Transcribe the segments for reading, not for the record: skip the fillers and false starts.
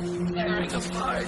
tearing apart.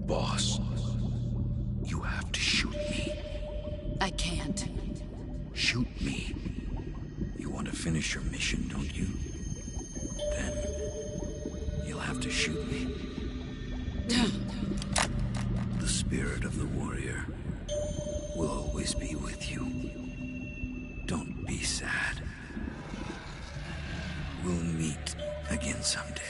Boss, you have to shoot me. I can't. Shoot me. You want to finish your mission, don't you? Then you'll have to shoot me. The spirit of the warrior will always be with you. Don't be sad. We'll meet again someday.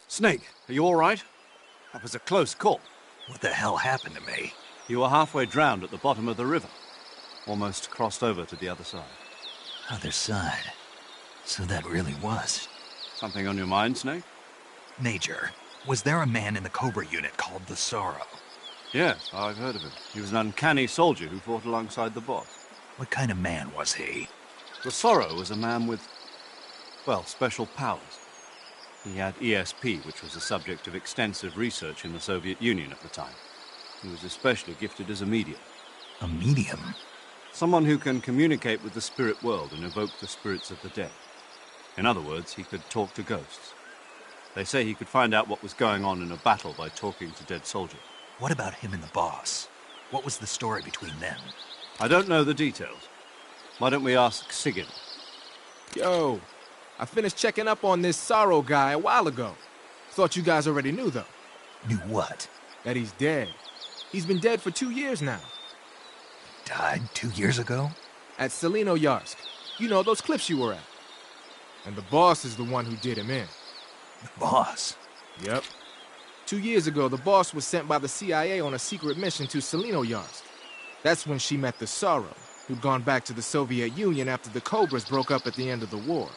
Snake, are you all right? That was a close call. What the hell happened to me? You were halfway drowned at the bottom of the river. Almost crossed over to the other side. Other side. So that really was. Something on your mind, Snake? Major, was there a man in the Cobra unit called the Sorrow? Yes, I've heard of him. He was an uncanny soldier who fought alongside the boss. What kind of man was he? The Sorrow was a man with, well, special powers. He had ESP, which was the subject of extensive research in the Soviet Union at the time. He was especially gifted as a medium. A medium? Someone who can communicate with the spirit world and evoke the spirits of the dead. In other words, he could talk to ghosts. They say he could find out what was going on in a battle by talking to dead soldiers. What about him and the boss? What was the story between them? I don't know the details. Why don't we ask Sigyn? Yo, I finished checking up on this Sorrow guy a while ago. Thought you guys already knew, though. Knew what? That he's dead. He's been dead for 2 years now. Died 2 years ago? At Selino-Yarsk. You know, those cliffs you were at. And the boss is the one who did him in. The boss? Yep. 2 years ago, the boss was sent by the CIA on a secret mission to Selino-Yarsk. That's when she met the Sorrow, who'd gone back to the Soviet Union after the Cobras broke up at the end of the war.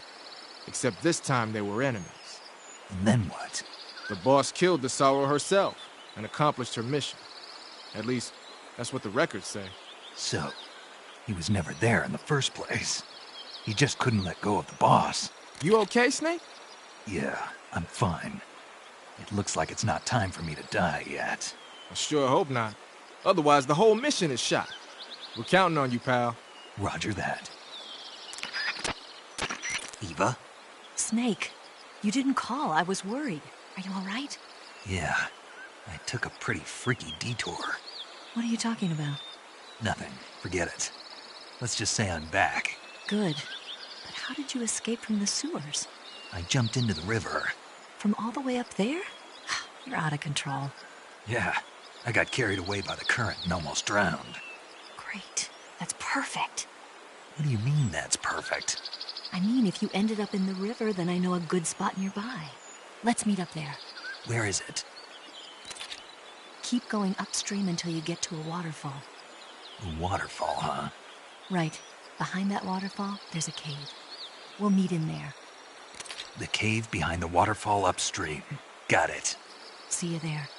Except this time they were enemies. And then what? The boss killed the Sorrow herself and accomplished her mission. At least, that's what the records say. So, he was never there in the first place. He just couldn't let go of the boss. You okay, Snake? Yeah, I'm fine. It looks like it's not time for me to die yet. I sure hope not. Otherwise, the whole mission is shot. We're counting on you, pal. Roger that. Eva? Snake, you didn't call. I was worried. Are you all right? Yeah, I took a pretty freaky detour. What are you talking about? Nothing. Forget it. Let's just say I'm back. Good. But how did you escape from the sewers? I jumped into the river. From all the way up there? You're out of control. Yeah, I got carried away by the current and almost drowned. Great. That's perfect. What do you mean that's perfect? I mean, if you ended up in the river, then I know a good spot nearby. Let's meet up there. Where is it? Keep going upstream until you get to a waterfall. A waterfall, huh? Right. Behind that waterfall, there's a cave. We'll meet in there. The cave behind the waterfall upstream. Got it. See you there.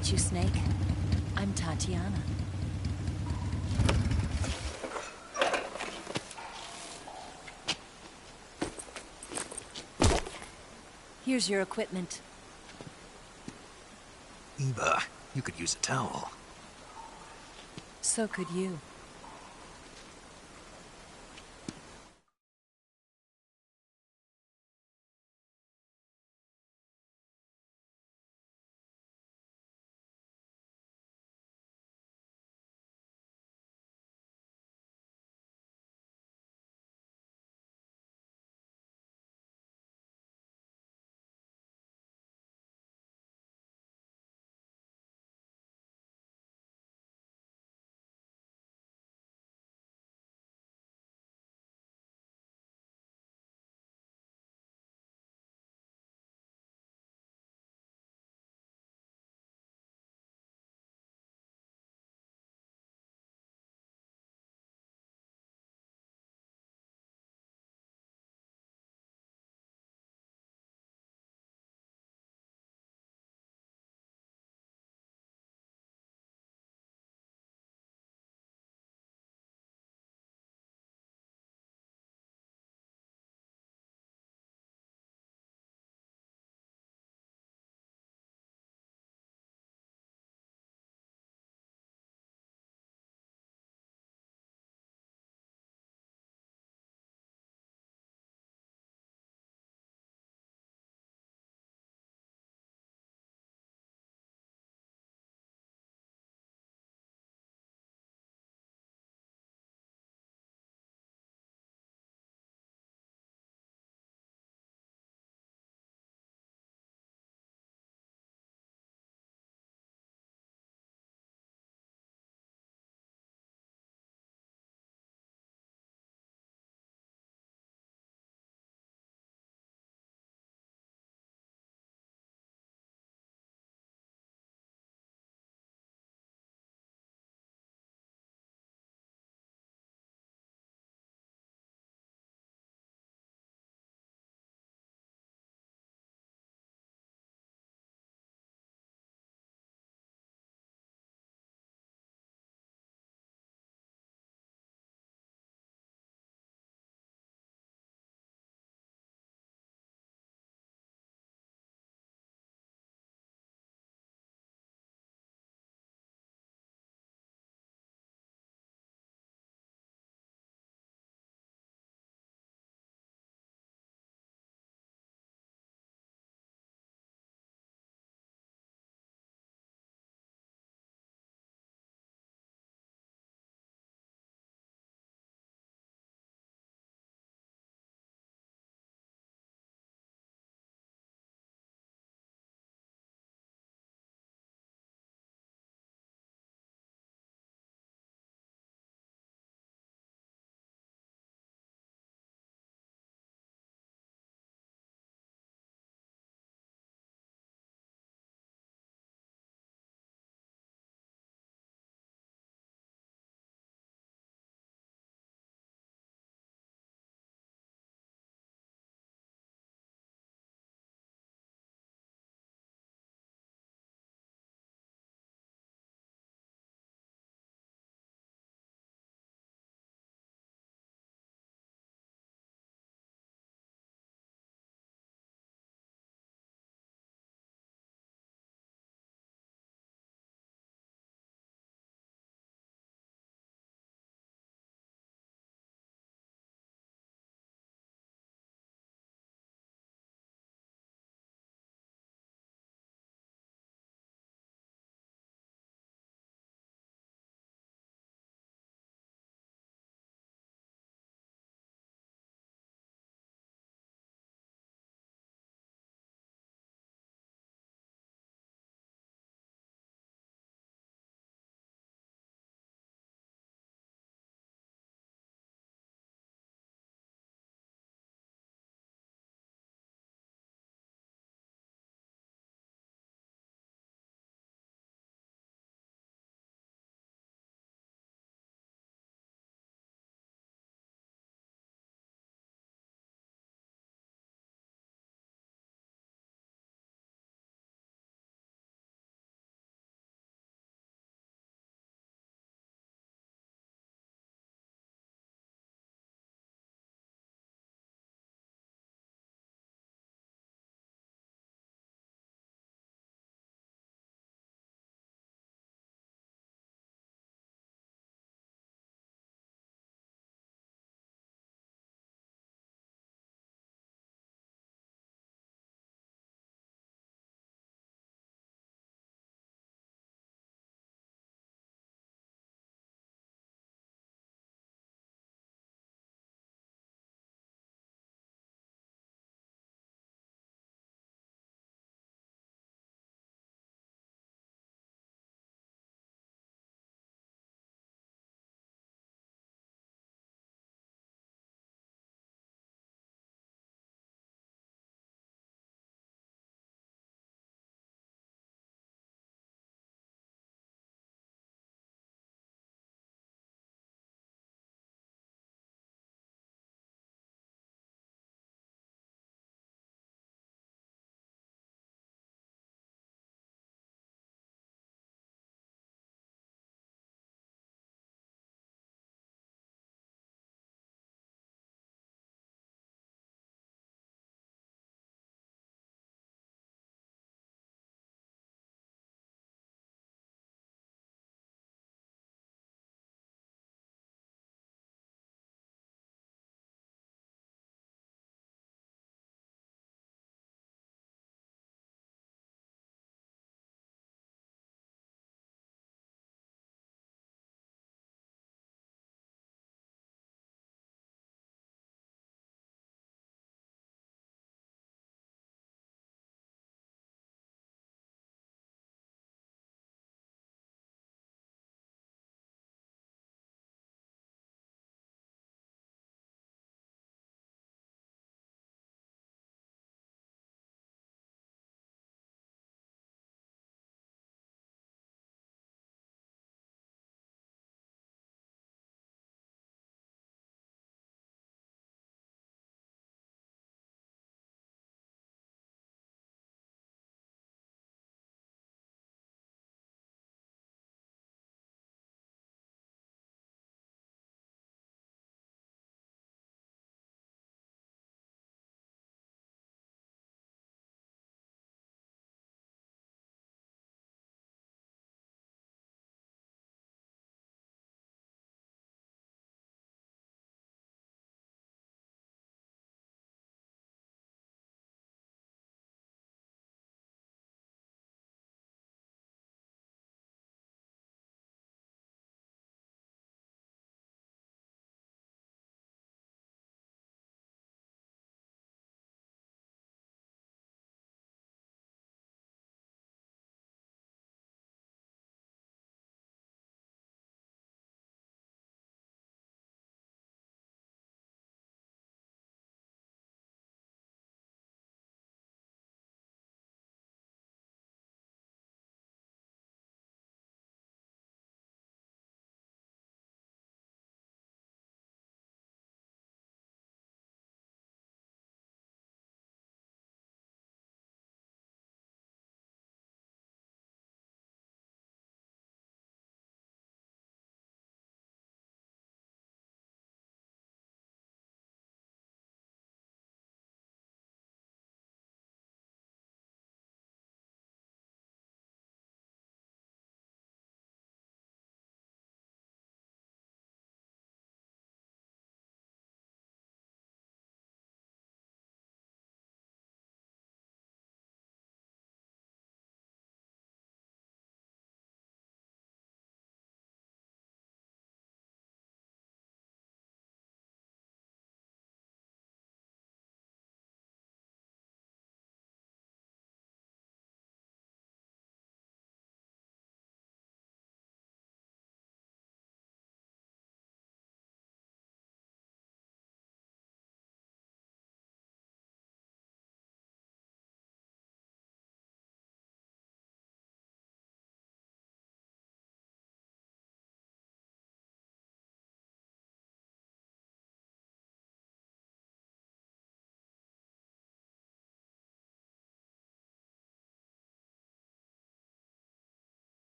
meet you, Snake. I'm Tatiana. Here's your equipment. Eva, you could use a towel. So could you.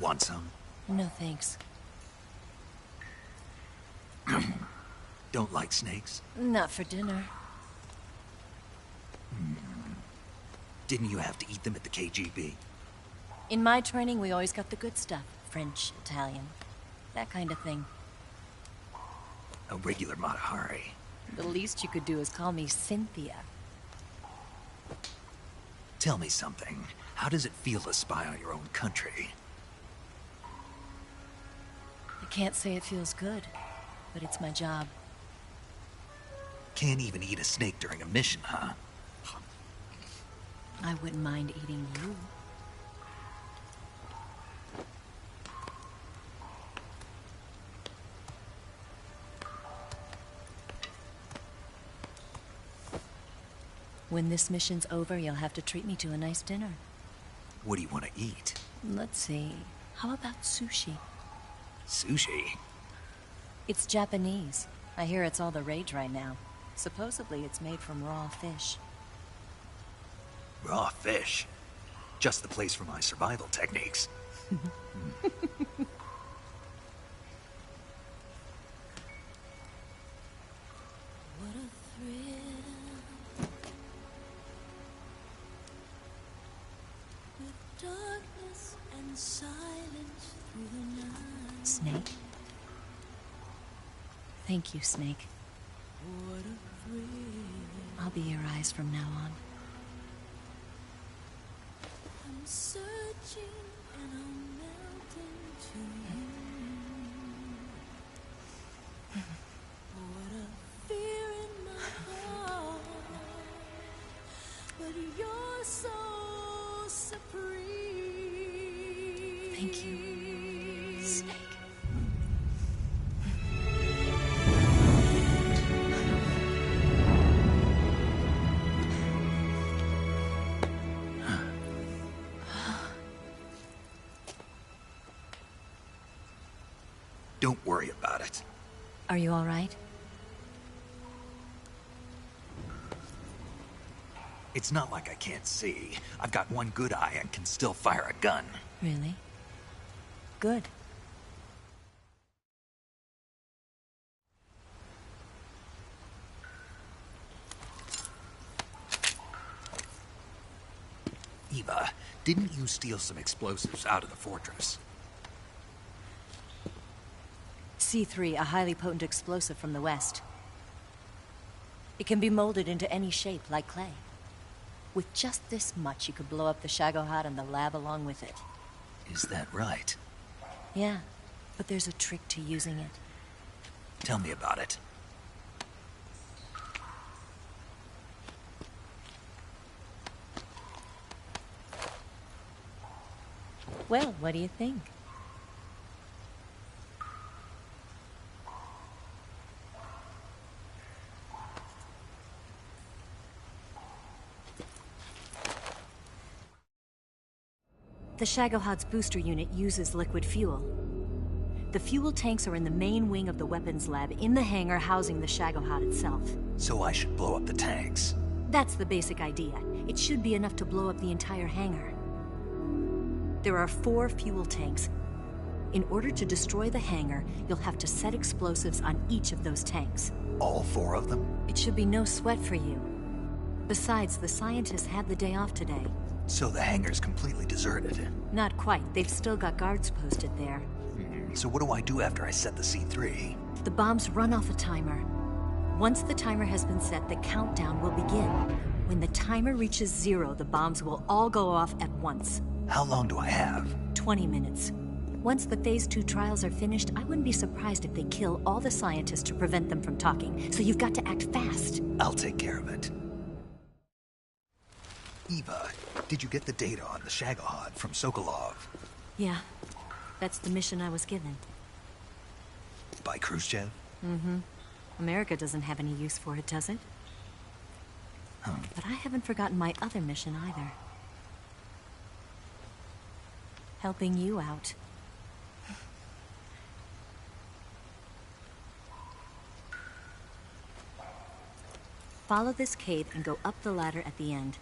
Want some? No thanks. Don't like snakes? Not for dinner. Didn't you have to eat them at the KGB? In my training, we always got the good stuff. French, Italian, that kind of thing. A regular Matahari. The least you could do is call me Cynthia. Tell me something. How does it feel to spy on your own country? I can't say it feels good, but it's my job. Can't even eat a snake during a mission, huh? I wouldn't mind eating you. When this mission's over, you'll have to treat me to a nice dinner. What do you want to eat? Let's see. How about sushi? Sushi? It's Japanese. I hear it's all the rage right now. Supposedly it's made from raw fish. Raw fish? Just the place for my survival techniques. What a thrill. With darkness and silence through the night. Snake? Thank you, Snake. What a thrill. I'll be your eyes from now on. I'm searching and I'm melting to you. What a fear in my heart, but you're so supreme. Thank you, Snake. Don't worry about it. Are you all right? It's not like I can't see. I've got one good eye and can still fire a gun. Really? Good. Eva, didn't you steal some explosives out of the fortress? C3, a highly potent explosive from the west. It can be molded into any shape, like clay. With just this much, you could blow up the Shagohod and the lab along with it. Is that right? Yeah, but there's a trick to using it. Tell me about it. Well, what do you think? The Shagohod's booster unit uses liquid fuel. The fuel tanks are in the main wing of the weapons lab in the hangar housing the Shagohod itself. So I should blow up the tanks. That's the basic idea. It should be enough to blow up the entire hangar. There are 4 fuel tanks. In order to destroy the hangar, you'll have to set explosives on each of those tanks. All 4 of them? It should be no sweat for you. Besides, the scientists had the day off today. So the hangar's completely deserted. Not quite. They've still got guards posted there. So what do I do after I set the C3? The bombs run off a timer. Once the timer has been set, the countdown will begin. When the timer reaches 0, the bombs will all go off at once. How long do I have? 20 minutes. Once the Phase 2 trials are finished, I wouldn't be surprised if they kill all the scientists to prevent them from talking. So you've got to act fast. I'll take care of it. Eva, did you get the data on the Shagohod from Sokolov? Yeah, that's the mission I was given. By Khrushchev? Mm-hmm. America doesn't have any use for it, does it? Huh. But I haven't forgotten my other mission either. Helping you out. Follow this cave and go up the ladder at the end.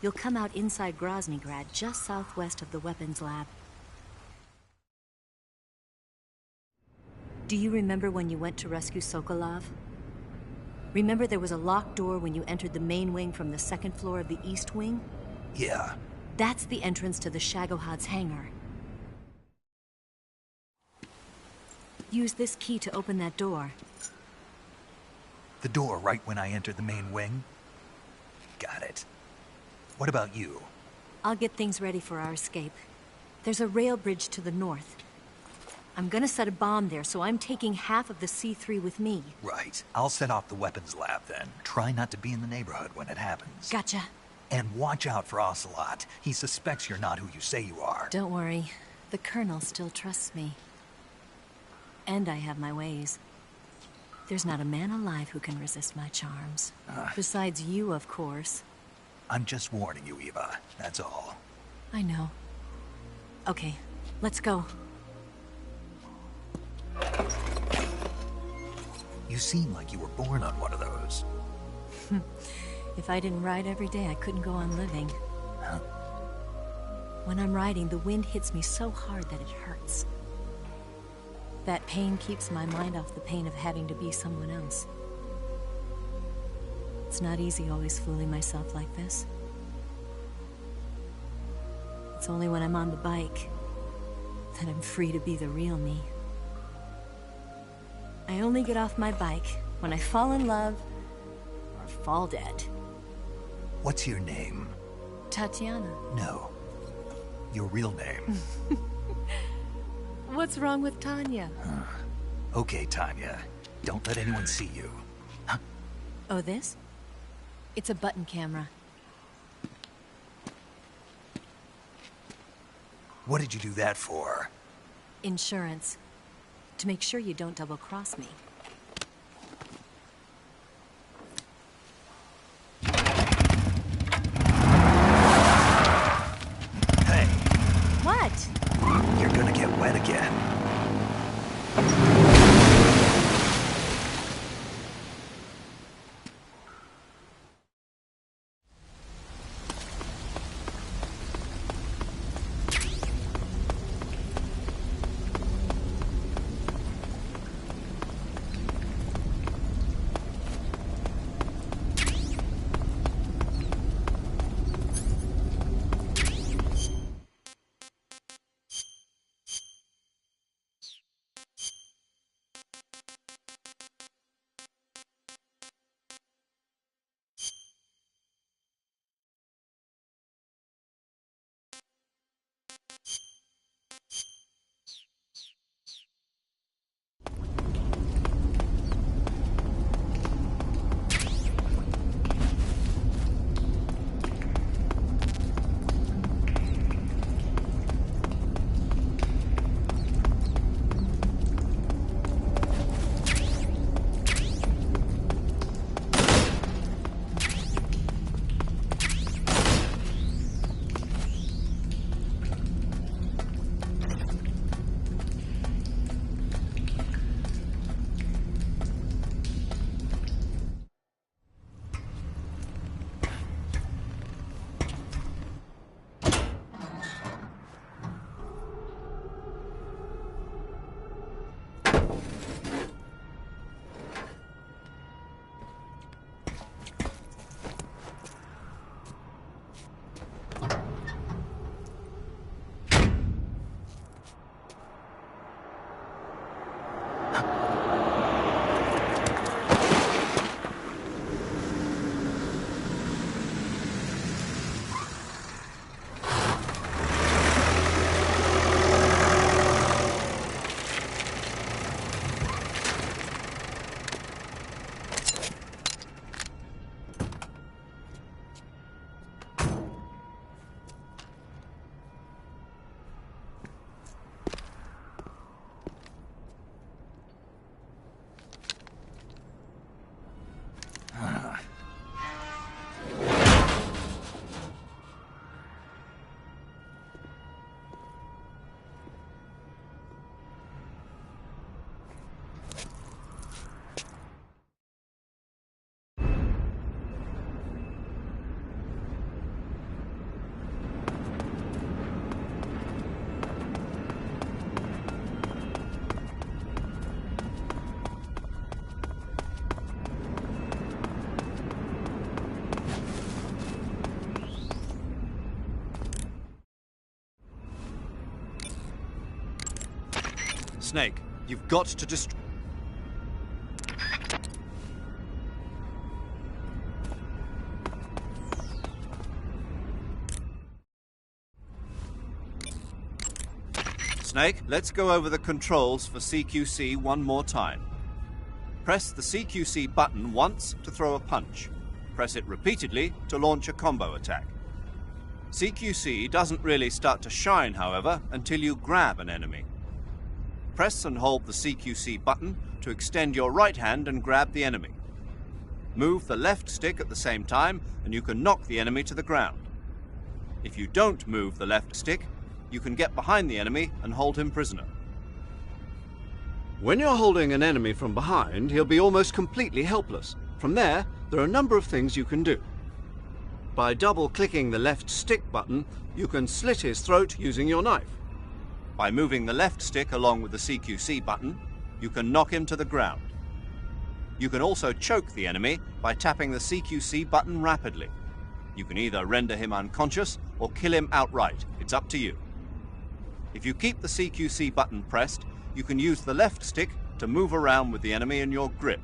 You'll come out inside Groznygrad, just southwest of the weapons lab. Do you remember when you went to rescue Sokolov? Remember there was a locked door when you entered the main wing from the second floor of the east wing? Yeah. That's the entrance to the Shagohod's hangar. Use this key to open that door. The door right when I entered the main wing? Got it. What about you? I'll get things ready for our escape. There's a rail bridge to the north. I'm gonna set a bomb there, so I'm taking half of the C3 with me. Right. I'll set off the weapons lab then. Try not to be in the neighborhood when it happens. Gotcha. And watch out for Ocelot. He suspects you're not who you say you are. Don't worry. The Colonel still trusts me. And I have my ways. There's not a man alive who can resist my charms. Besides you, of course. I'm just warning you, Eva. That's all. I know. Okay, let's go. You seem like you were born on one of those. If I didn't ride every day, I couldn't go on living. Huh? When I'm riding, the wind hits me so hard that it hurts. That pain keeps my mind off the pain of having to be someone else. It's not easy always fooling myself like this. It's only when I'm on the bike that I'm free to be the real me. I only get off my bike when I fall in love or fall dead. What's your name? Tatiana. No. Your real name. What's wrong with Tanya? Okay, Tanya. Don't let anyone see you. Huh? Oh, this? It's a button camera. What did you do that for? Insurance. To make sure you don't double-cross me. Hey. What? You're gonna get wet again. Snake, you've got to destroy... Snake, let's go over the controls for CQC one more time. Press the CQC button once to throw a punch. Press it repeatedly to launch a combo attack. CQC doesn't really start to shine, however, until you grab an enemy. Press and hold the CQC button to extend your right hand and grab the enemy. Move the left stick at the same time and you can knock the enemy to the ground. If you don't move the left stick, you can get behind the enemy and hold him prisoner. When you're holding an enemy from behind, he'll be almost completely helpless. From there are a number of things you can do. By double-clicking the left stick button, you can slit his throat using your knife. By moving the left stick along with the CQC button, you can knock him to the ground. You can also choke the enemy by tapping the CQC button rapidly. You can either render him unconscious or kill him outright. It's up to you. If you keep the CQC button pressed, you can use the left stick to move around with the enemy in your grip.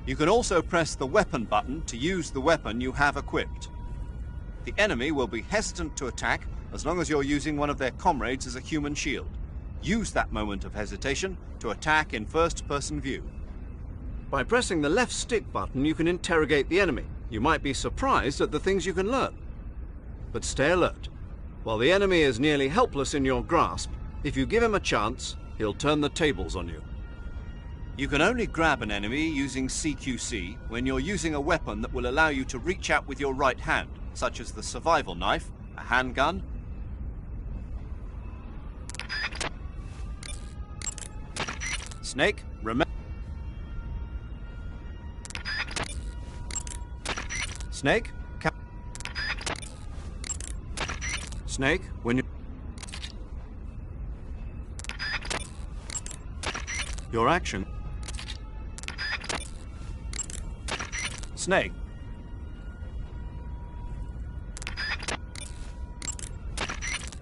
You can also press the weapon button to use the weapon you have equipped. The enemy will be hesitant to attack as long as you're using one of their comrades as a human shield. Use that moment of hesitation to attack in first-person view. By pressing the left stick button, you can interrogate the enemy. You might be surprised at the things you can learn. But stay alert. While the enemy is nearly helpless in your grasp, if you give him a chance, he'll turn the tables on you. You can only grab an enemy using CQC when you're using a weapon that will allow you to reach out with your right hand, such as the survival knife, a handgun. Snake, remember... Snake, Snake, when you... Your action. Snake.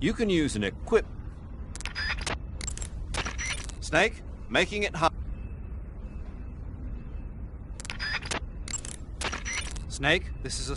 You can use an equip... Snake, making it hard. Snake, this is a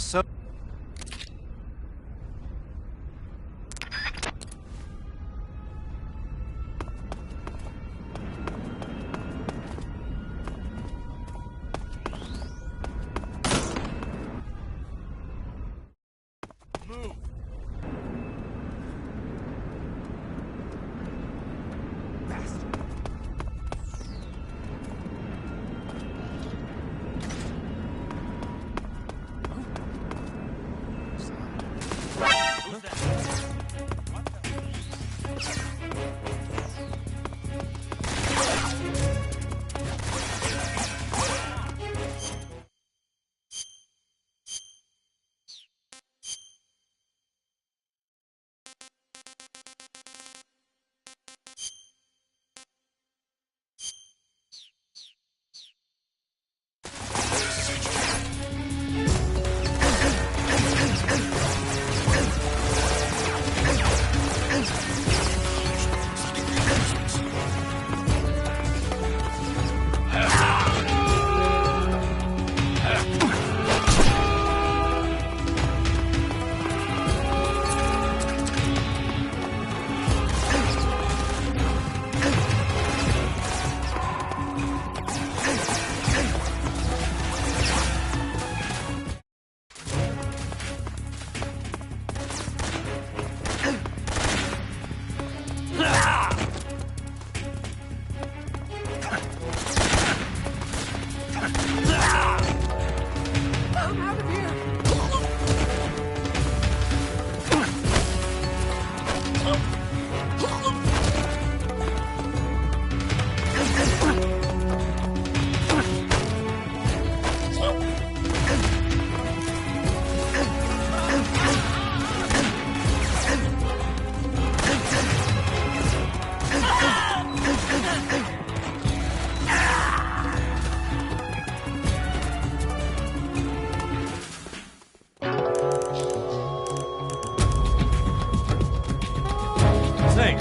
Snake,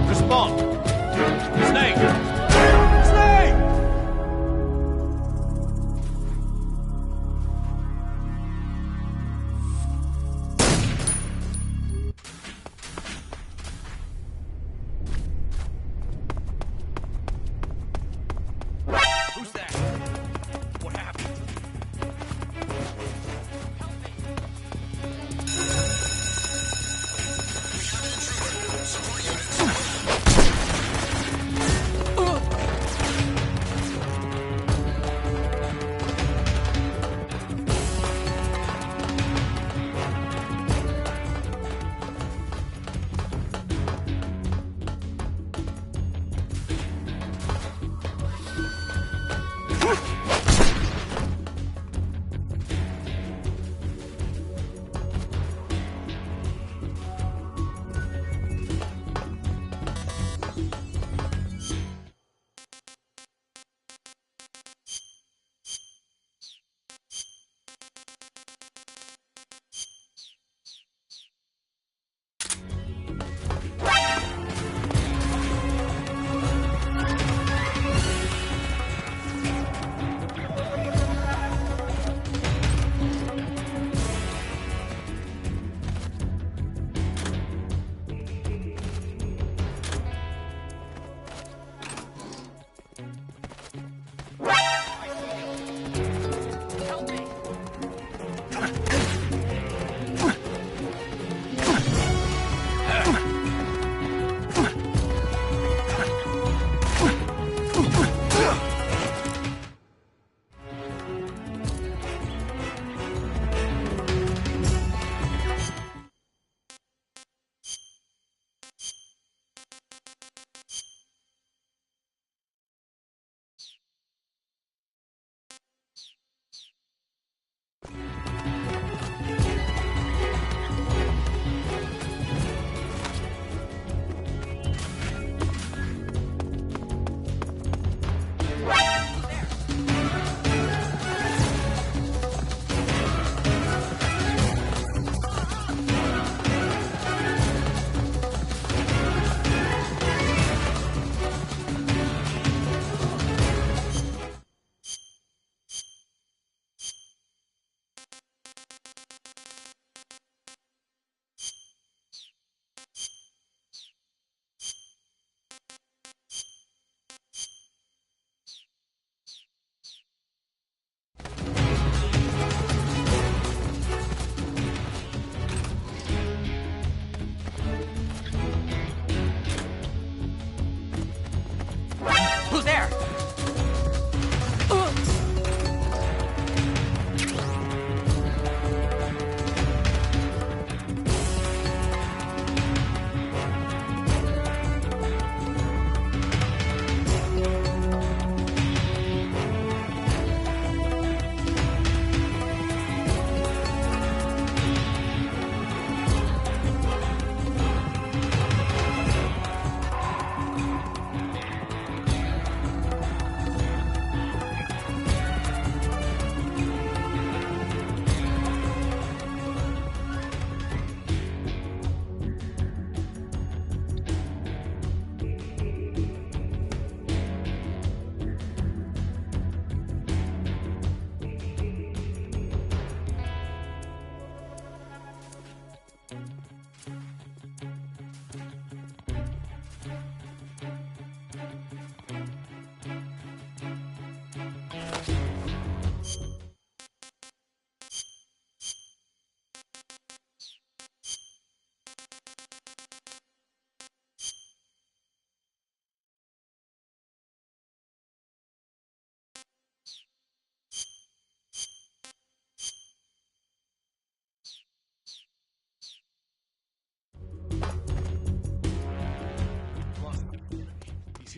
respond. Snake.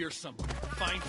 here somewhere. Find it.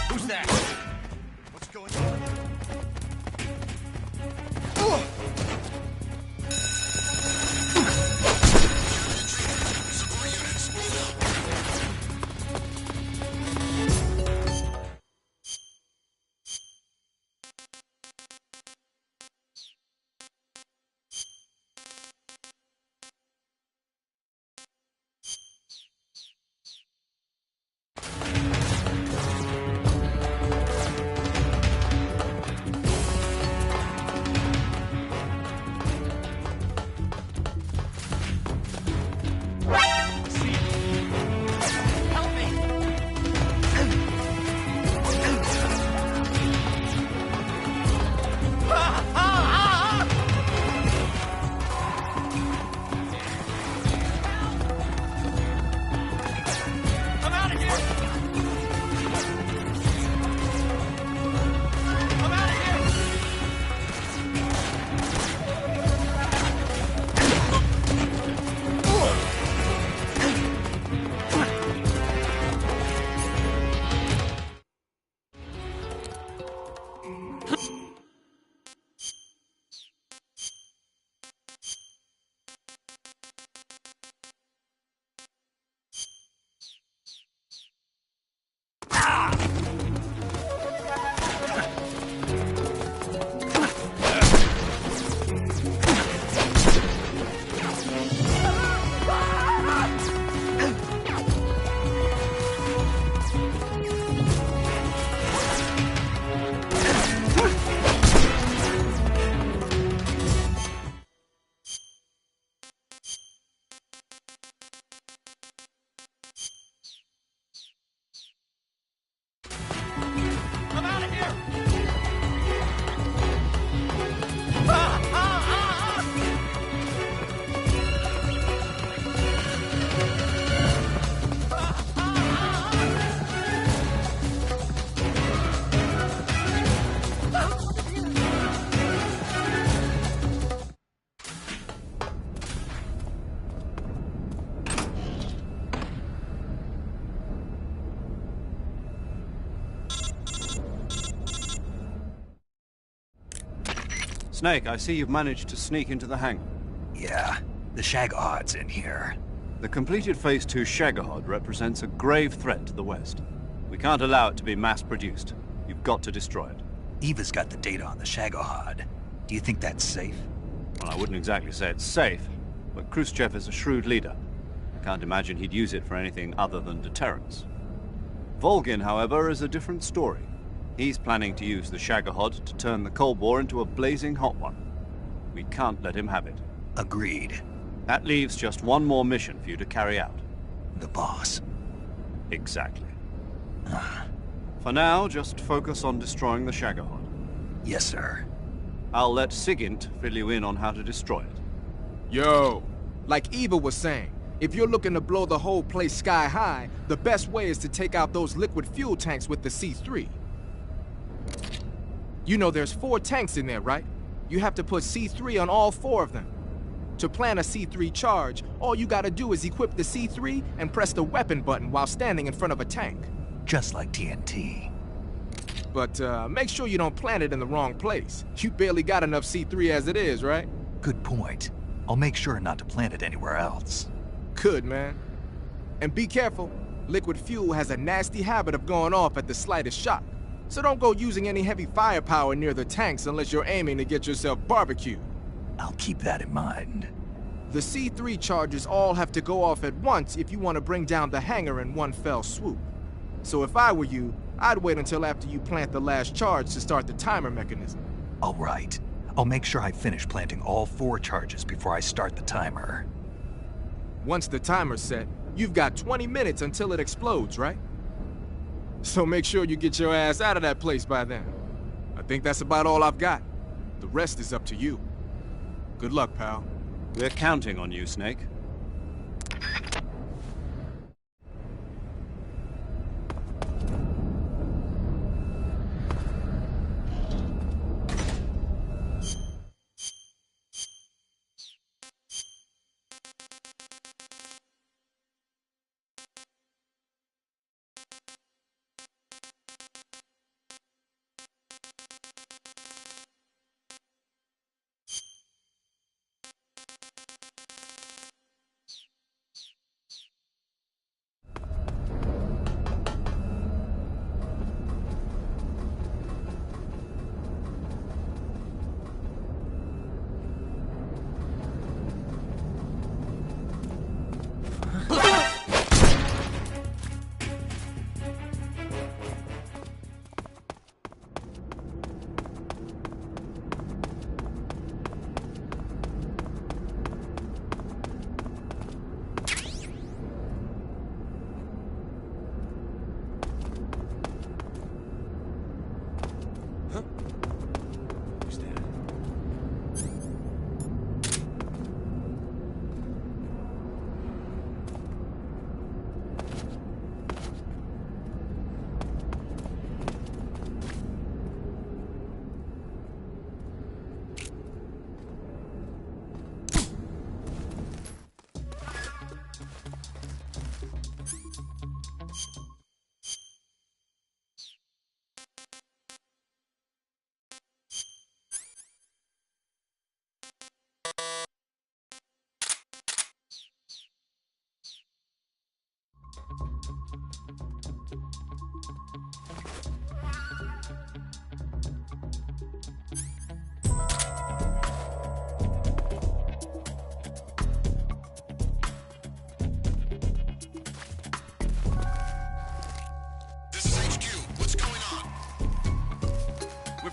Who's that? What's going on? Snake, I see you've managed to sneak into the hangar. Yeah, the Shagahad's in here. The completed Phase 2 Shagahod represents a grave threat to the West. We can't allow it to be mass-produced. You've got to destroy it. Eva's got the data on the Shagahad. Do you think that's safe? Well, I wouldn't exactly say it's safe, but Khrushchev is a shrewd leader. I can't imagine he'd use it for anything other than deterrence. Volgin, however, is a different story. He's planning to use the Shagahod to turn the Cold War into a blazing hot one. We can't let him have it. Agreed. That leaves just one more mission for you to carry out. The boss. Exactly. For now, just focus on destroying the Shagahod. Yes, sir. I'll let Sigint fill you in on how to destroy it. Yo, like Eva was saying, if you're looking to blow the whole place sky high, the best way is to take out those liquid fuel tanks with the C3. You know there's 4 tanks in there, right? You have to put C3 on all 4 of them. To plant a C3 charge, all you gotta do is equip the C3 and press the weapon button while standing in front of a tank. Just like TNT. But make sure you don't plant it in the wrong place. You barely got enough C3 as it is, right? Good point. I'll make sure not to plant it anywhere else. Good, man. And be careful. Liquid fuel has a nasty habit of going off at the slightest shock. So don't go using any heavy firepower near the tanks unless you're aiming to get yourself barbecued. I'll keep that in mind. The C3 charges all have to go off at once if you want to bring down the hangar in one fell swoop. So if I were you, I'd wait until after you plant the last charge to start the timer mechanism. All right. I'll make sure I finish planting all 4 charges before I start the timer. Once the timer's set, you've got 20 minutes until it explodes, right? So make sure you get your ass out of that place by then. I think that's about all I've got. The rest is up to you. Good luck, pal. We're counting on you, Snake.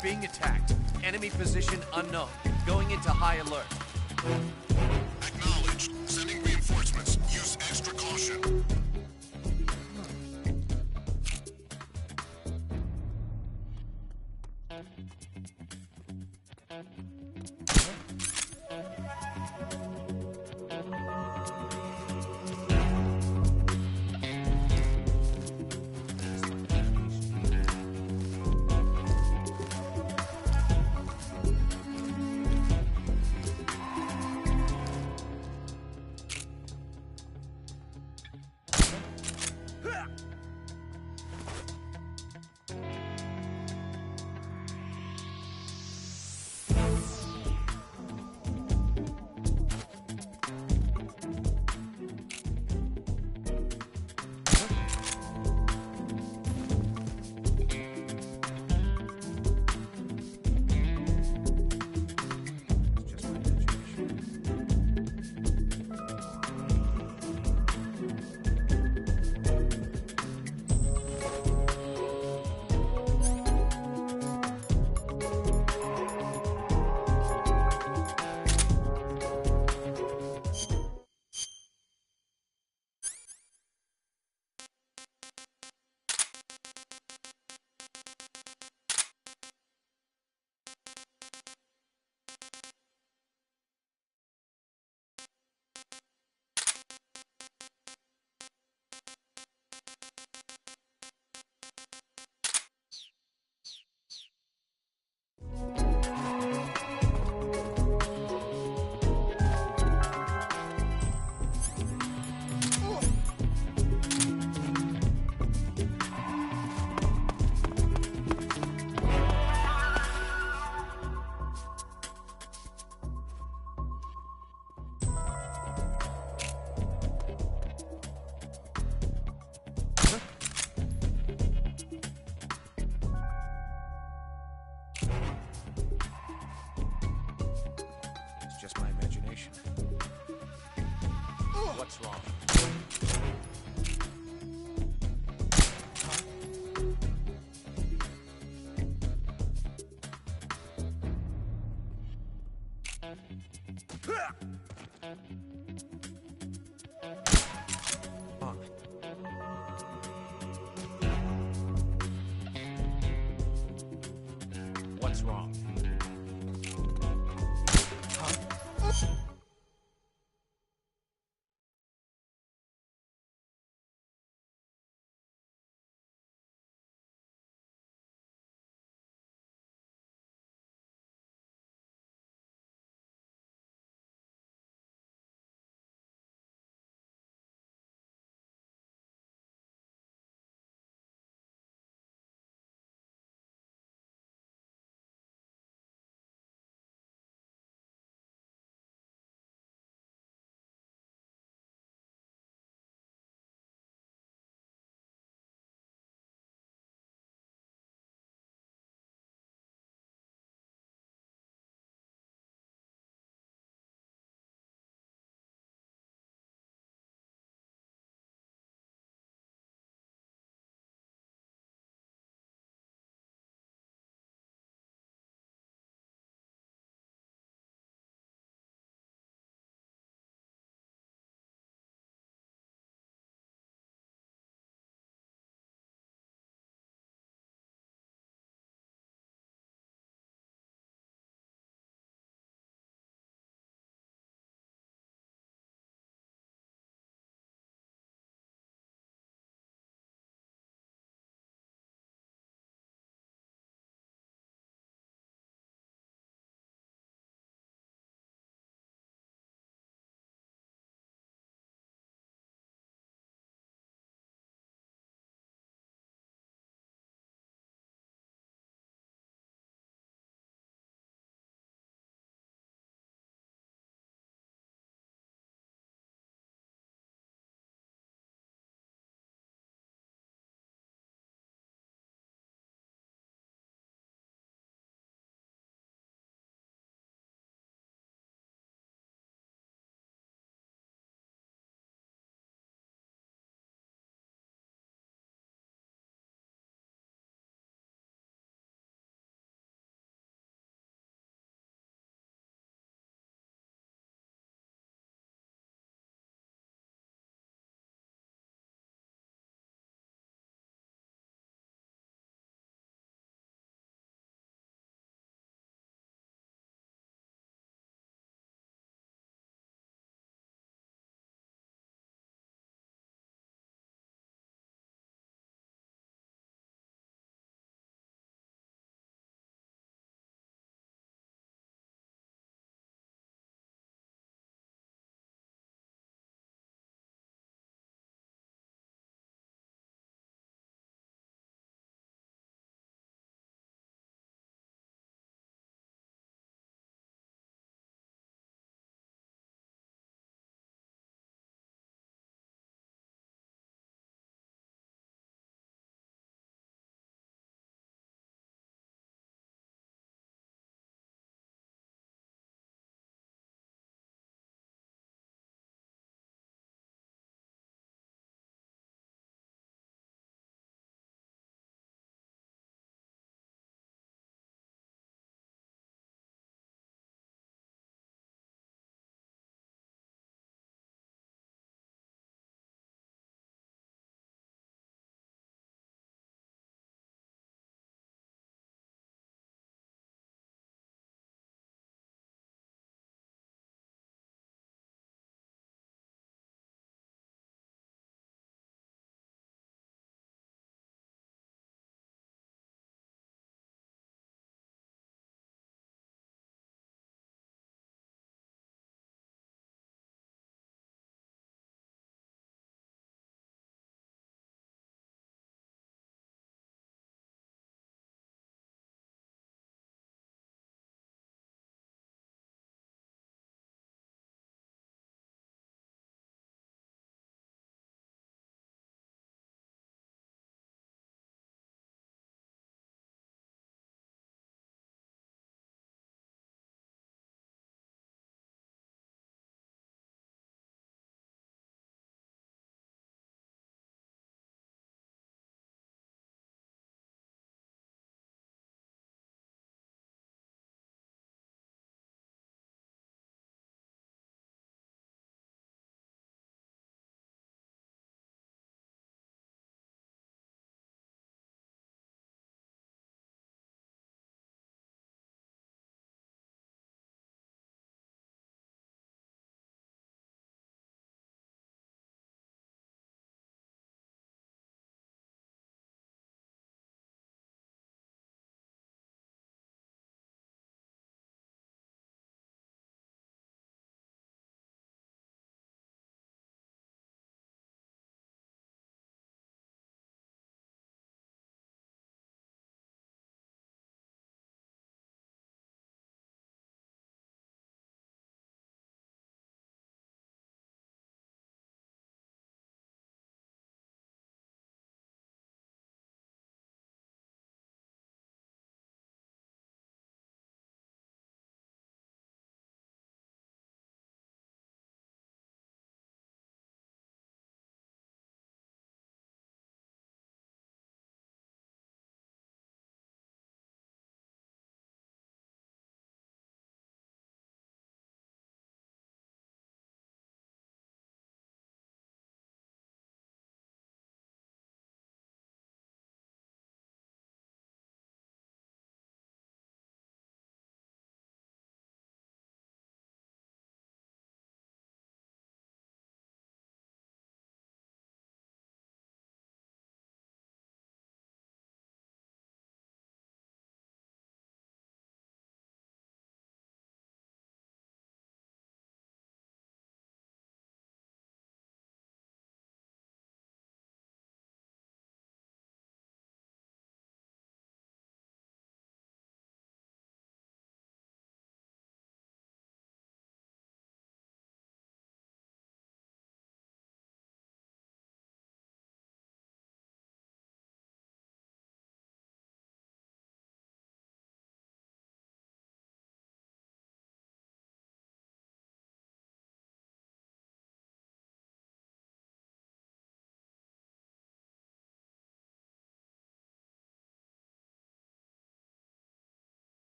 Being attacked. Enemy position unknown. Going into high alert. Acknowledged. Sending reinforcements. Use extra caution. What's wrong? What's wrong?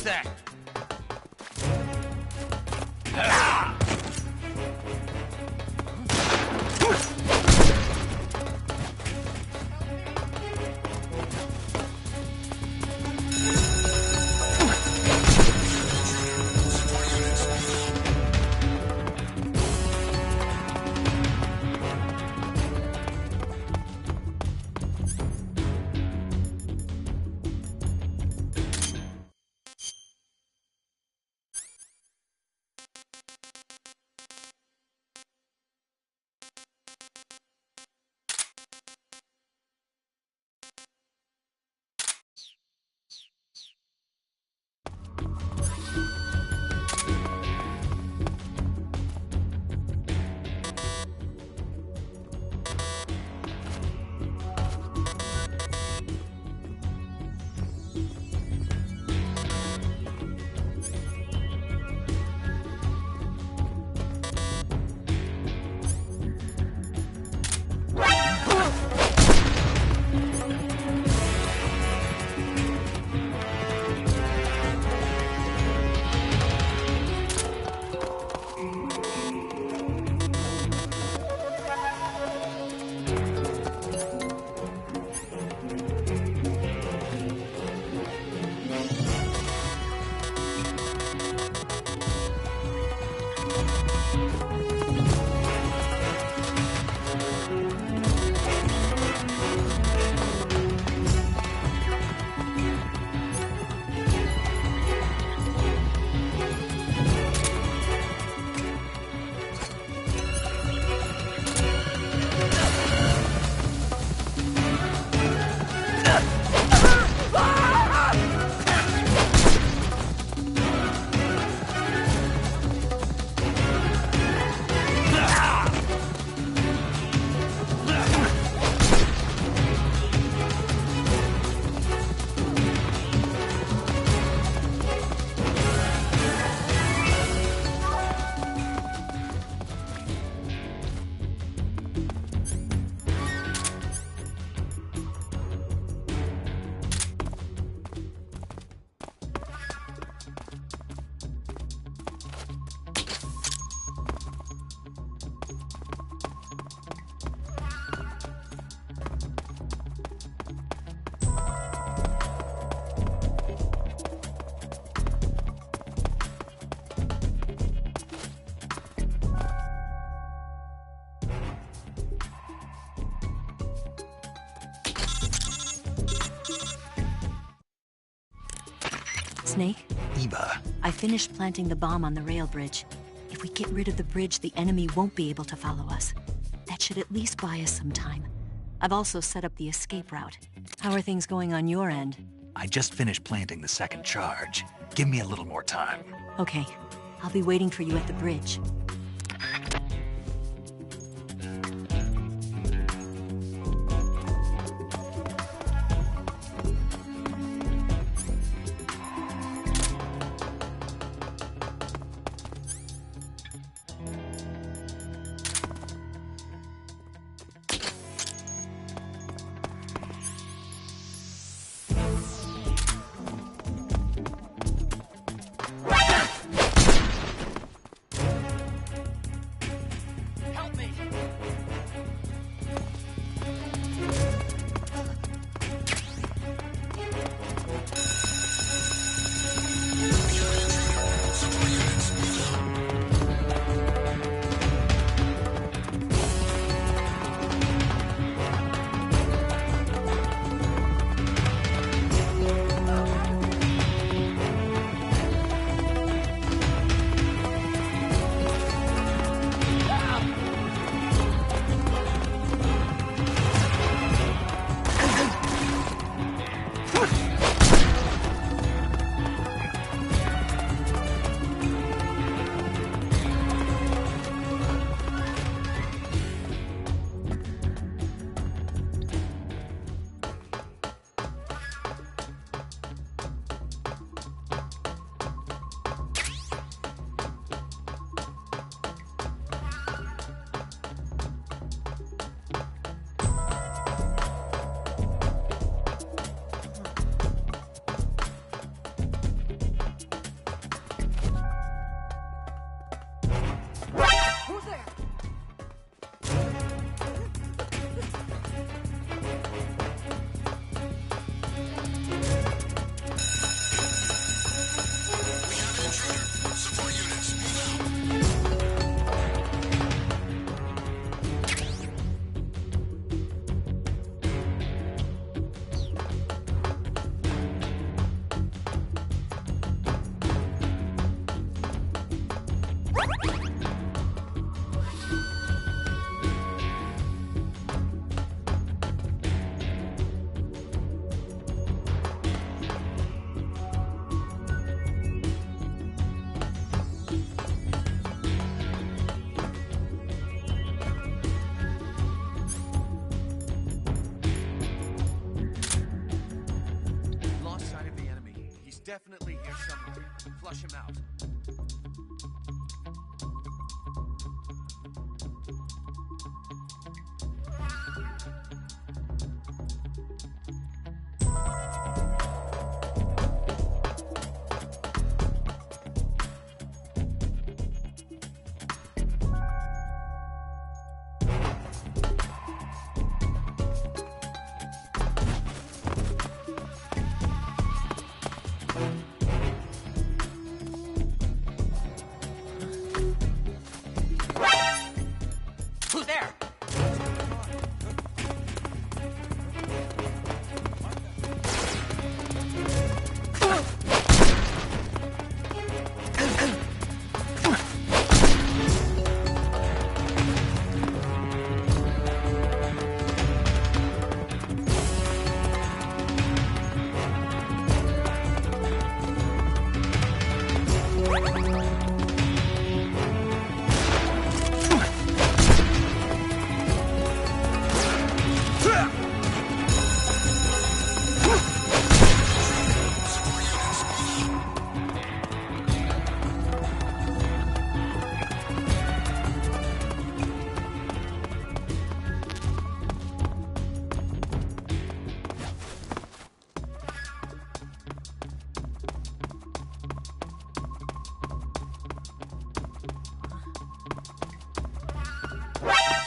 Who's that? Snake? Eva, I finished planting the bomb on the rail bridge. If we get rid of the bridge, the enemy won't be able to follow us. That should at least buy us some time. I've also set up the escape route. How are things going on your end? I just finished planting the second charge. Give me a little more time. Okay. I'll be waiting for you at the bridge. flush him out. Who's there?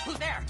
Who's there?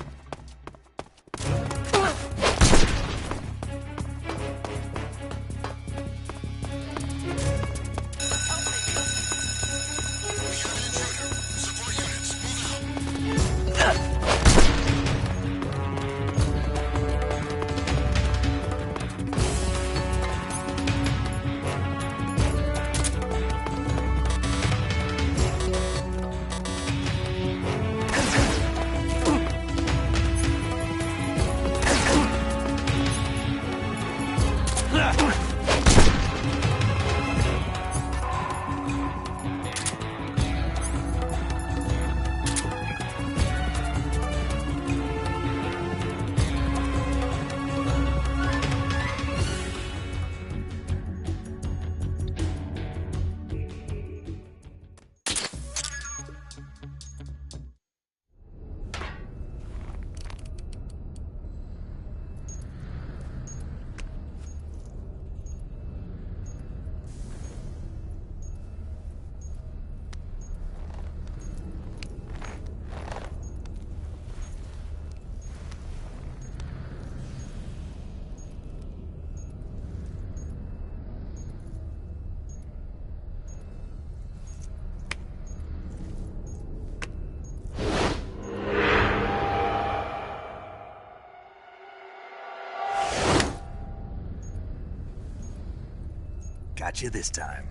Got you this time.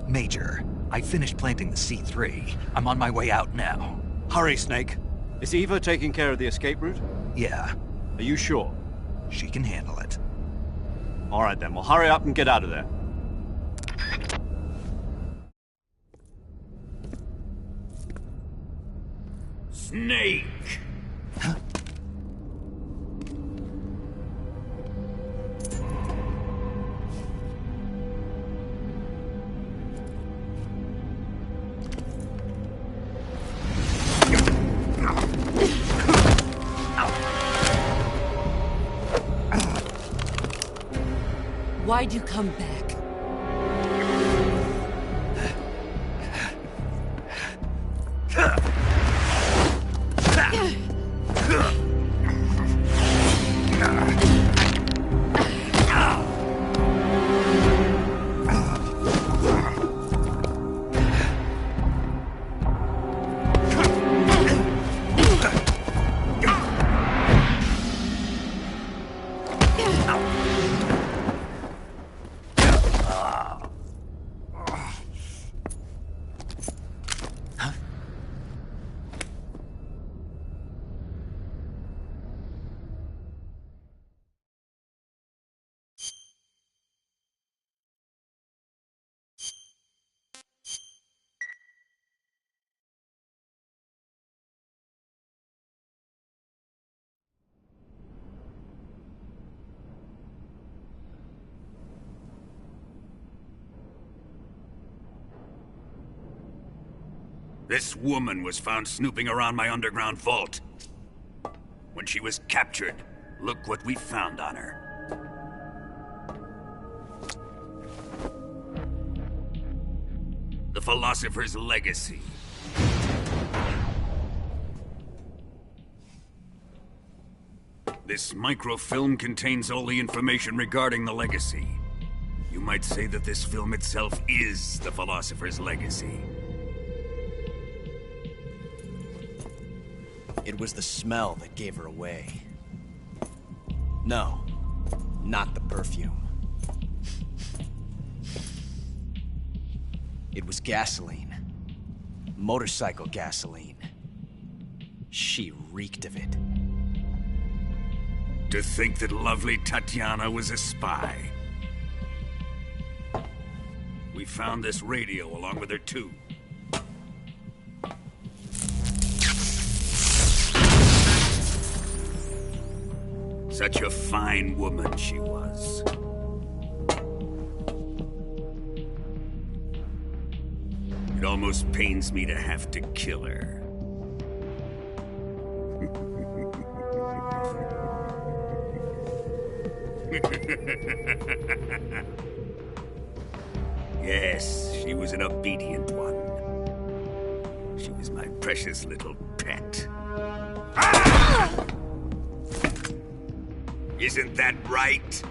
Major, I finished planting the C3. I'm on my way out now. Hurry, Snake. Is Eva taking care of the escape route? Yeah, Are you sure? she can handle it. All right then, well hurry up and get out of there. Snake! Why'd you come back? This woman was found snooping around my underground vault. When she was captured, look what we found on her. The Philosopher's Legacy. This microfilm contains all the information regarding the Legacy. You might say that this film itself is the Philosopher's Legacy. It was the smell that gave her away. No, not the perfume. It was gasoline. Motorcycle gasoline. She reeked of it. To think that lovely Tatiana was a spy. We found this radio along with her too. Such a fine woman she was. It almost pains me to have to kill her. Yes, she was an obedient one. She was my precious little pet. Ah! Isn't that right?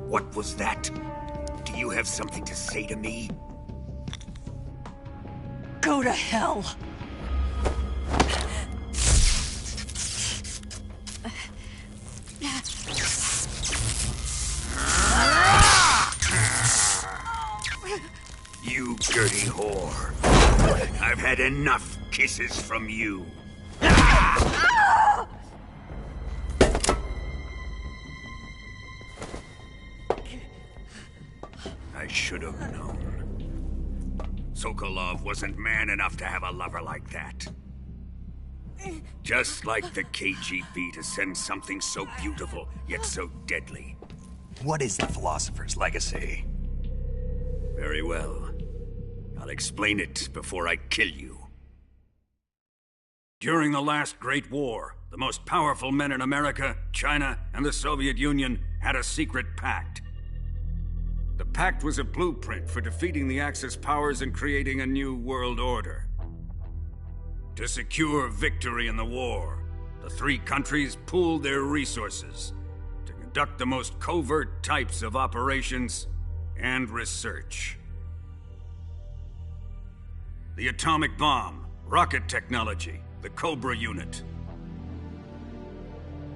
What was that? Do you have something to say to me? Go to hell. You dirty whore. I've had enough kisses from you. I should have known. Sokolov wasn't man enough to have a lover like that. Just like the KGB to send something so beautiful, yet so deadly. What is the Philosopher's Legacy? Very well. I'll explain it before I kill you. During the last Great War, the most powerful men in America, China, and the Soviet Union had a secret pact. The pact was a blueprint for defeating the Axis powers and creating a new world order. To secure victory in the war, the three countries pooled their resources to conduct the most covert types of operations and research. The atomic bomb, rocket technology, the Cobra unit.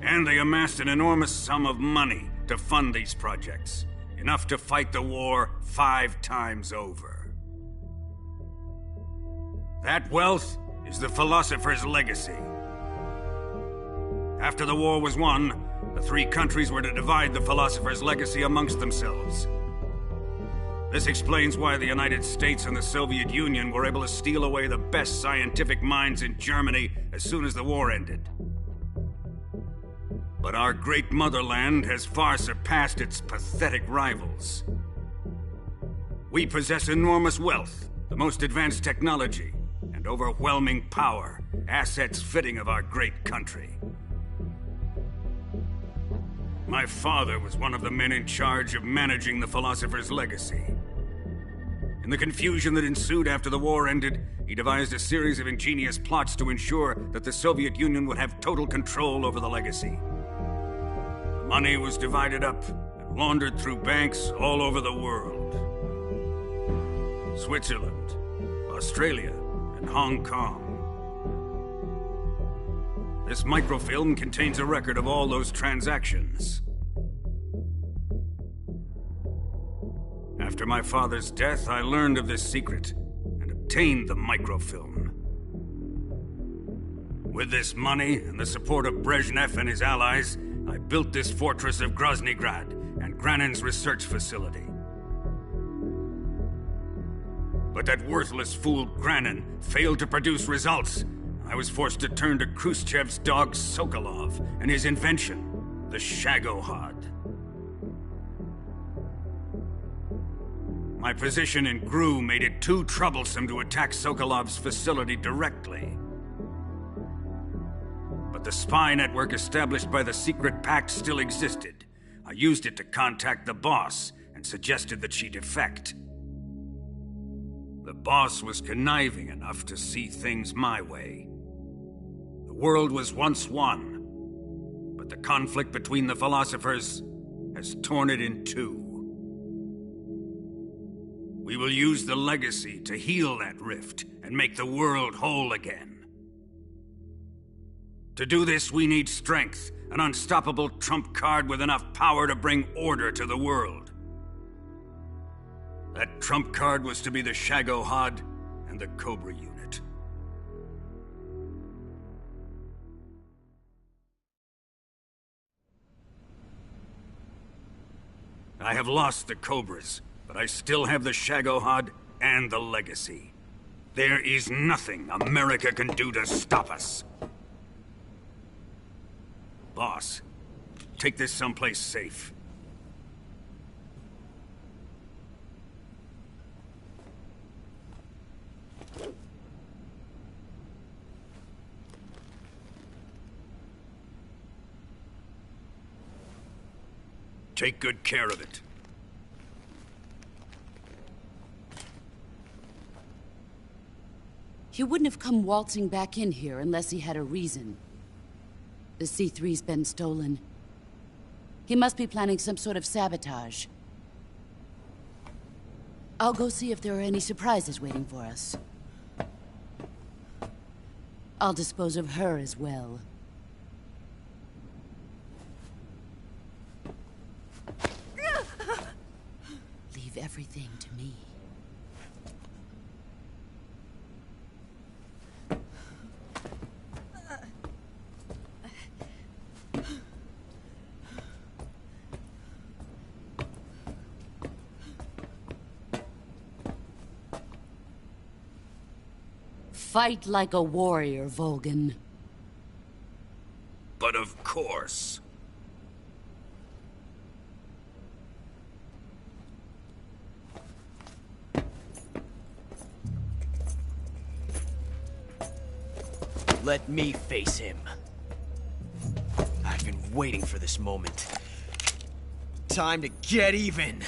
And they amassed an enormous sum of money to fund these projects, enough to fight the war 5 times over. That wealth is the Philosopher's Legacy. After the war was won, the three countries were to divide the Philosopher's Legacy amongst themselves. This explains why the United States and the Soviet Union were able to steal away the best scientific minds in Germany as soon as the war ended. But our great motherland has far surpassed its pathetic rivals. We possess enormous wealth, the most advanced technology, and overwhelming power, assets fitting of our great country. My father was one of the men in charge of managing the Philosopher's Legacy. In the confusion that ensued after the war ended, he devised a series of ingenious plots to ensure that the Soviet Union would have total control over the Legacy. The money was divided up and laundered through banks all over the world. Switzerland, Australia, and Hong Kong. This microfilm contains a record of all those transactions. After my father's death, I learned of this secret and obtained the microfilm. With this money and the support of Brezhnev and his allies, I built this fortress of Groznygrad and Granin's research facility. But that worthless fool Granin failed to produce results. I was forced to turn to Khrushchev's dog Sokolov and his invention, the Shagohod. My position in GRU made it too troublesome to attack Sokolov's facility directly. But the spy network established by the secret pact still existed. I used it to contact the boss and suggested that she defect. The boss was conniving enough to see things my way. The world was once one, but the conflict between the philosophers has torn it in two. We will use the legacy to heal that rift and make the world whole again. To do this, we need strength, an unstoppable trump card with enough power to bring order to the world. That trump card was to be the Shagohod and the Cobra unit. I have lost the Cobras, but I still have the Shagohod and the legacy. There is nothing America can do to stop us. Boss, take this someplace safe. Take good care of it. He wouldn't have come waltzing back in here unless he had a reason. The C3's been stolen. He must be planning some sort of sabotage. I'll go see if there are any surprises waiting for us. I'll dispose of her as well. Leave everything to me. Fight like a warrior, Volgan. But of course. Let me face him. I've been waiting for this moment. Time to get even!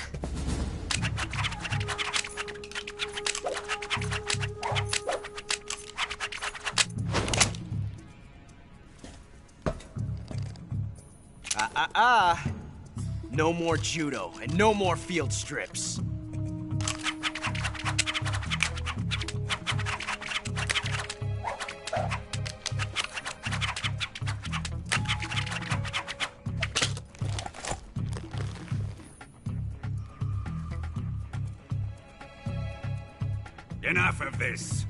No more judo, and no more field strips. Enough of this.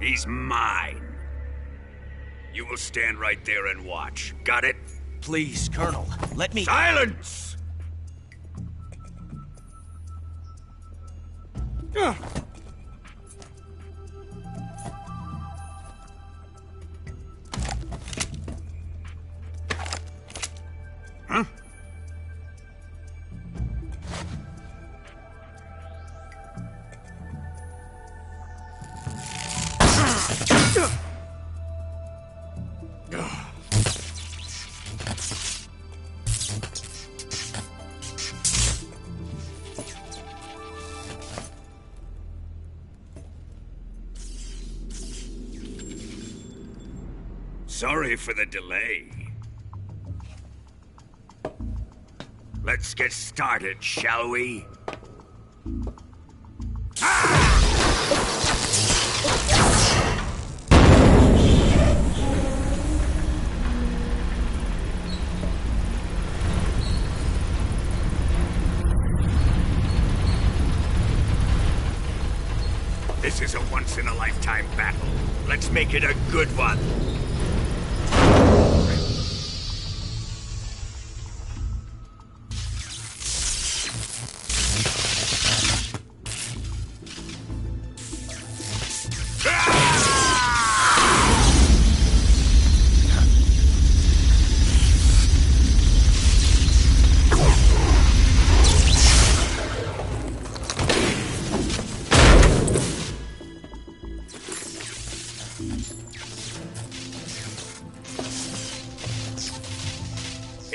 He's mine. You will stand right there and watch. Got it? Please, Colonel, let me— Silence! Huh? Sorry for the delay. Let's get started, shall we? This is a once-in-a-lifetime battle. Let's make it a good one.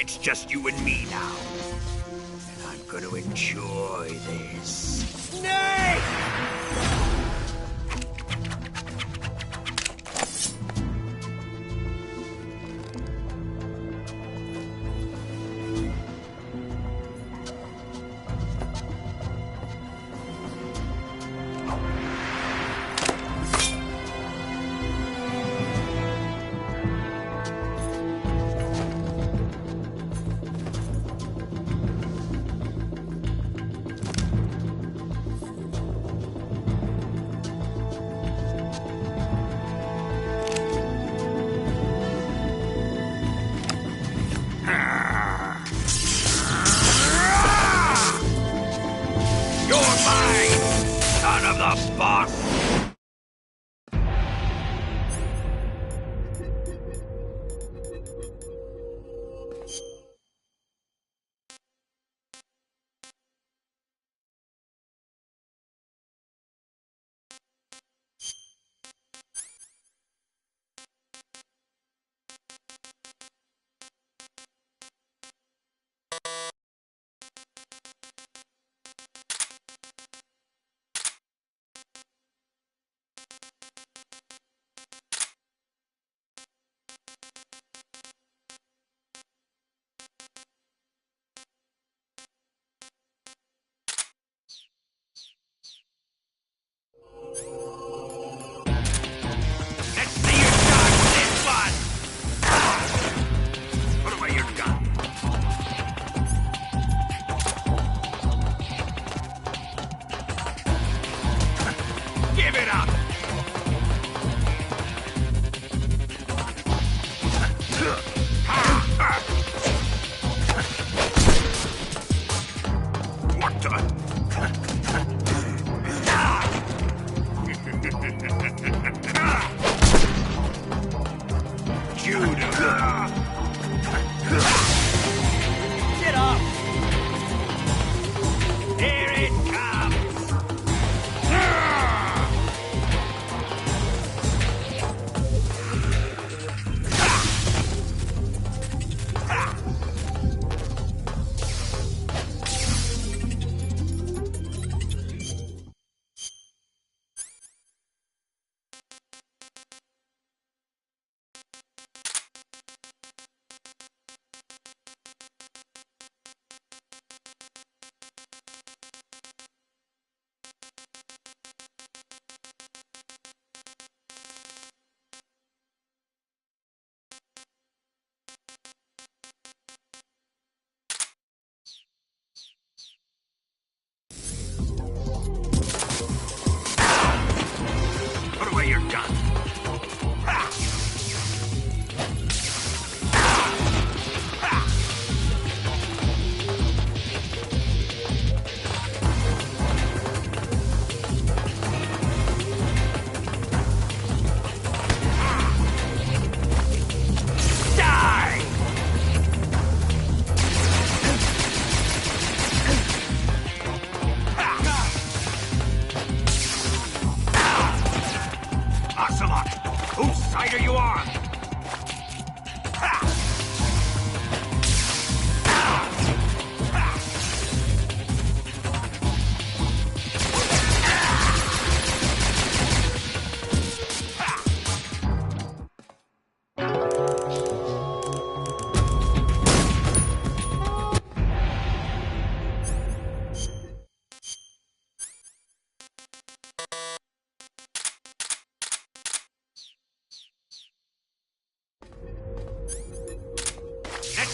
It's just you and me now. And I'm gonna enjoy this. Snake!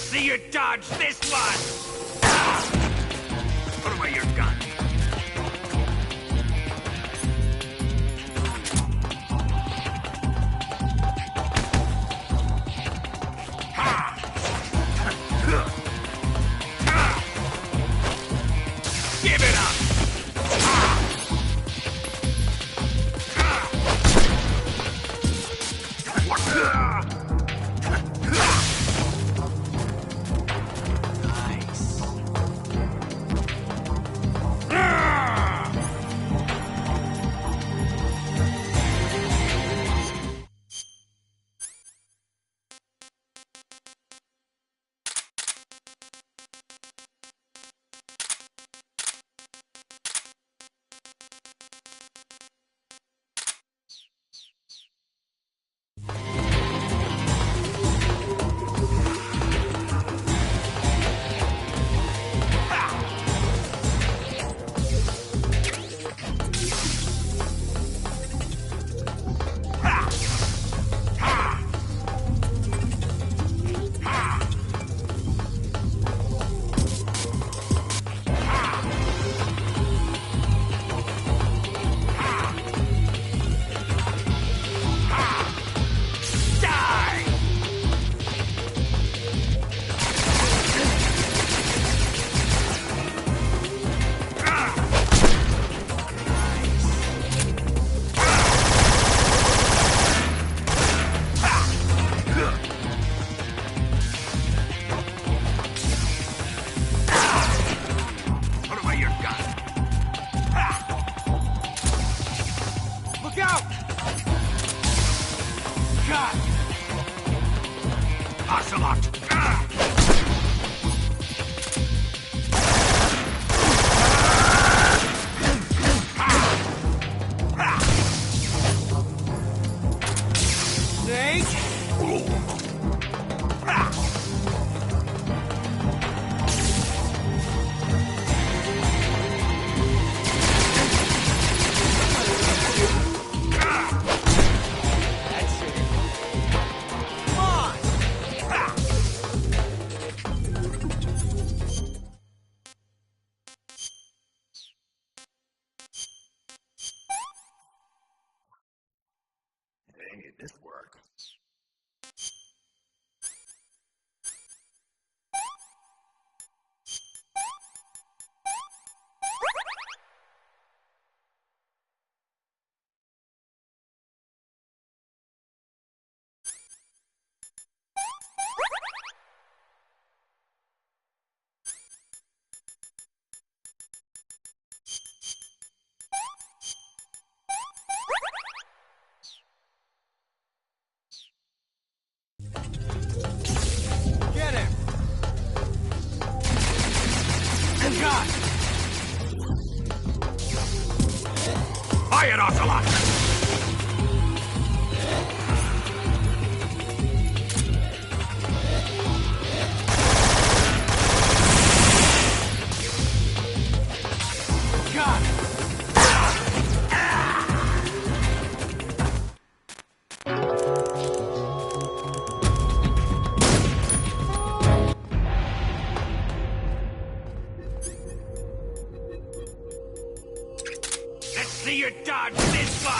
See you dodge this one! Put away your gun. Give it up! Nice. Ocelot! Get him! God! Fire, Ocelot! Let's see you dodge this one!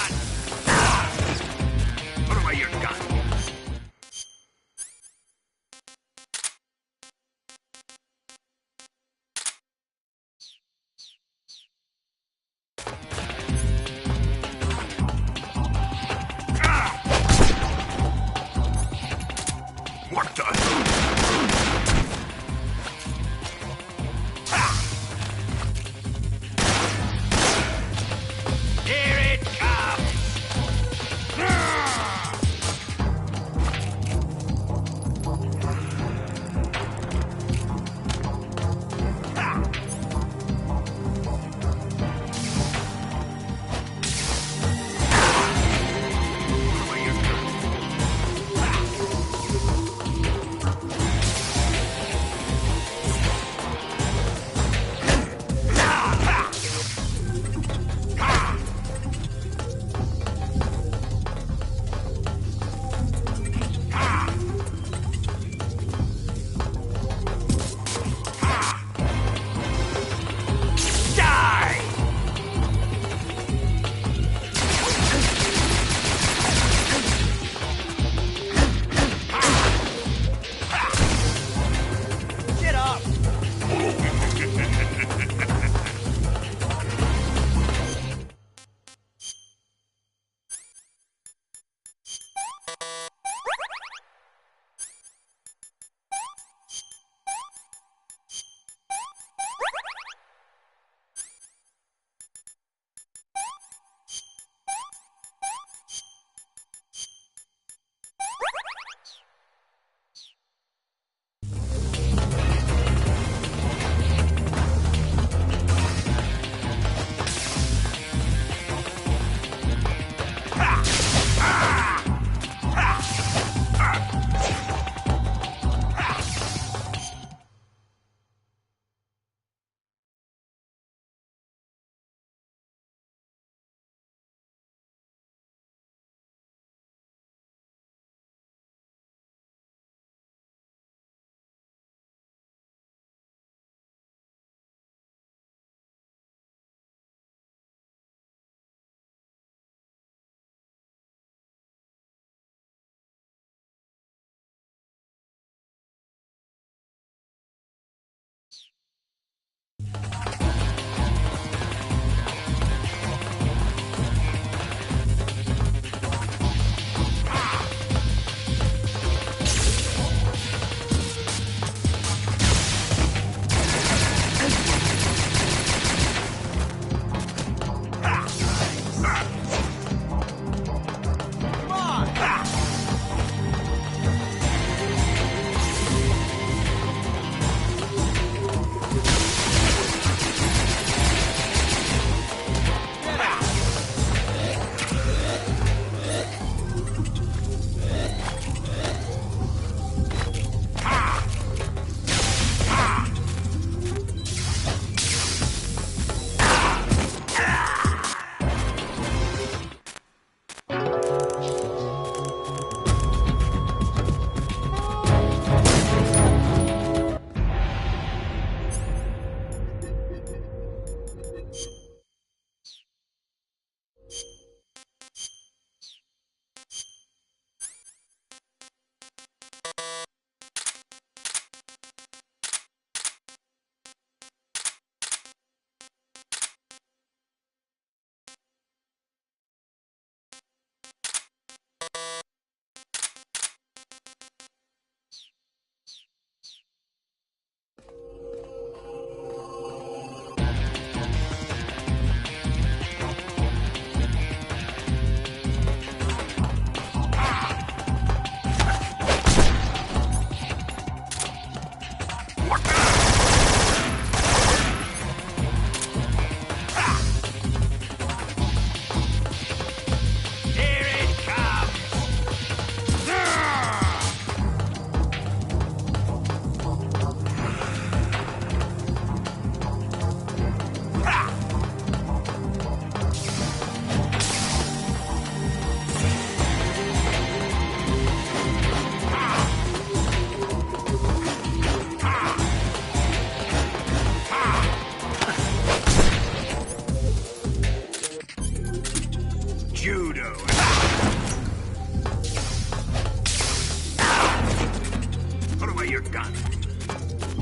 your gun.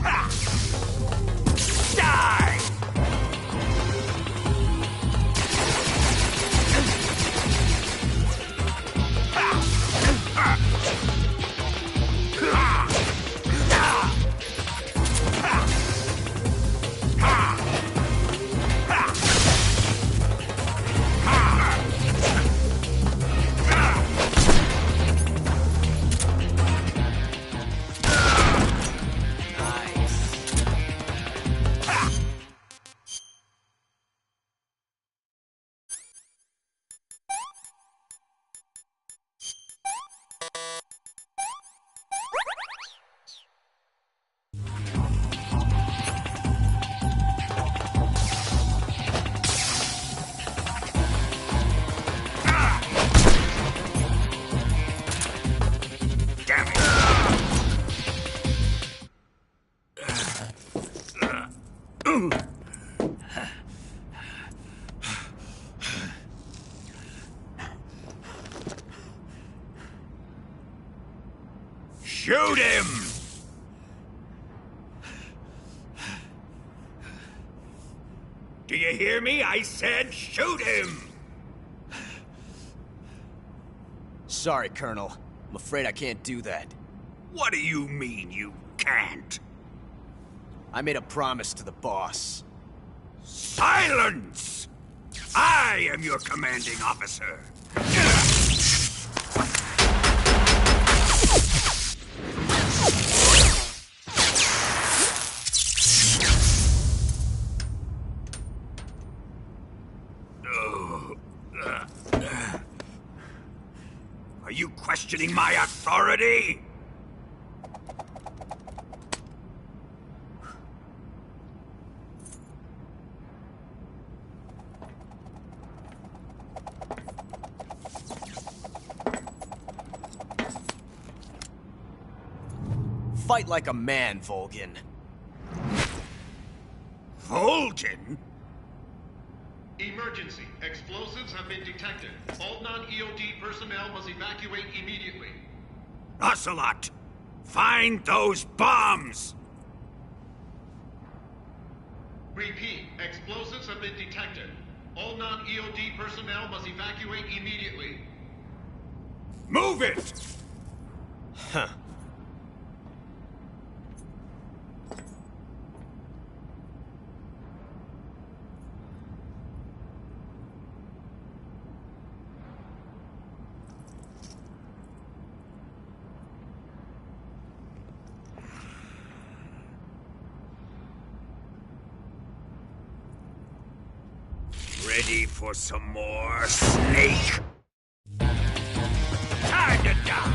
Ha! Die! Shoot him! Do you hear me? I said shoot him! Sorry, Colonel. I'm afraid I can't do that. What do you mean you can't? I made a promise to the boss. Silence! I am your commanding officer. Are you questioning my authority? Fight like a man, Volgin. Volgin? Emergency. Explosives have been detected. All non-EOD personnel must evacuate immediately. Ocelot! Find those bombs! Repeat. Explosives have been detected. All non-EOD personnel must evacuate immediately. Move it! Huh. Ready for some more, Snake? Time to die!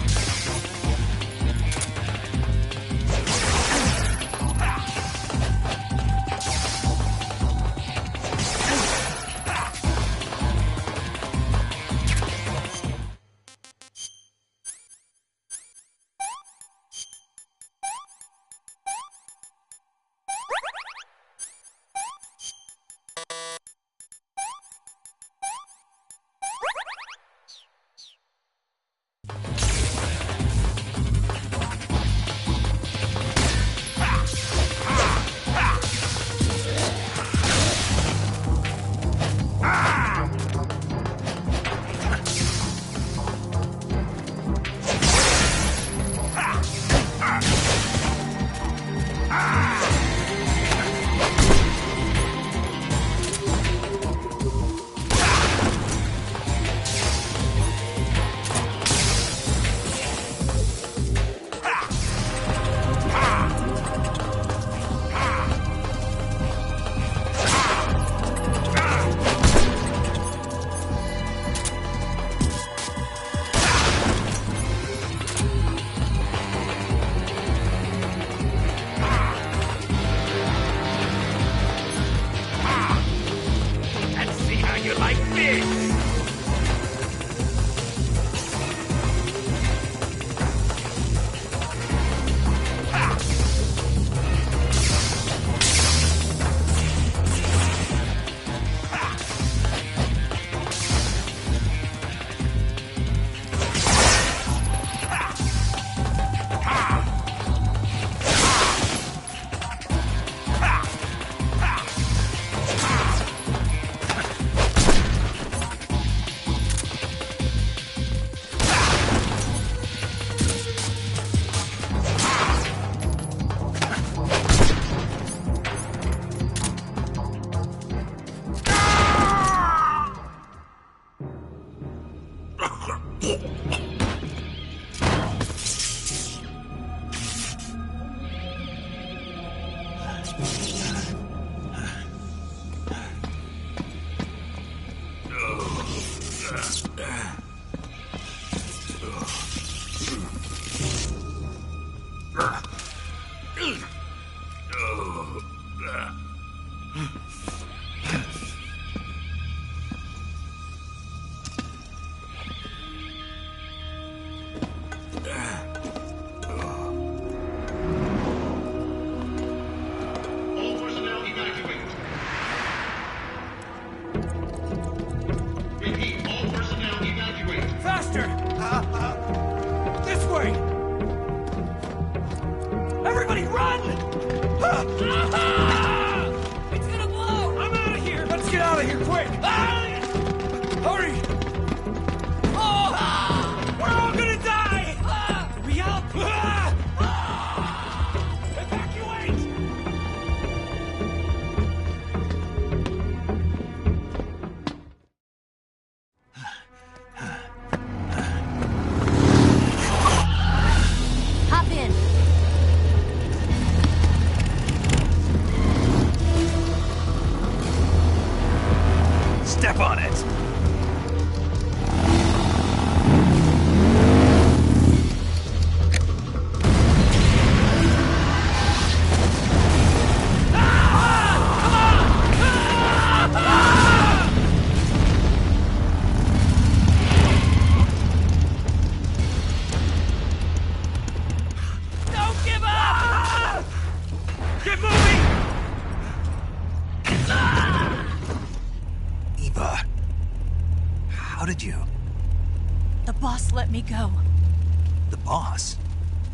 Hurry, run! It's gonna blow! I'm out of here! Let's get out of here, quick! Hurry! We're all gonna die! Hurry up! Evacuate! Hop in. Step on it. Don't give up! Get moving! Eva, how did you? The boss let me go. The boss?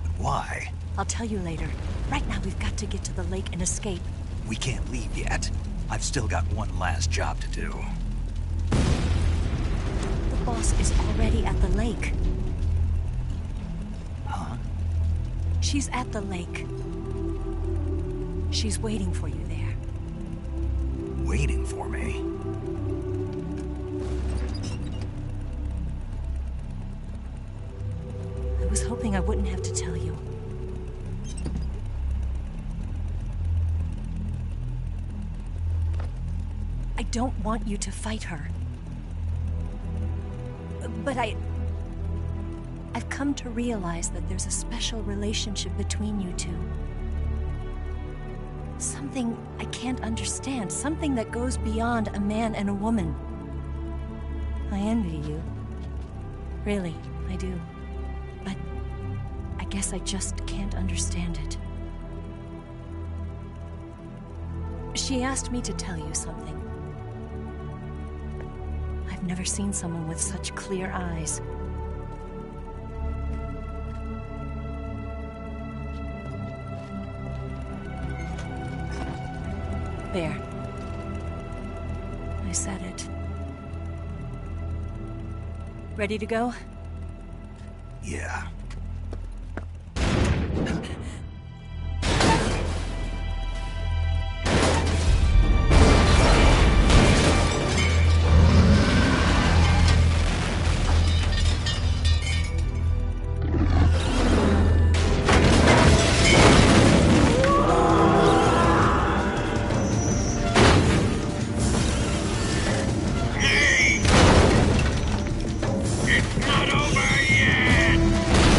But why? I'll tell you later. Right now, we've got to get to the lake and escape. We can't leave yet. I've still got one last job to do. The boss is already at the lake. Huh? She's at the lake. She's waiting for you there. Waiting for me? I was hoping I wouldn't have to tell you. I don't want you to fight her. But I've come to realize that there's a special relationship between you two. Something I can't understand. Something that goes beyond a man and a woman. I envy you. Really, I do. But I guess I just can't understand it. She asked me to tell you something. I've never seen someone with such clear eyes. There. I said it. Ready to go? Yeah. It's not over yet!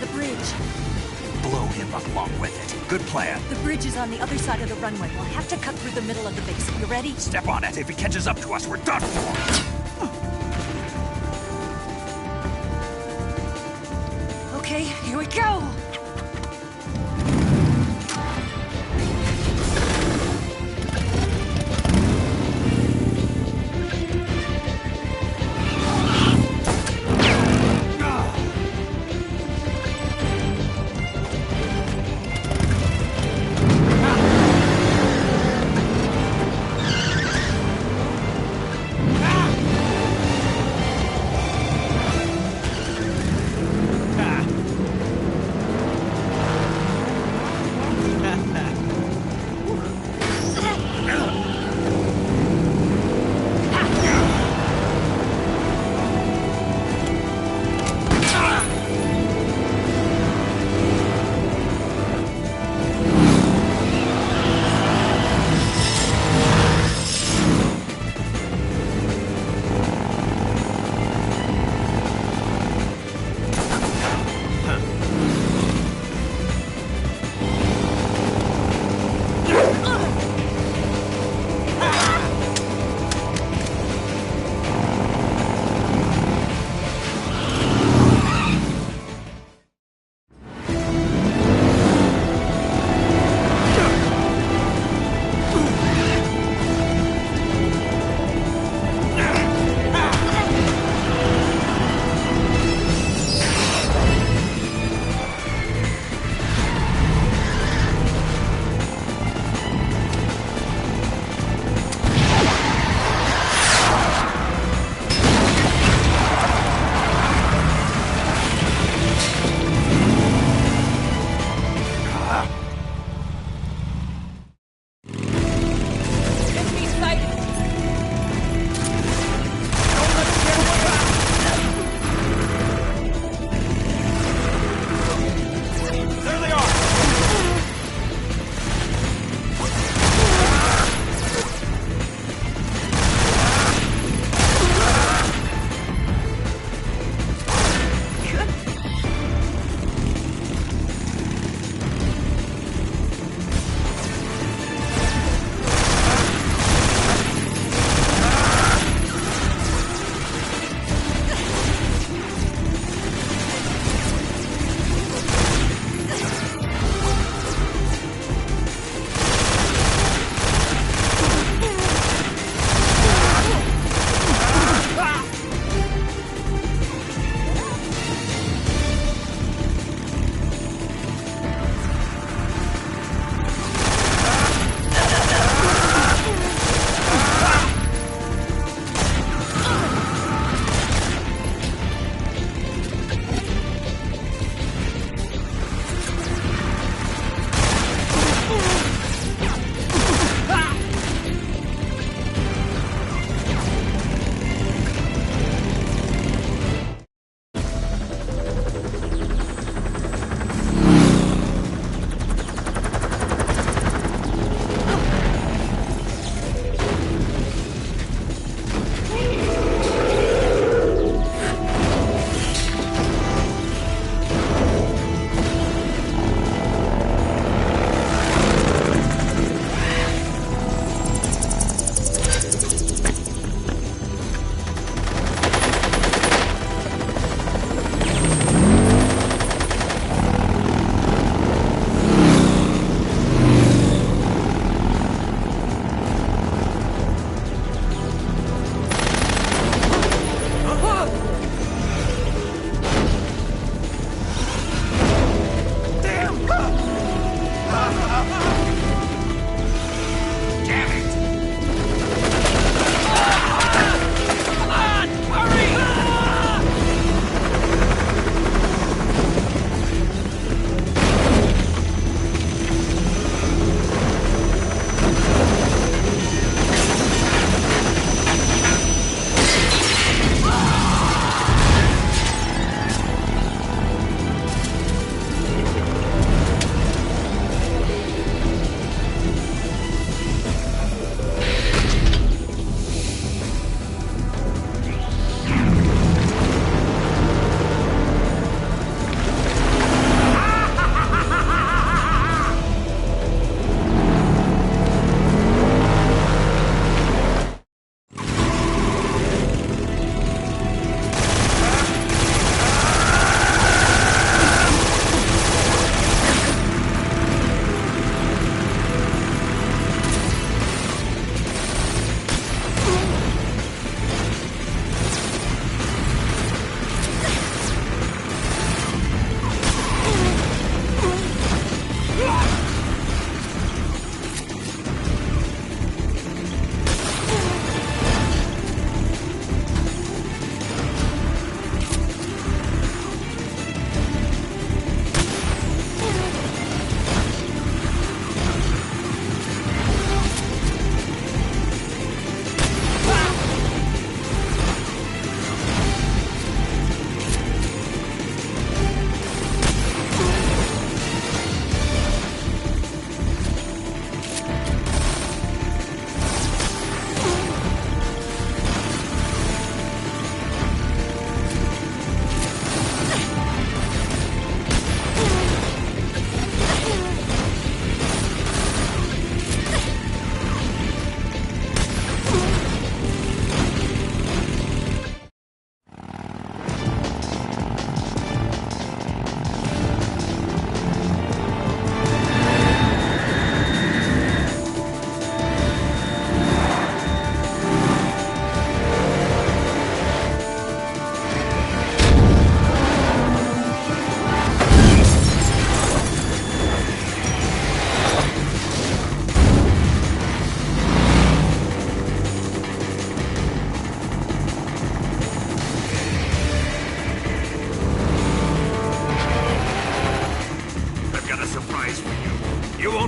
the bridge. Blow him up along with it. Good plan. The bridge is on the other side of the runway. We'll have to cut through the middle of the base. You ready? Step on it. If he catches up to us, we're done for. Okay, here we go!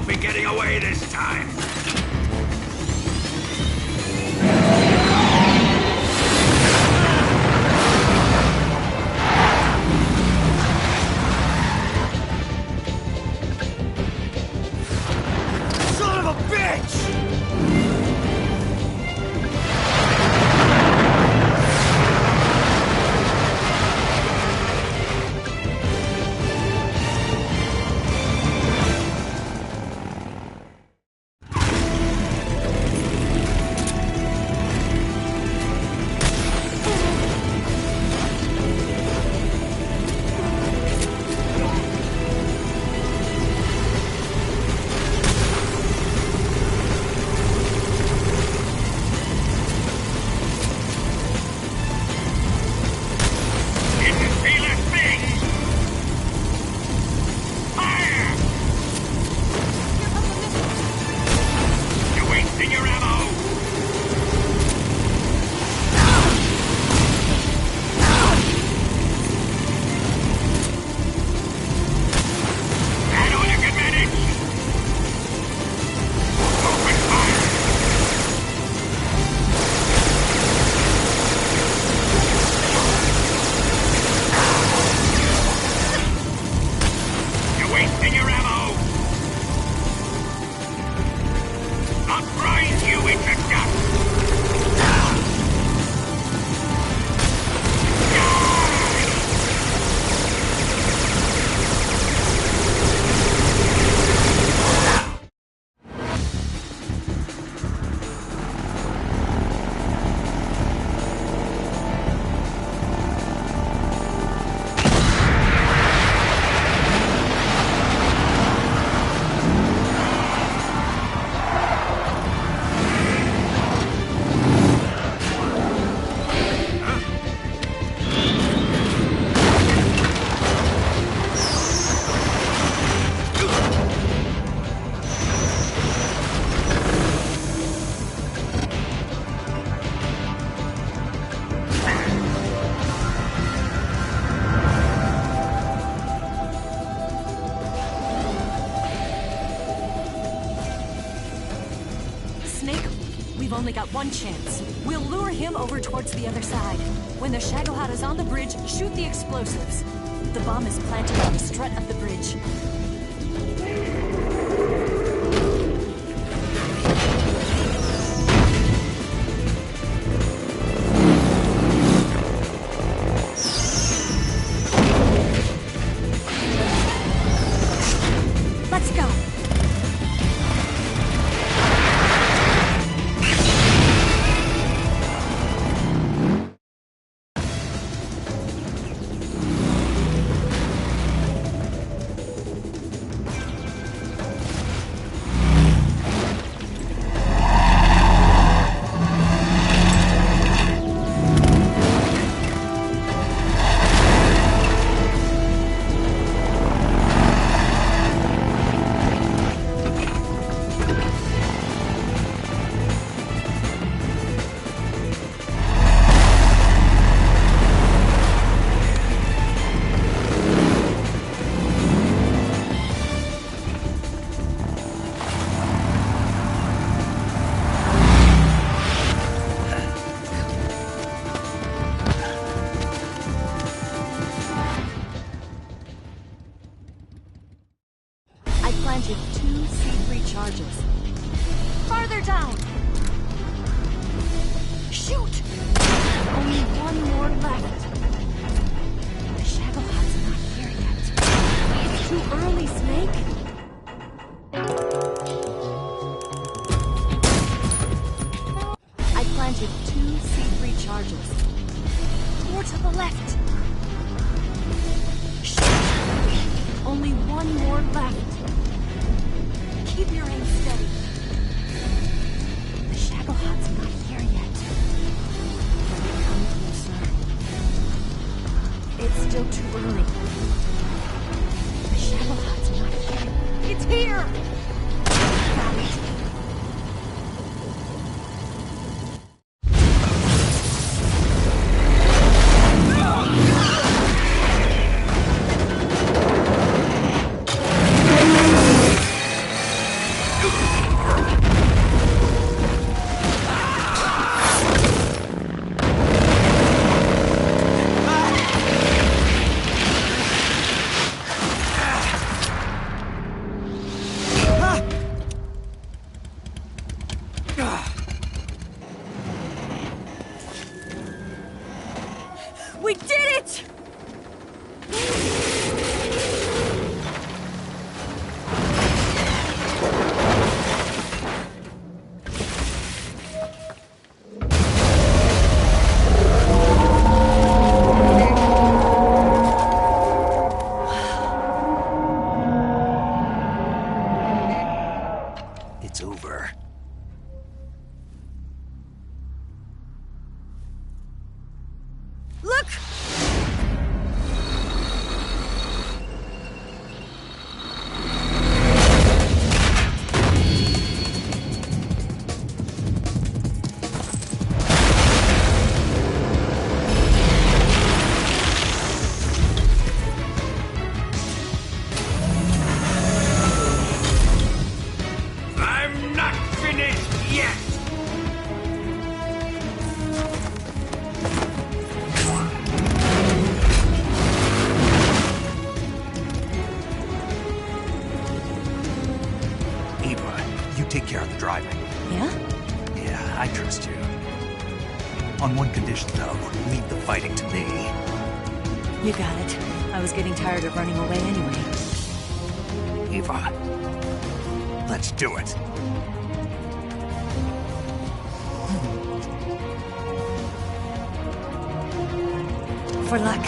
won't be getting away this time! Son of a bitch! We've only got one chance. We'll lure him over towards the other side. When the Shagohod is on the bridge, shoot the explosives. The bomb is planted on the strut of the bridge. Let's go. Planted 2 C3 charges. Farther down! Shoot! Only one more left. The Shagohod's not here yet. It's too early, Snake. I planted 2 C3 charges. More to the left. Shoot! Only one more left. Keep your aim steady. The Shagohod's not here yet. Come closer. It's still too early. The Shagohod's not here. It's here! Got it. take care of the driving. Yeah? Yeah, I trust you. On one condition, though. Leave the fighting to me. You got it. I was getting tired of running away anyway. Eva, let's do it. For luck.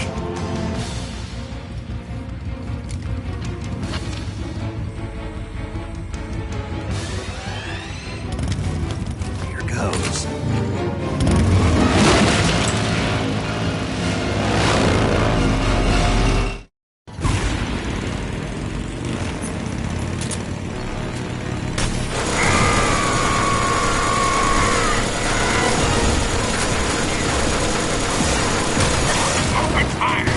Here goes. Open fire!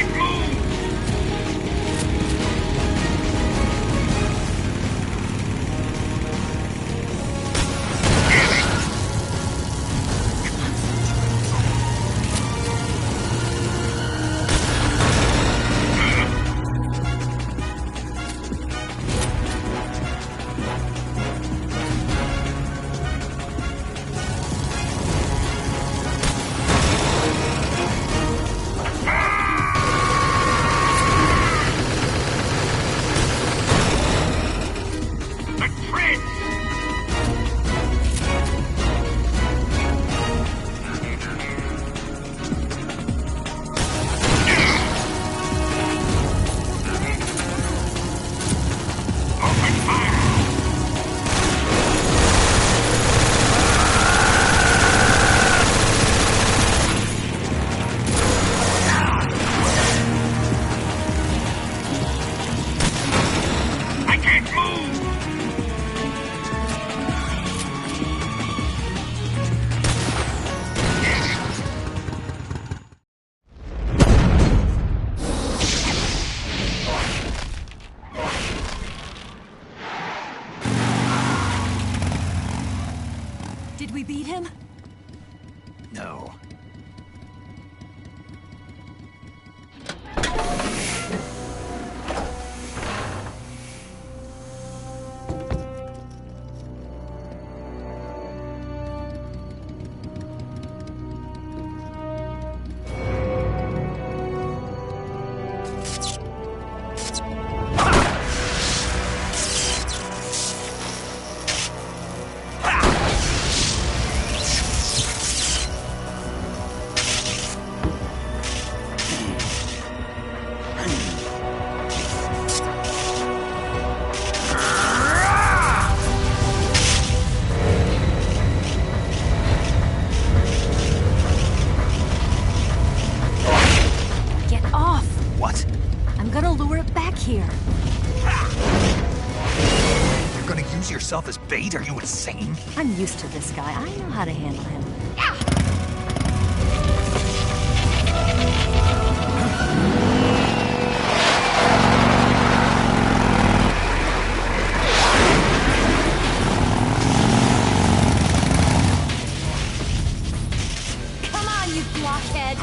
can't move! Did we beat him? No. Get off! What? I'm gonna lure it back here. You're gonna use yourself as bait? Are you insane? I'm used to this guy. I know how to handle him. Come on, you blockhead!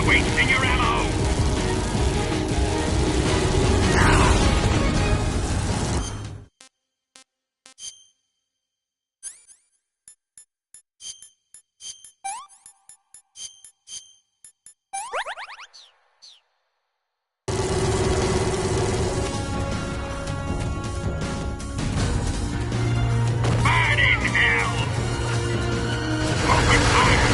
wasting your ammo! Burn in hell! Open fire!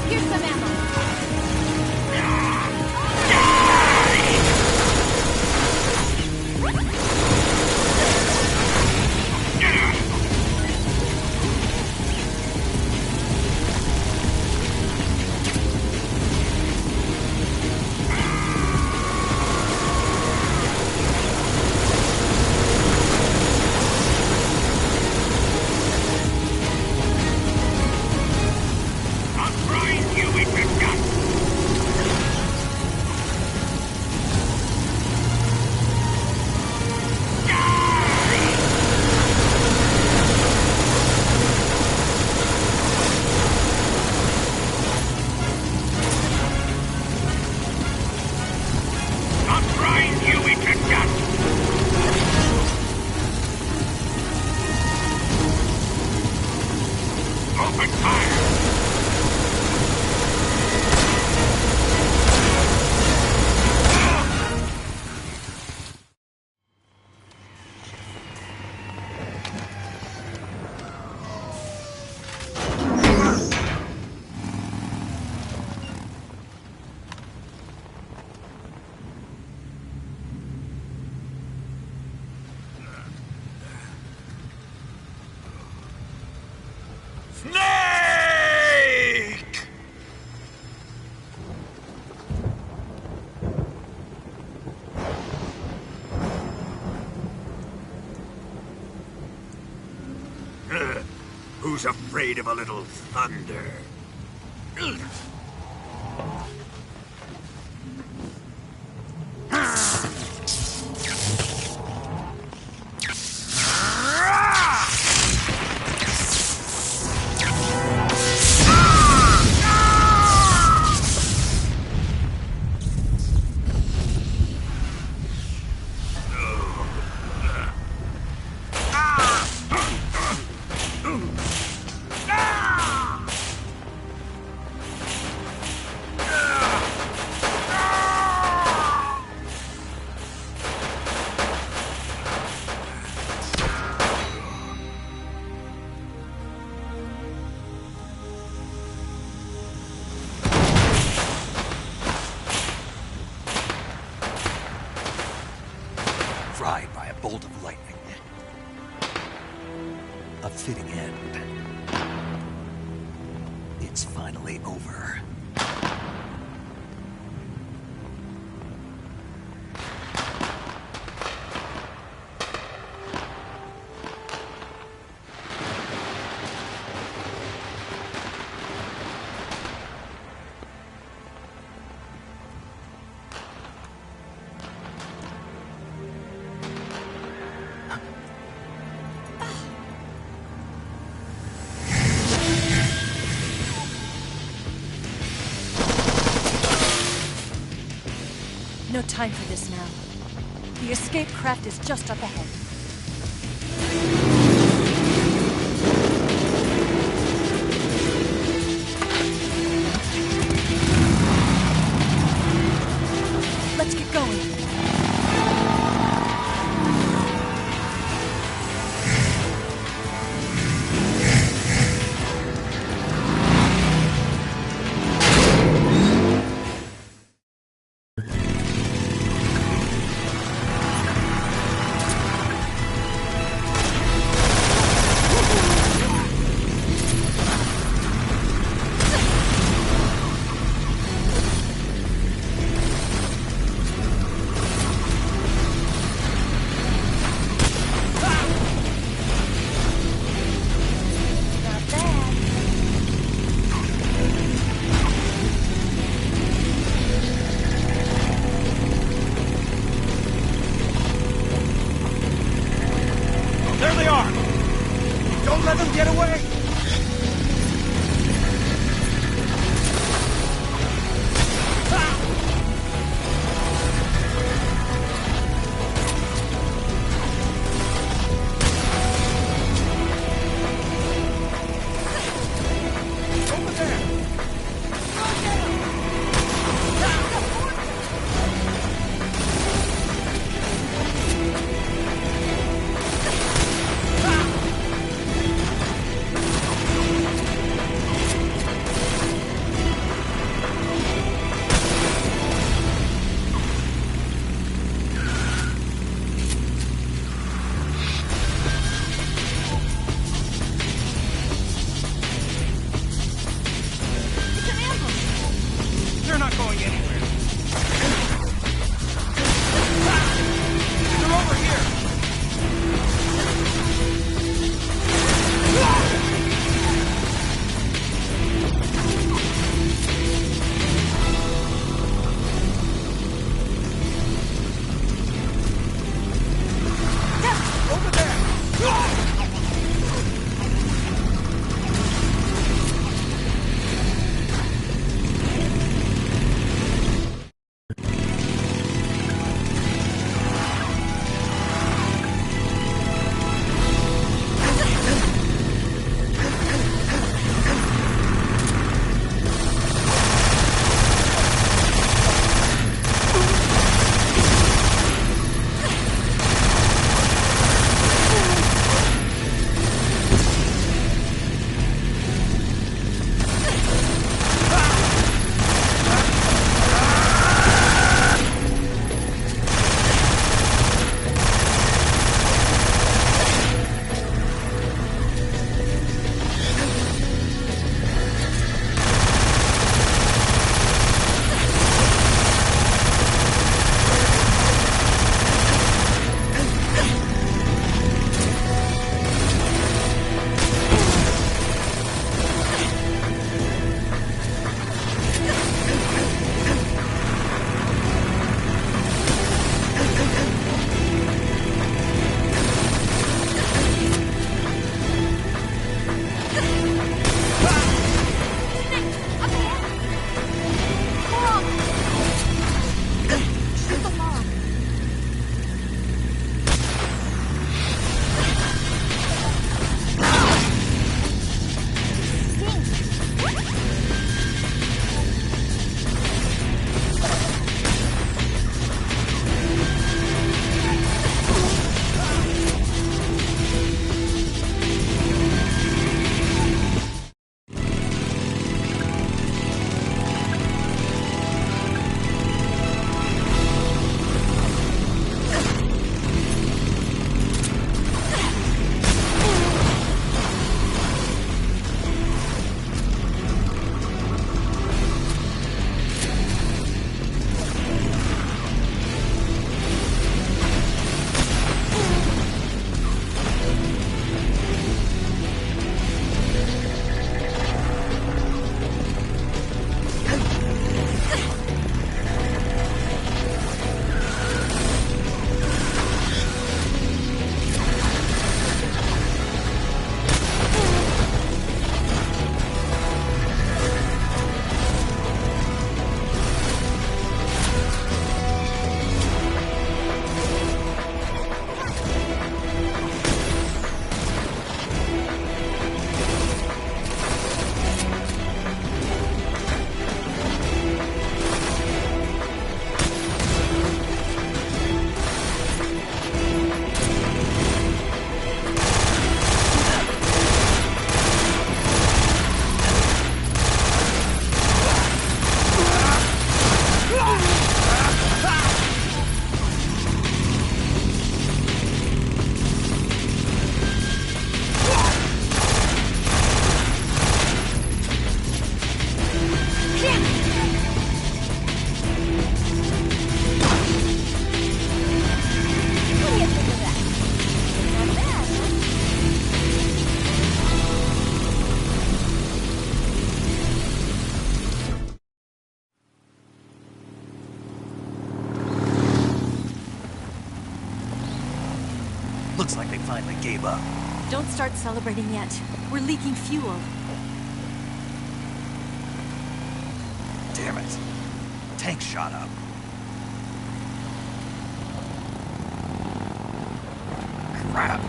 Here's some ammo. Who's afraid of a little thunder? Fried by a bolt of lightning. A fitting end. It's finally over. No time for this now. The escape craft is just up ahead. Let's get going. Looks like they finally gave up. Don't start celebrating yet. We're leaking fuel. Damn it. Tank shot up. Crap.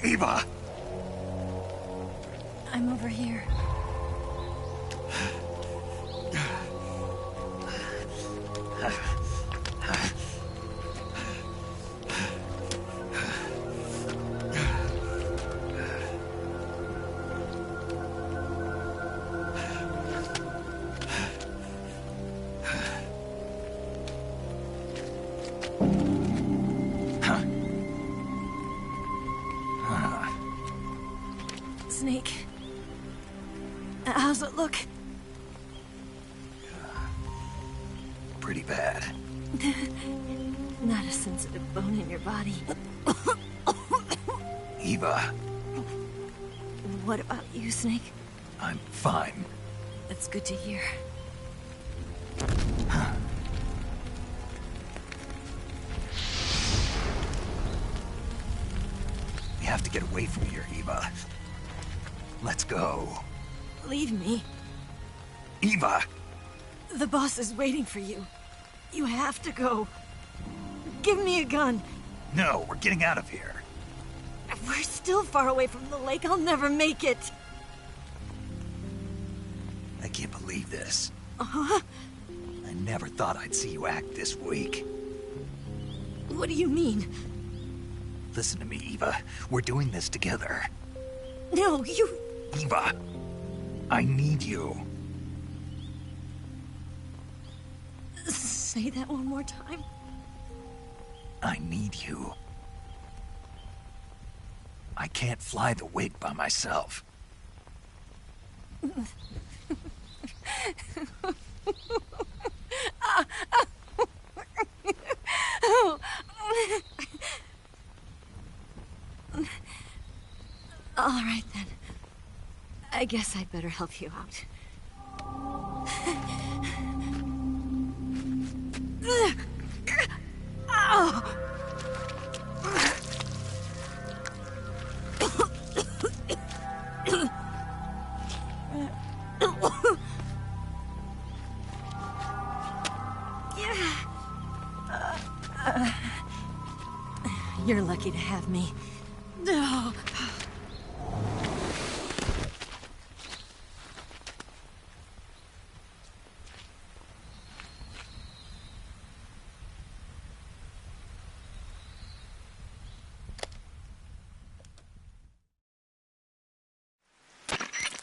Eva! I'm over here. Snake. How's it look? Pretty bad. Not a sensitive bone in your body. Eva, What about you, Snake? I'm fine. That's good to hear. We have to get away from here, Eva. Let's go. Leave me. Eva! The boss is waiting for you. You have to go. Give me a gun. No, we're getting out of here. We're still far away from the lake. I'll never make it. I can't believe this. Uh-huh. I never thought I'd see you act this weak. What do you mean? Listen to me, Eva. We're doing this together. No, you... Eva, I need you. Say that one more time. I need you. I can't fly the wig by myself. All right, then. I guess I'd better help you out. You're lucky to have me. No.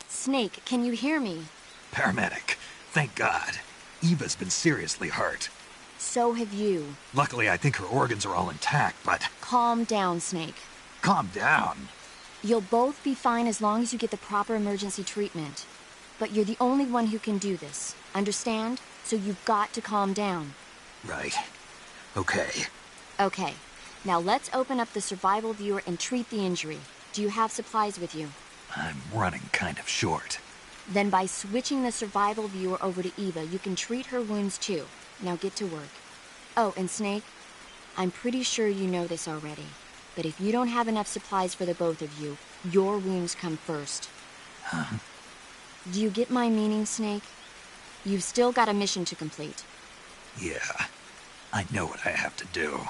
Snake, can you hear me? Paramedic, thank God. Eva's been seriously hurt. So have you. Luckily, I think her organs are all intact, but... Calm down, Snake. Calm down. You'll both be fine as long as you get the proper emergency treatment. But you're the only one who can do this. Understand? So you've got to calm down. Right. Okay. Okay. Now let's open up the survival viewer and treat the injury. Do you have supplies with you? I'm running kind of short. Then by switching the survival viewer over to Eva, you can treat her wounds too. Now get to work. Oh, and Snake, I'm pretty sure you know this already, but if you don't have enough supplies for the both of you, your wounds come first. Huh? Do you get my meaning, Snake? You've still got a mission to complete. Yeah, I know what I have to do.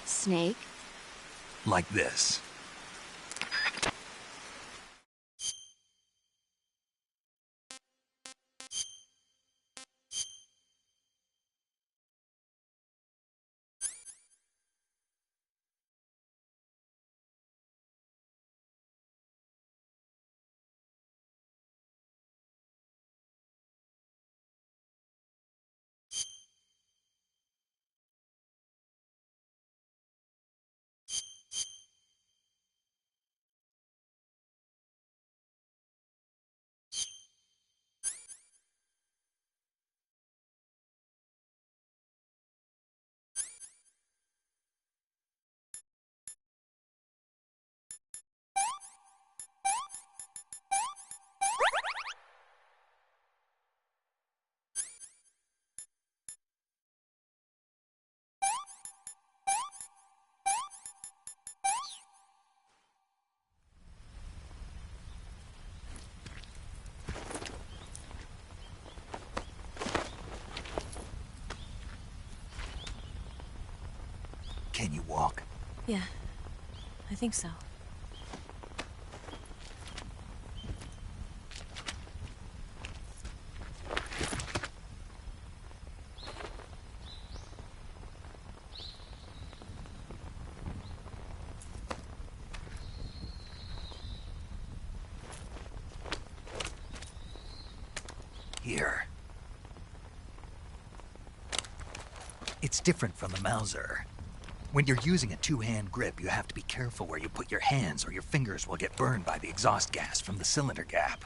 Snake? Like this. Can you walk? Yeah, I think so. Here. It's different from the Mauser. When you're using a two-hand grip, you have to be careful where you put your hands or your fingers will get burned by the exhaust gas from the cylinder gap.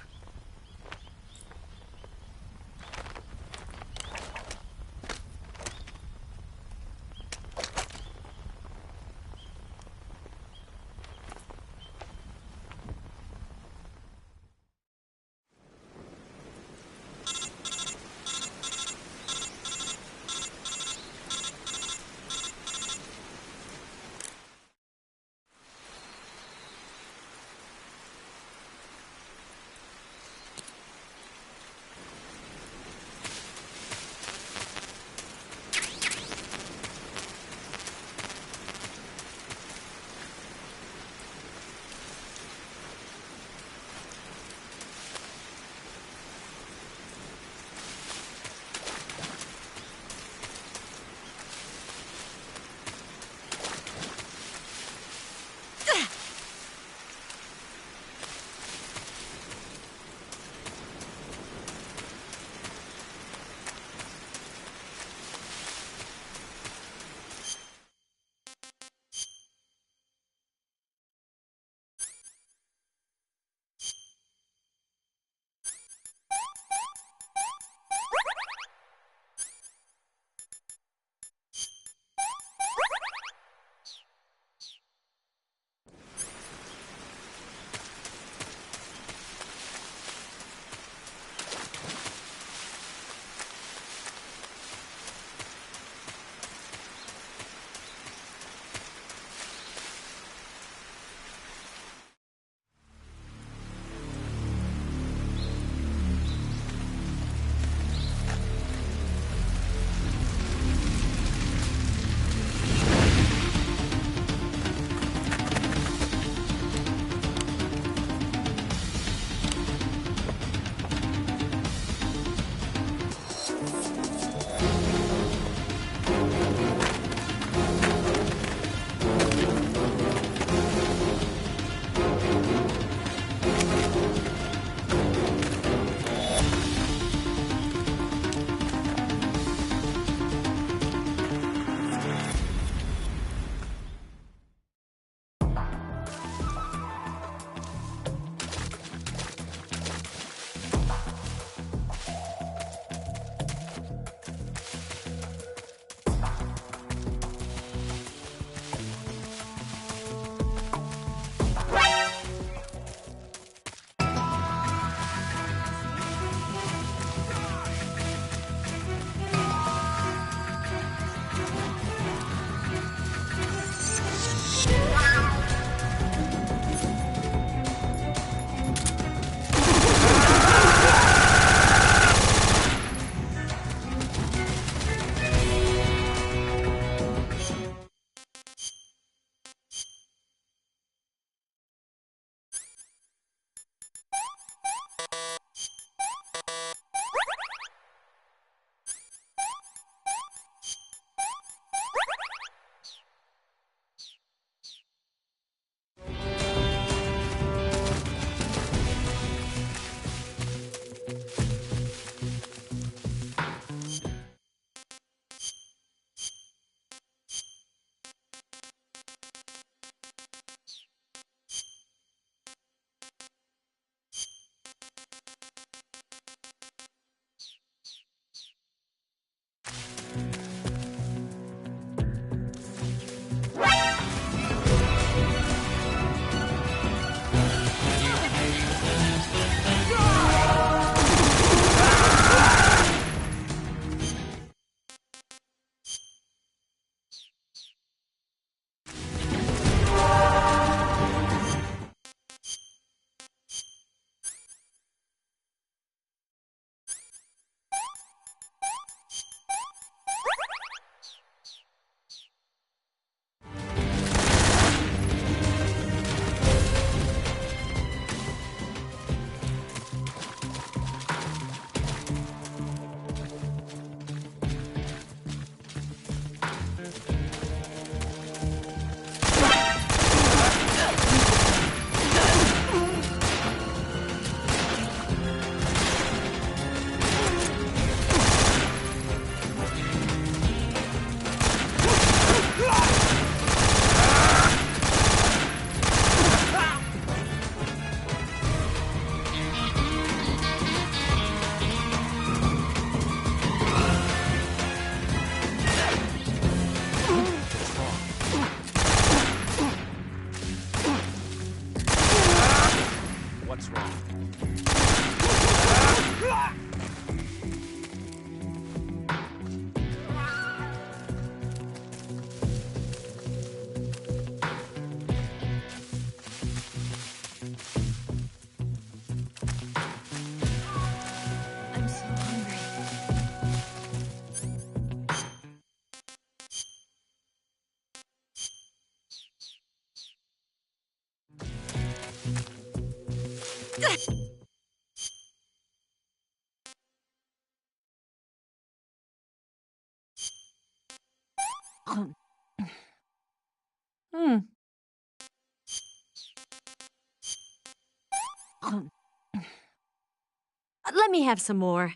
Let me have some more.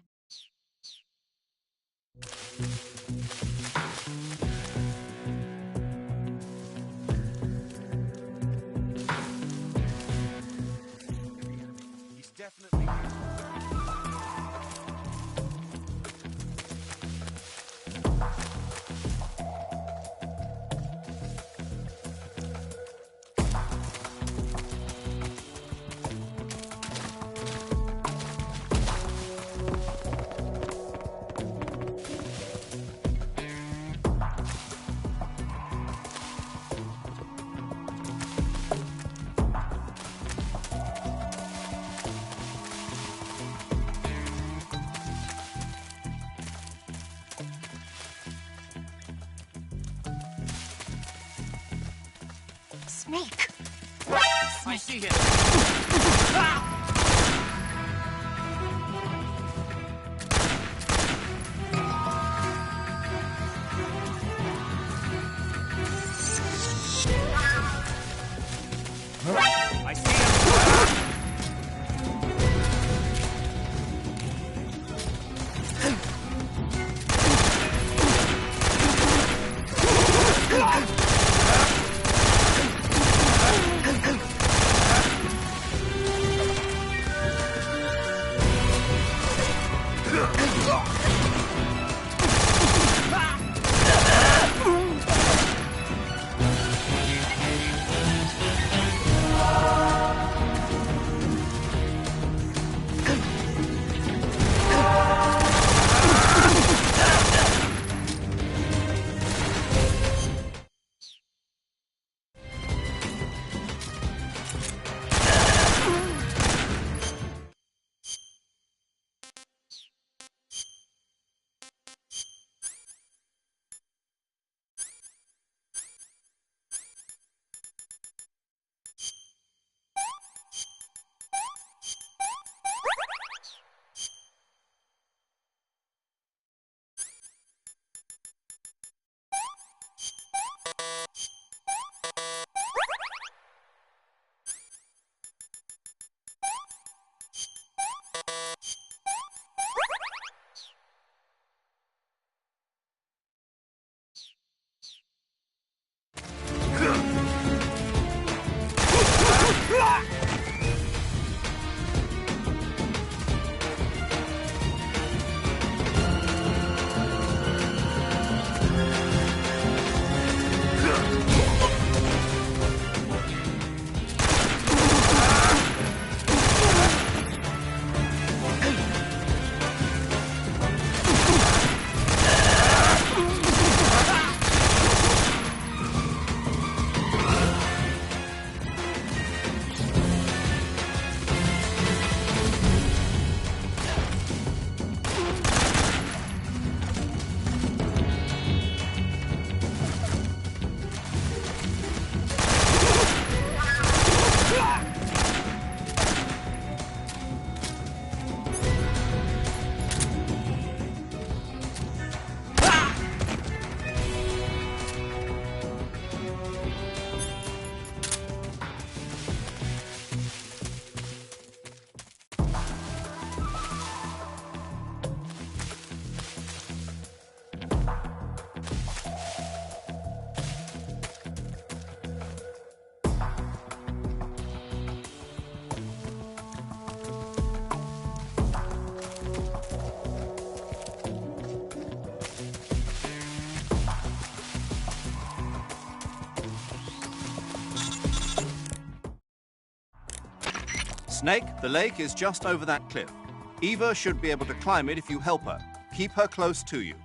He's definitely... Snake! I see him! I see Snake, the lake is just over that cliff. Eva should be able to climb it if you help her. Keep her close to you.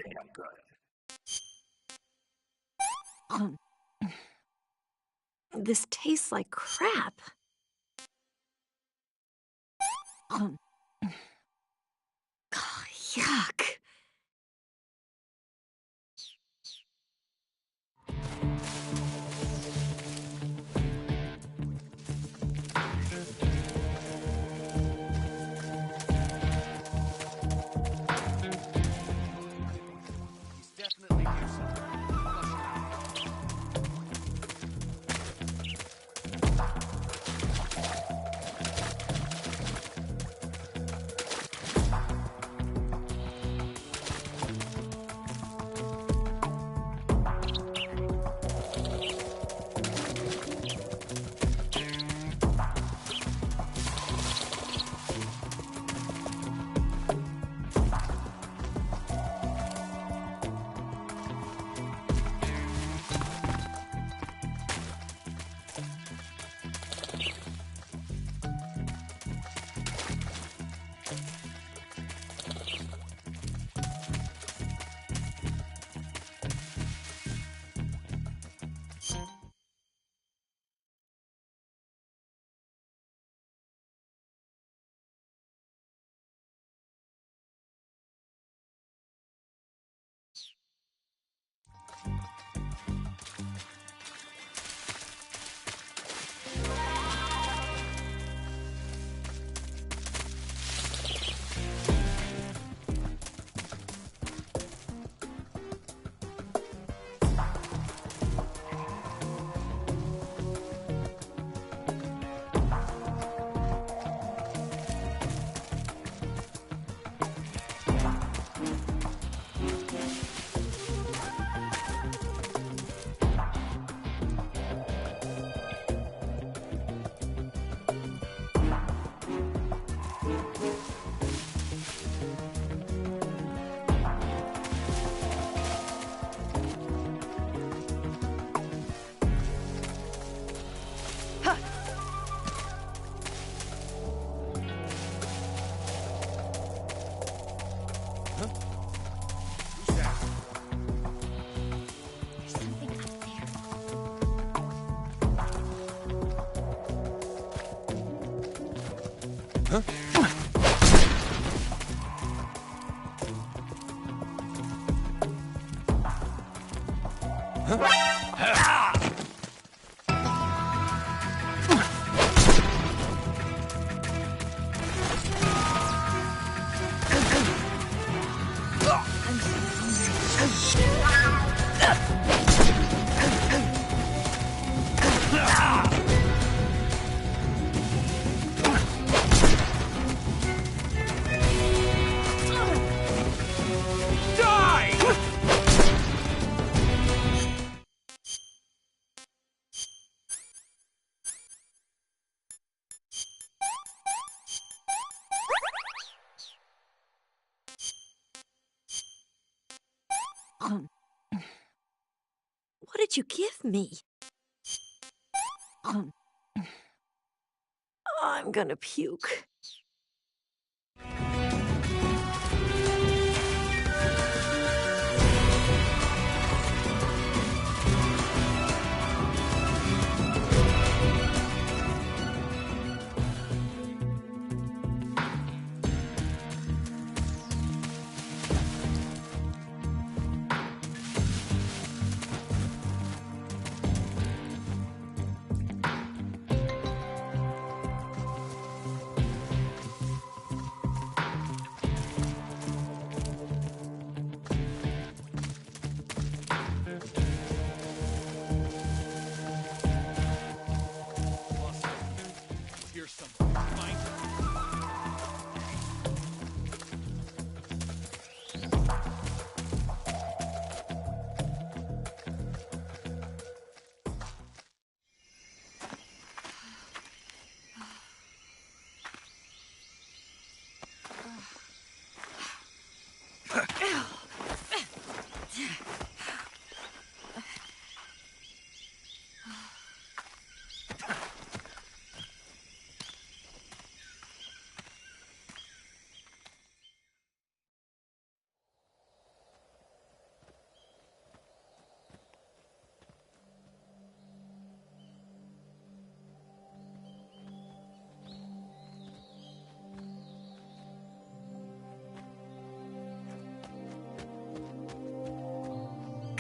damn good. This tastes like crap. Oh, yuck. He's definitely near something. Flush him out. What did you give me? I'm gonna puke. Here's someone. Find her.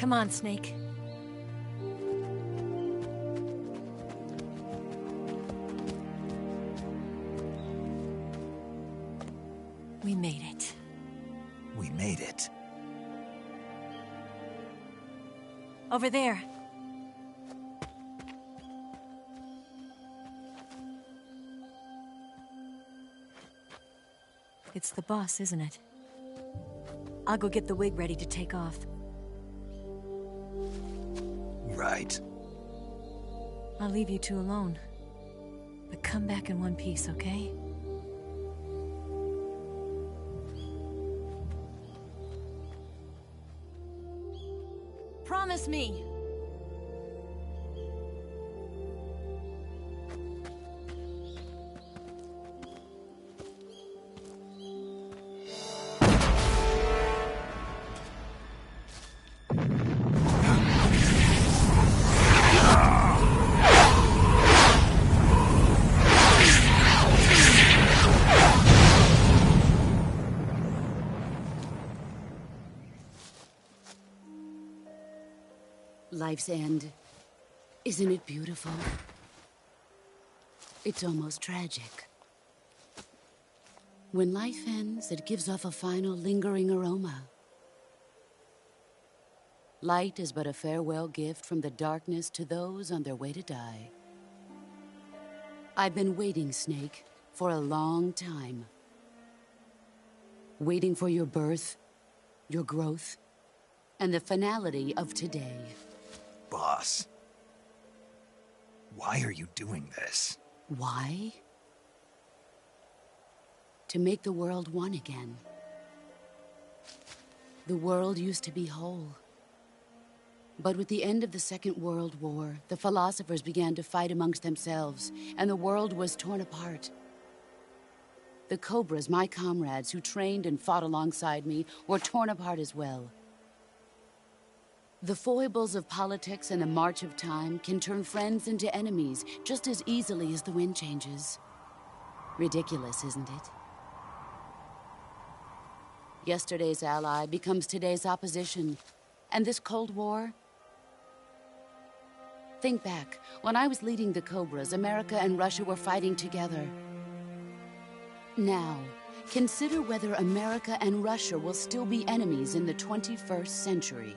Come on, Snake. We made it. We made it. Over there. It's the boss, isn't it? I'll go get the wig ready to take off. Right. I'll leave you two alone. But come back in one piece, okay? Promise me! Life's end. Isn't it beautiful? It's almost tragic. When life ends, it gives off a final lingering aroma. Light is but a farewell gift from the darkness to those on their way to die. I've been waiting, Snake, for a long time. Waiting for your birth, your growth, and the finality of today. Boss. Why are you doing this? Why? To make the world one again. The world used to be whole. But with the end of the Second World War, the philosophers began to fight amongst themselves, and the world was torn apart. The Cobras, my comrades who trained and fought alongside me, were torn apart as well. The foibles of politics and the march of time can turn friends into enemies just as easily as the wind changes. Ridiculous, isn't it? Yesterday's ally becomes today's opposition. And this Cold War? Think back. When I was leading the Cobras, America and Russia were fighting together. Now, consider whether America and Russia will still be enemies in the 21st century.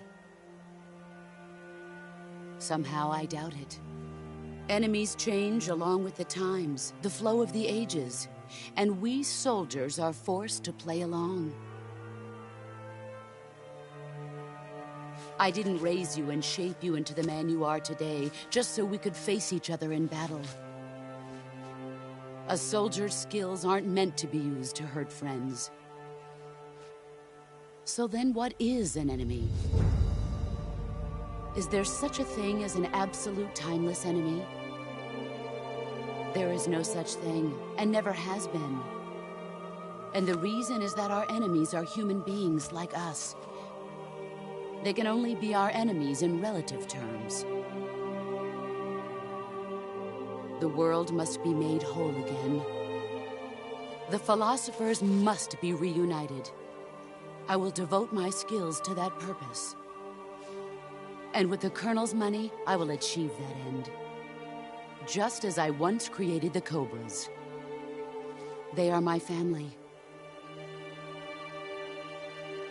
Somehow I doubt it. Enemies change along with the times, the flow of the ages, and we soldiers are forced to play along. I didn't raise you and shape you into the man you are today just so we could face each other in battle. A soldier's skills aren't meant to be used to hurt friends. So then what is an enemy? Is there such a thing as an absolute timeless enemy? There is no such thing, and never has been. And the reason is that our enemies are human beings like us. They can only be our enemies in relative terms. The world must be made whole again. The philosophers must be reunited. I will devote my skills to that purpose. And with the Colonel's money, I will achieve that end. Just as I once created the Cobras. They are my family.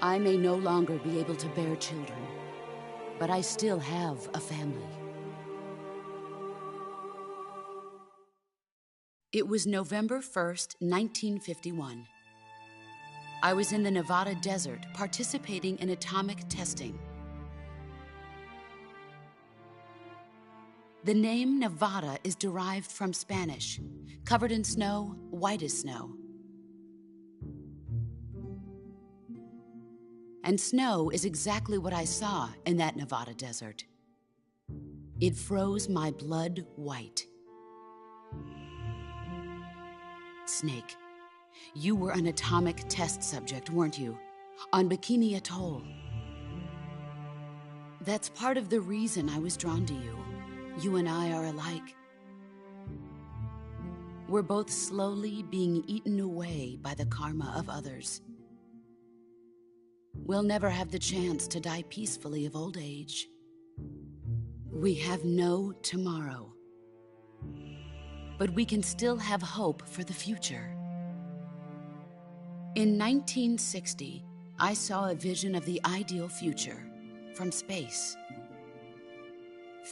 I may no longer be able to bear children, but I still have a family. It was November 1st, 1951. I was in the Nevada desert participating in atomic testing. The name Nevada is derived from Spanish, covered in snow, white as snow. And snow is exactly what I saw in that Nevada desert. It froze my blood white. Snake, you were an atomic test subject, weren't you? On Bikini Atoll. That's part of the reason I was drawn to you. You and I are alike. We're both slowly being eaten away by the karma of others. we'll never have the chance to die peacefully of old age. We have no tomorrow. But we can still have hope for the future. In 1960, I saw a vision of the ideal future from space.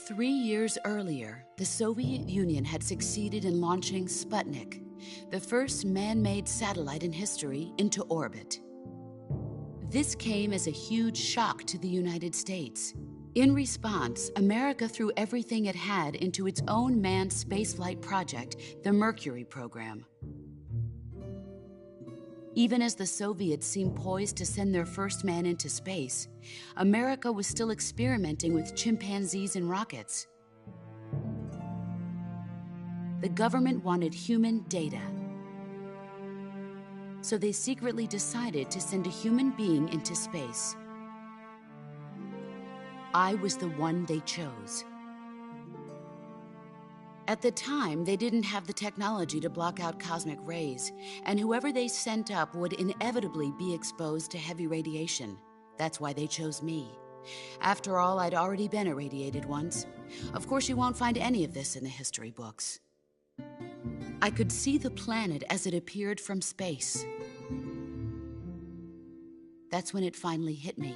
3 years earlier, the Soviet Union had succeeded in launching Sputnik, the first man-made satellite in history, into orbit. This came as a huge shock to the United States. In response, America threw everything it had into its own manned spaceflight project, the Mercury program. Even as the Soviets seemed poised to send their first man into space, America was still experimenting with chimpanzees and rockets. The government wanted human data, so they secretly decided to send a human being into space. I was the one they chose. At the time, they didn't have the technology to block out cosmic rays, and whoever they sent up would inevitably be exposed to heavy radiation. That's why they chose me. After all, I'd already been irradiated once. Of course, you won't find any of this in the history books. I could see the planet as it appeared from space. That's when it finally hit me.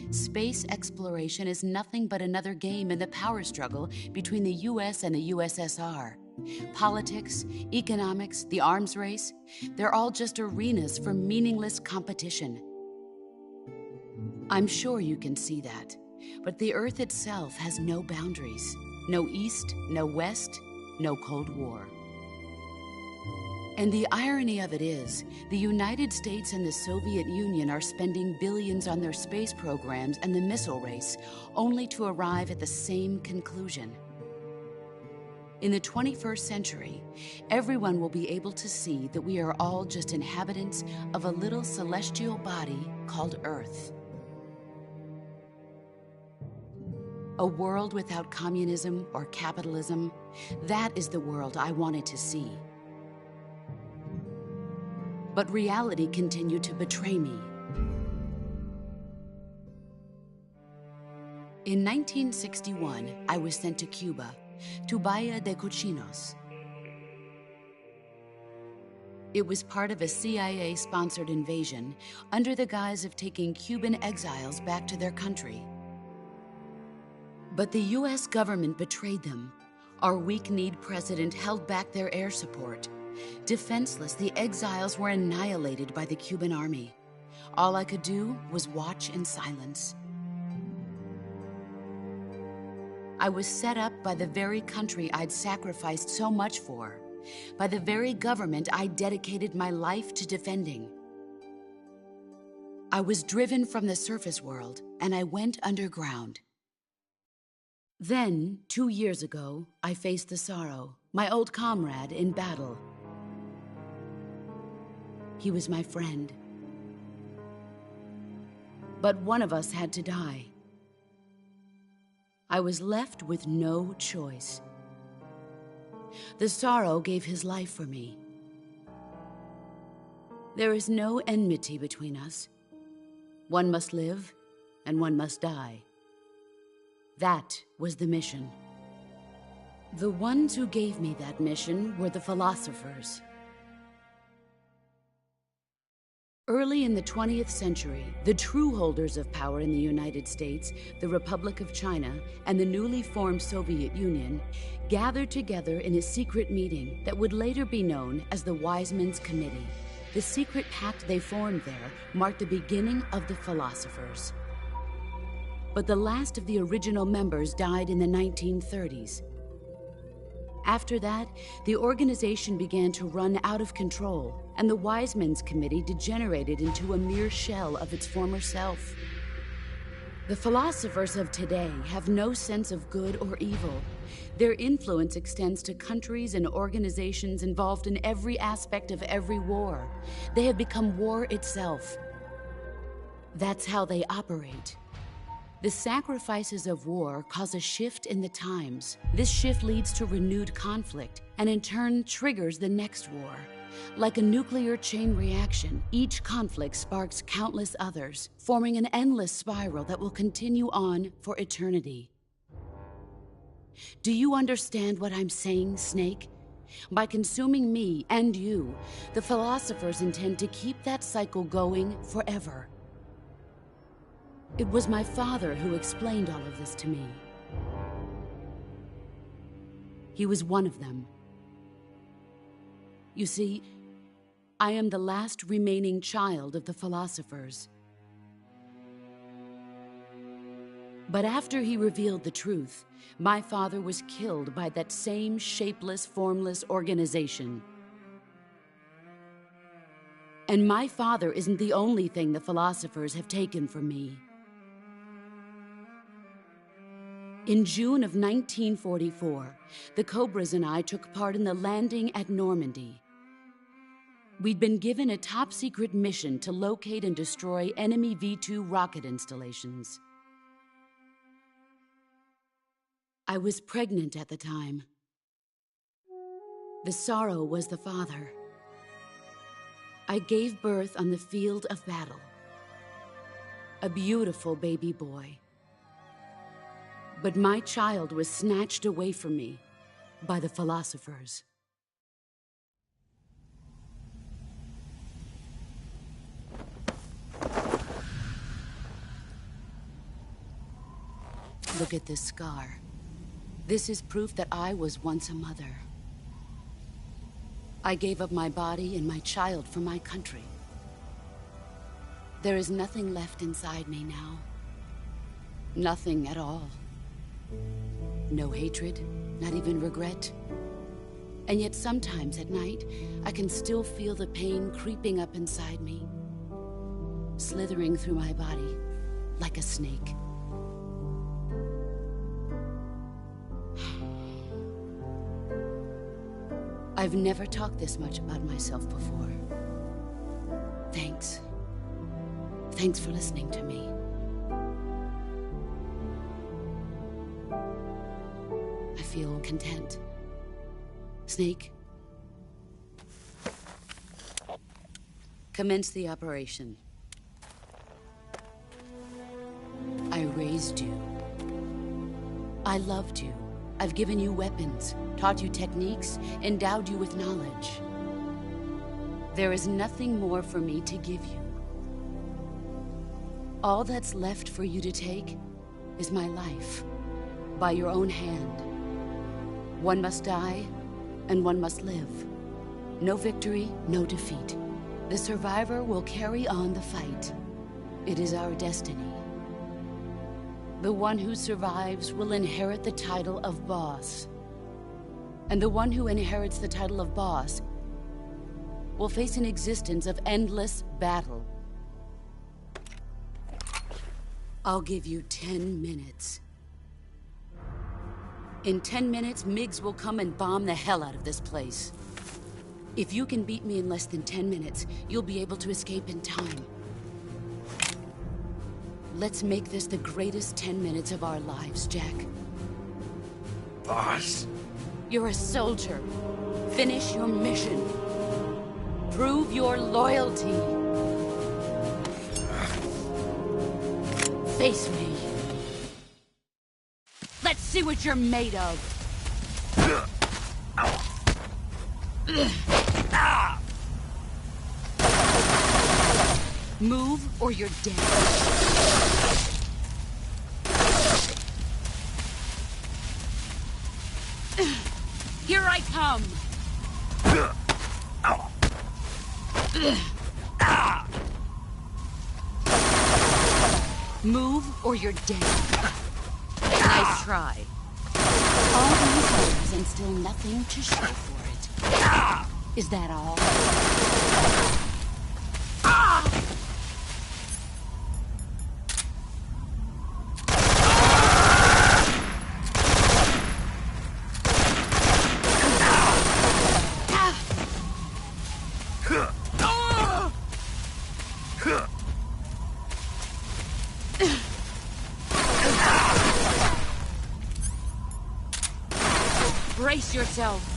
Space exploration is nothing but another game in the power struggle between the US and the USSR. Politics, economics, the arms race, they're all just arenas for meaningless competition. I'm sure you can see that, but the Earth itself has no boundaries. No East, no West, no Cold War. And the irony of it is, the United States and the Soviet Union are spending billions on their space programs and the missile race, only to arrive at the same conclusion. In the 21st century, everyone will be able to see that we are all just inhabitants of a little celestial body called Earth. A world without communism or capitalism, that is the world I wanted to see. But reality continued to betray me. In 1961, I was sent to Cuba, to Bahia de Cochinos. It was part of a CIA-sponsored invasion under the guise of taking Cuban exiles back to their country. But the US government betrayed them. Our weak-kneed president held back their air support. Defenseless, the exiles were annihilated by the Cuban army. All I could do was watch in silence. I was set up by the very country I'd sacrificed so much for, by the very government I dedicated my life to defending. I was driven from the surface world, and I went underground. Then, 2 years ago, I faced the Sorrow, my old comrade in battle. He was my friend. But one of us had to die. I was left with no choice. The Sorrow gave his life for me. There is no enmity between us. One must live, and one must die. That was the mission. The ones who gave me that mission were the philosophers. Early in the 20th century, the true holders of power in the United States, the Republic of China, and the newly formed Soviet Union gathered together in a secret meeting that would later be known as the Wise Men's Committee. The secret pact they formed there marked the beginning of the philosophers. But the last of the original members died in the 1930s. After that, the organization began to run out of control, and the Wise Men's Committee degenerated into a mere shell of its former self. The philosophers of today have no sense of good or evil. Their influence extends to countries and organizations involved in every aspect of every war. They have become war itself. That's how they operate. The sacrifices of war cause a shift in the times. This shift leads to renewed conflict, and in turn triggers the next war. Like a nuclear chain reaction, each conflict sparks countless others, forming an endless spiral that will continue on for eternity. Do you understand what I'm saying, Snake? By consuming me and you, the philosophers intend to keep that cycle going forever. It was my father who explained all of this to me. He was one of them. You see, I am the last remaining child of the philosophers. But after he revealed the truth, my father was killed by that same shapeless, formless organization. And my father isn't the only thing the philosophers have taken from me. In June of 1944, the Cobras and I took part in the landing at Normandy. We'd been given a top-secret mission to locate and destroy enemy V-2 rocket installations. I was pregnant at the time. The sorrow was the father. I gave birth on the field of battle. A beautiful baby boy. But my child was snatched away from me by the philosophers. Look at this scar. This is proof that I was once a mother. I gave up my body and my child for my country. There is nothing left inside me now. Nothing at all. No hatred, not even regret. And yet sometimes at night, I can still feel the pain creeping up inside me, slithering through my body like a snake. I've never talked this much about myself before. Thanks. Thanks for listening to me. I feel content. Snake, commence the operation. I raised you. I loved you. I've given you weapons, taught you techniques, endowed you with knowledge. There is nothing more for me to give you. All that's left for you to take is my life, by your own hand. One must die, and one must live. No victory, no defeat. The survivor will carry on the fight. It is our destiny. The one who survives will inherit the title of boss. And the one who inherits the title of boss will face an existence of endless battle. I'll give you 10 minutes. In 10 minutes, Mgs will come and bomb the hell out of this place. If you can beat me in less than 10 minutes, you'll be able to escape in time. Let's make this the greatest 10 minutes of our lives, Jack. Boss. You're a soldier. Finish your mission. Prove your loyalty. Face me. Let's see what you're made of. Move or you're dead. Here I come. Move or you're dead. Nice try. All these years and still nothing to show for it. Is that all? yourself.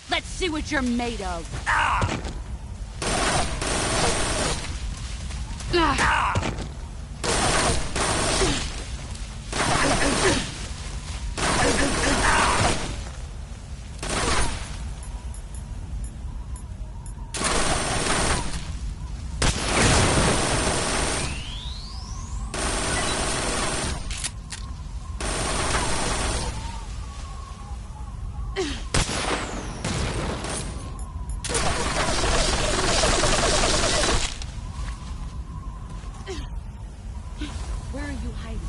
Let's see what you're made of. Where are you hiding?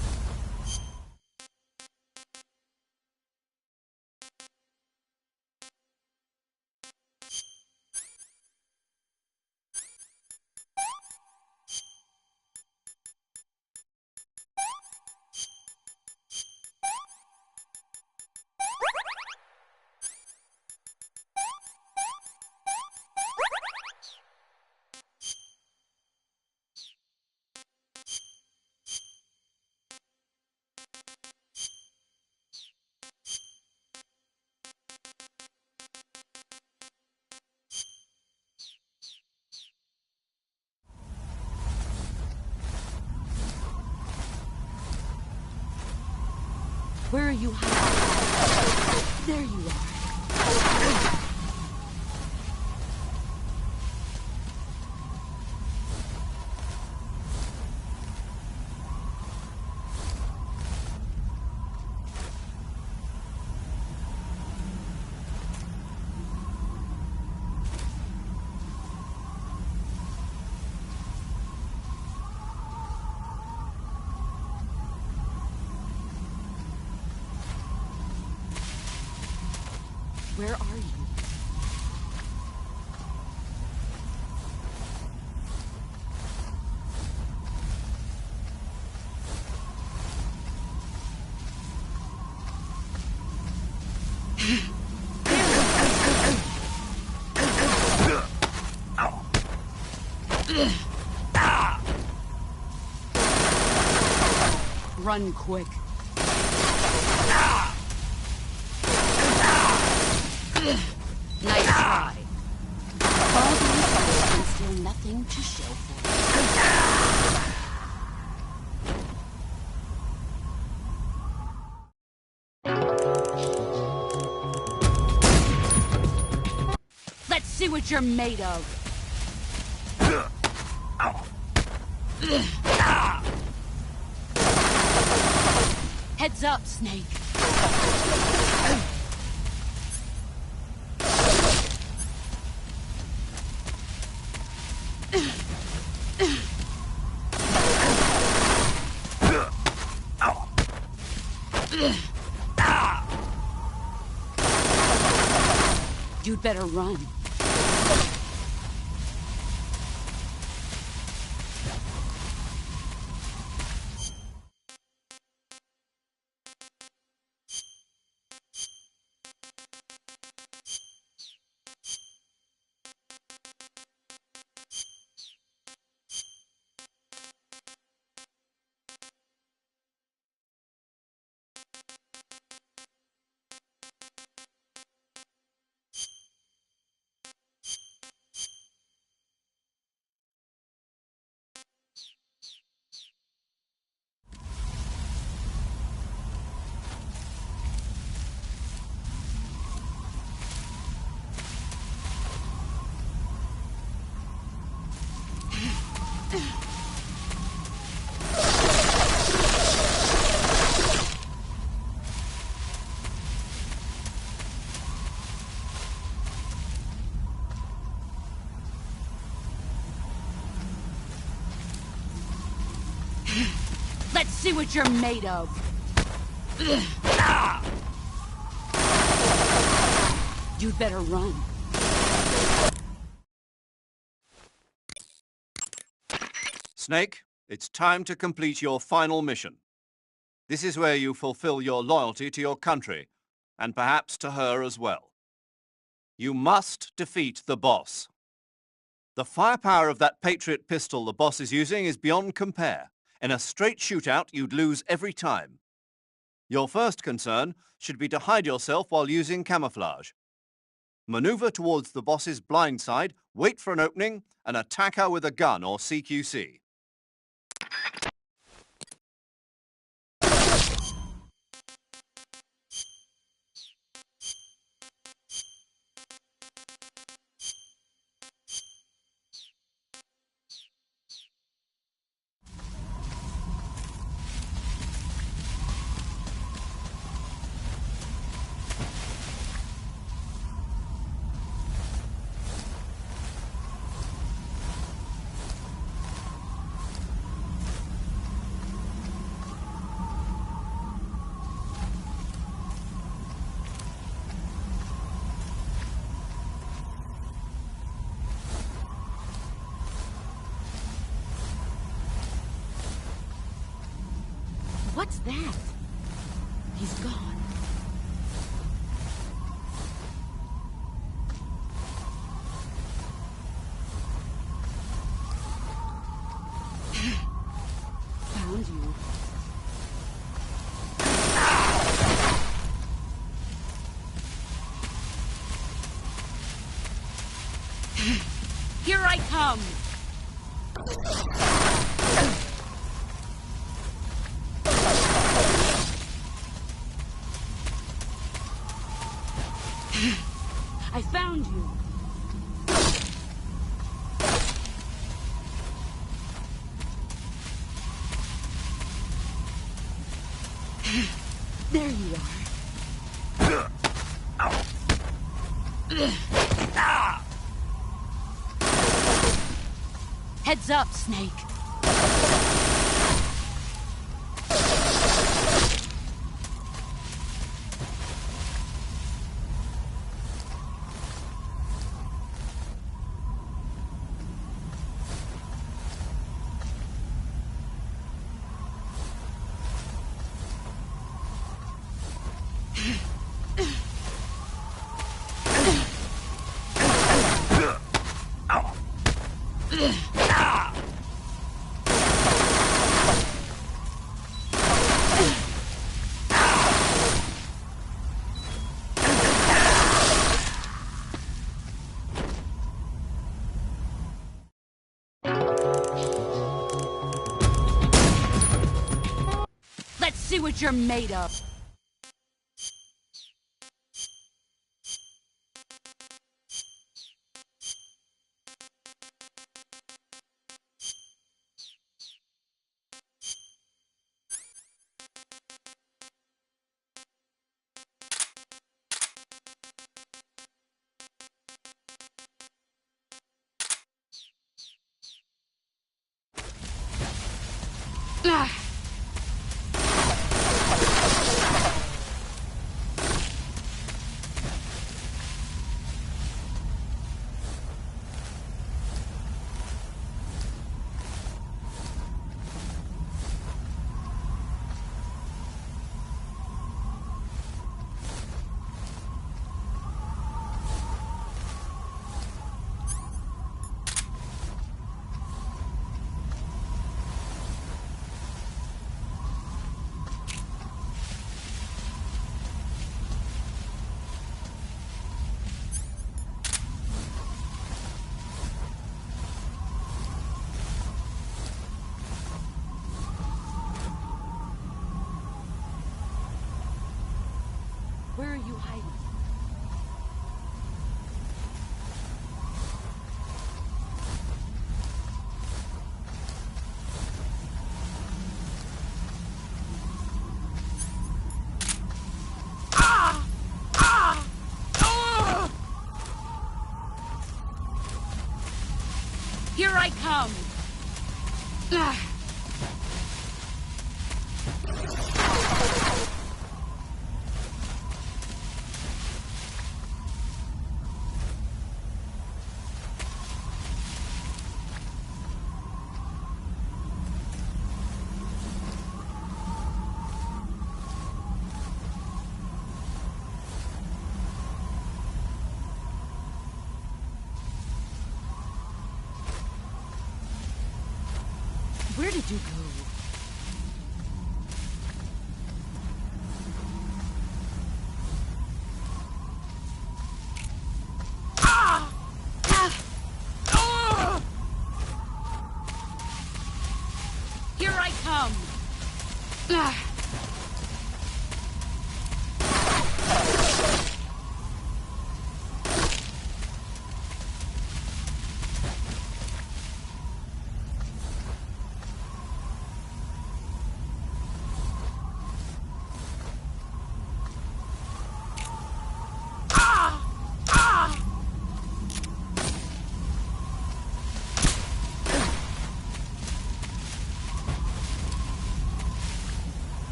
Where are you hiding? There you are. Where are you? Run quick. Nice try. All these others and still nothing to show for it. Let's see what you're made of. Heads up, Snake. You'd better run. Let's see what you're made of. You'd better run. Snake, it's time to complete your final mission. This is where you fulfill your loyalty to your country, and perhaps to her as well. You must defeat the boss. The firepower of that Patriot pistol the boss is using is beyond compare. In a straight shootout, you'd lose every time. Your first concern should be to hide yourself while using camouflage. Maneuver towards the boss's blind side, wait for an opening, and attack her with a gun or CQC. What's that? He's gone. Found you. Here I come! I found you. There you are. Heads up, Snake. Let's see what you're made of. Where are you hiding? Here I come! did you go? Here I come!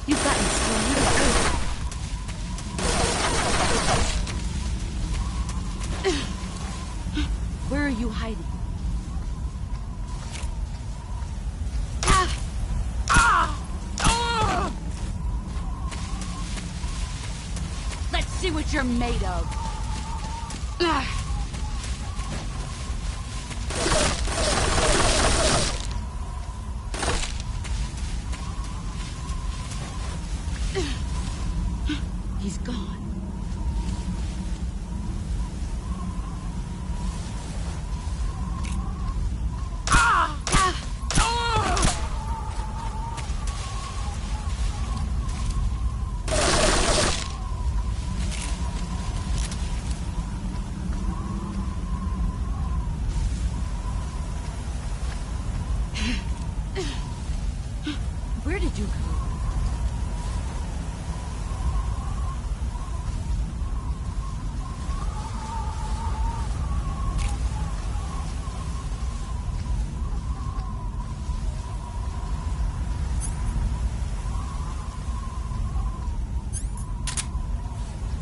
You've gotten stronger. Where are you hiding? Let's see what you're made of. He's gone. Where did you go?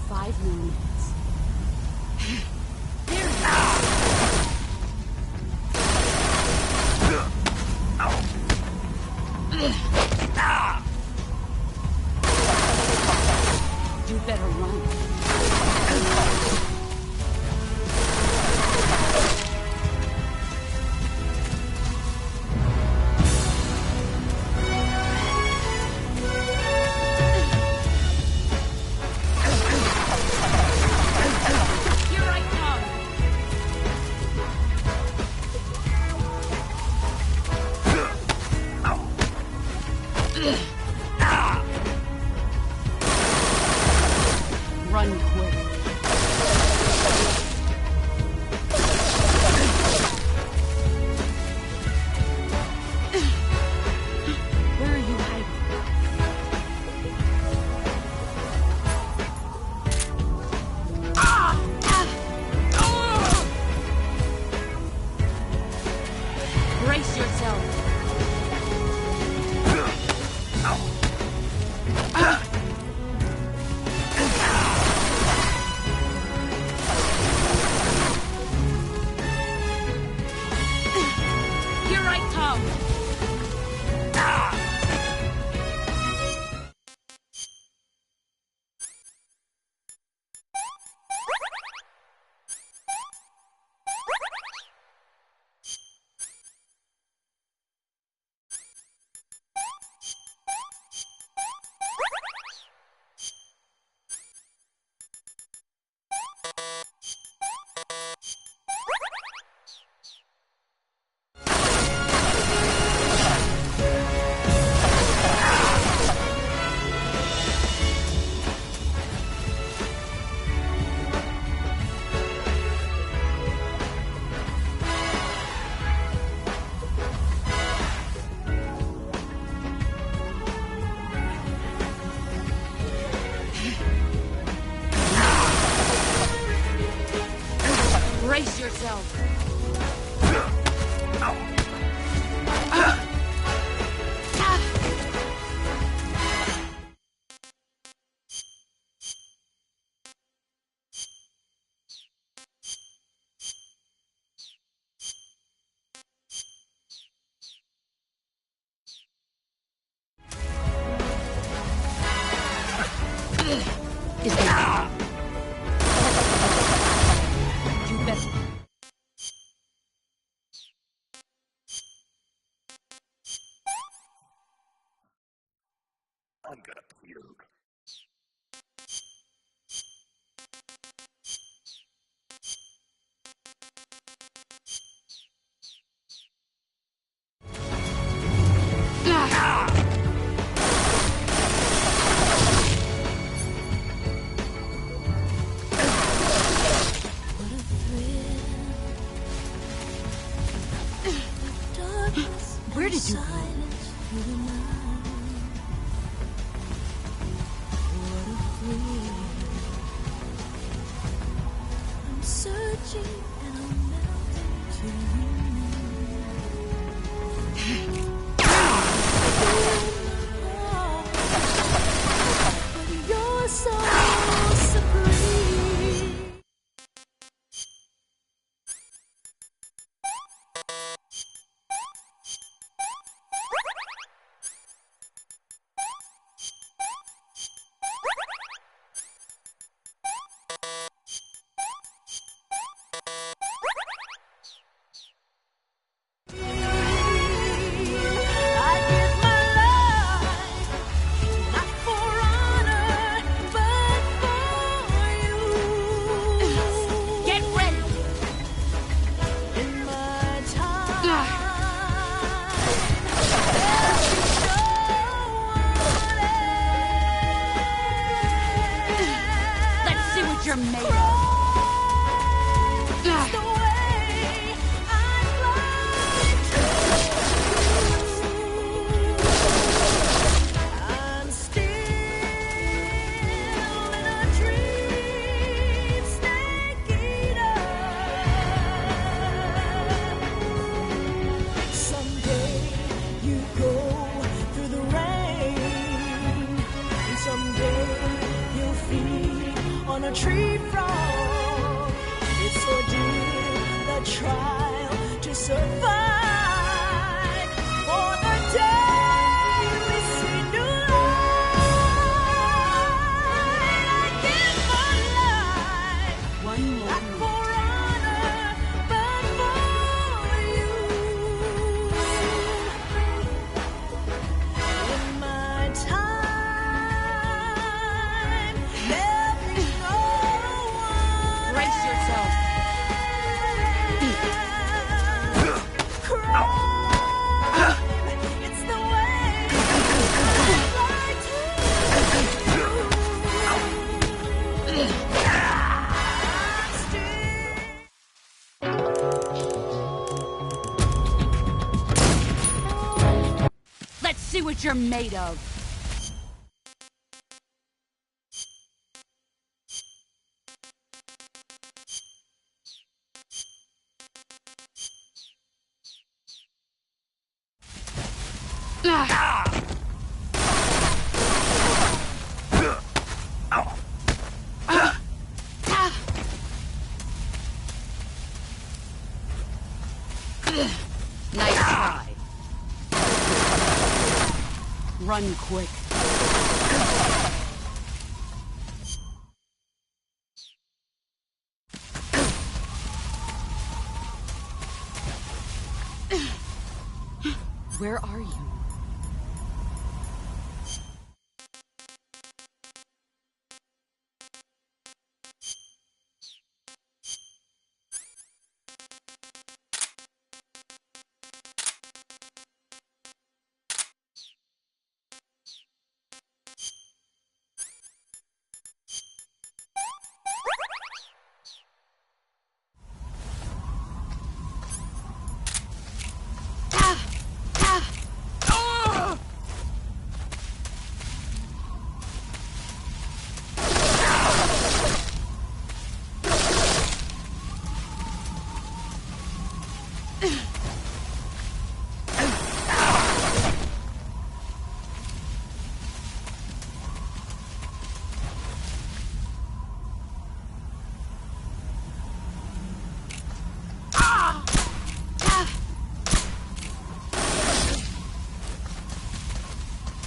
Five more minutes. There he is. You better run. Where did you go? I'm searching and I'm melting to you. But you're so supreme. You're made of. I'm still in a dream, snake eater. Someday you go through the rain, and someday you'll feed on a tree frog. It's ordeal, the trial to survive for the day we see new light. I give my life, One more. not for honor, but for you. In my time, there'll be no one. Brace yourself. It's the way Let's see what you're made of. Nice try. Run quick. Where are you?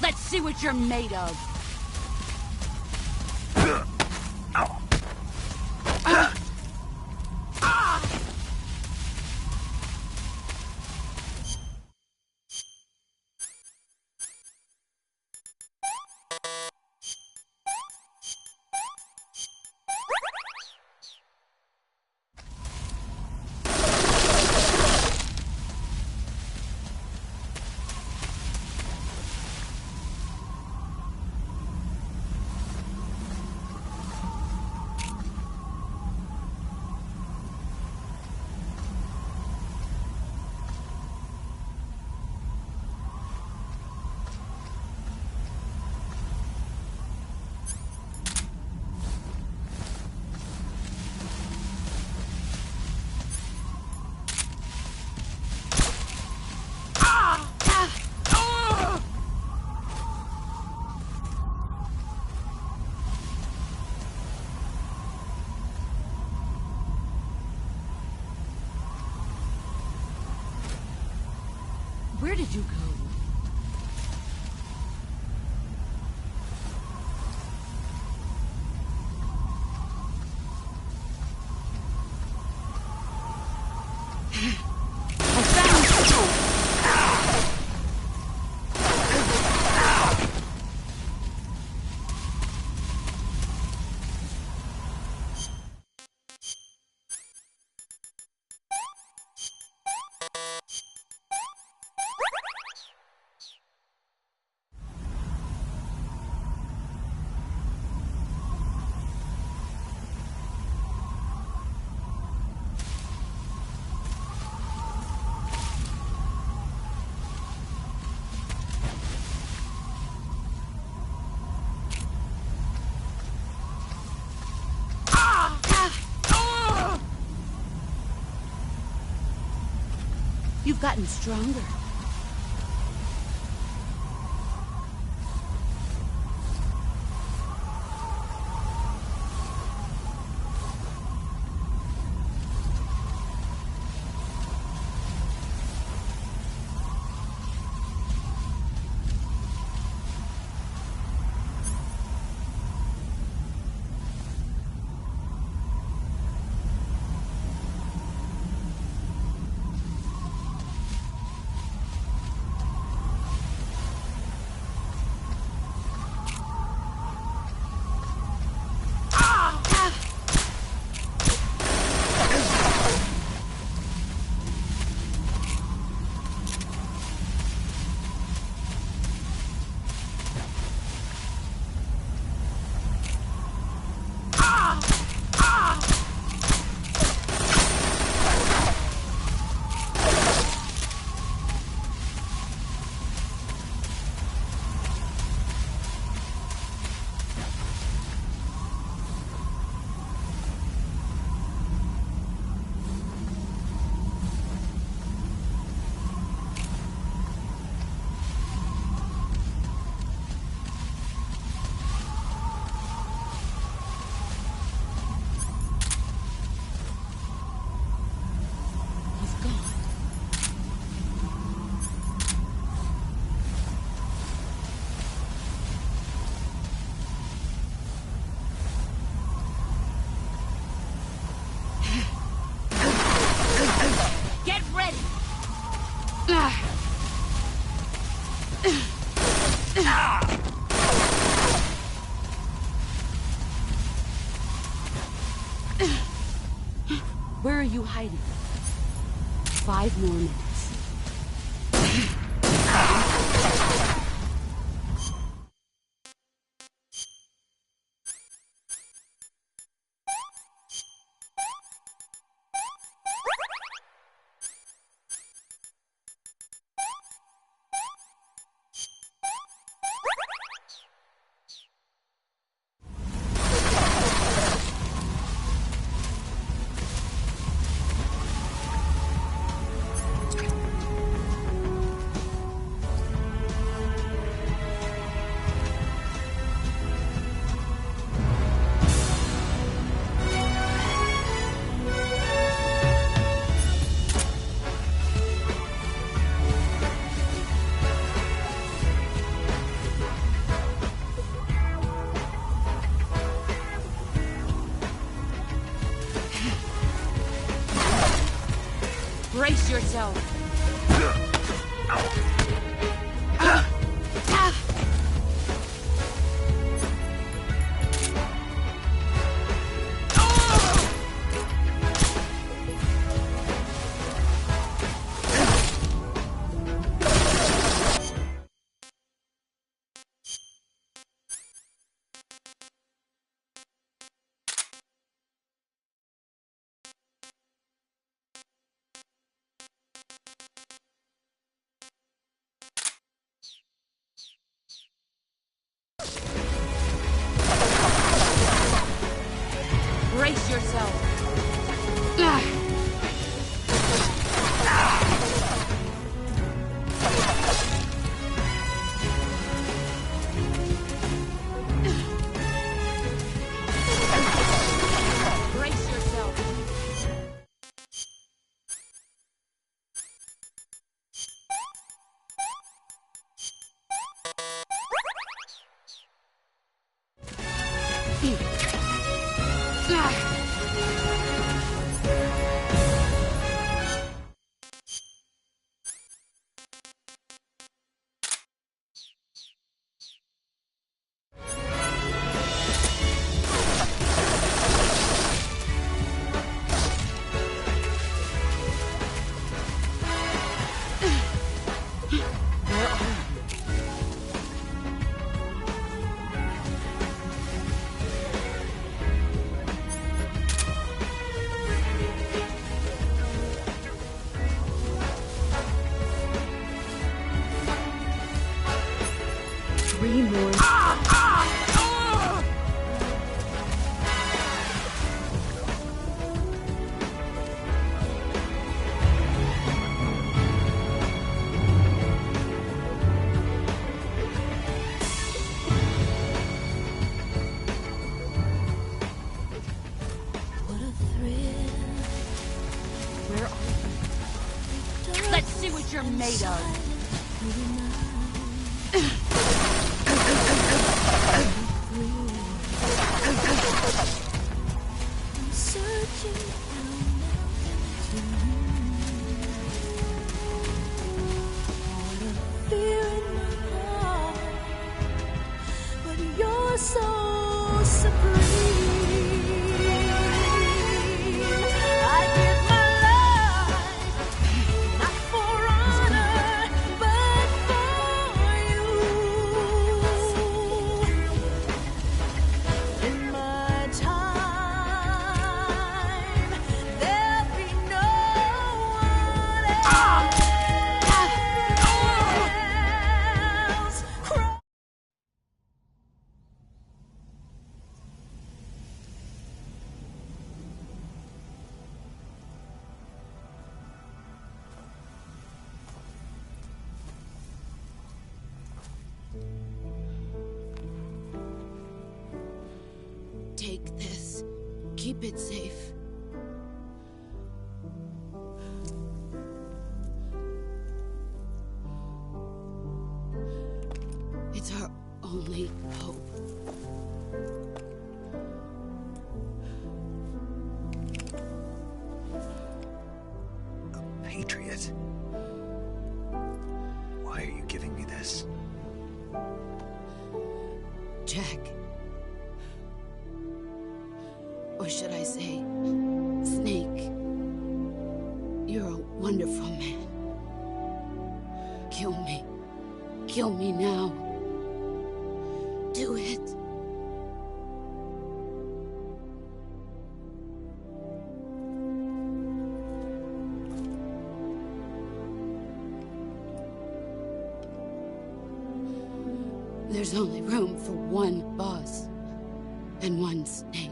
Let's see what you're made of. Where did you go? You've gotten stronger. Get ready! Where are you hiding? 5 more minutes. Brace yourself. 3 more. Where are you? Let's see what you're made of. I'm searching to you. What a fear in my heart, but you're so supreme. I give my life, not for honor, but for you. In my time, there'll be no one else. Take this. Keep it safe. It's our only hope. A patriot? Why are you giving me this? Jack. Or should I say, Snake. You're a wonderful man. Kill me. Kill me now. Do it. There's only room for one boss and one snake.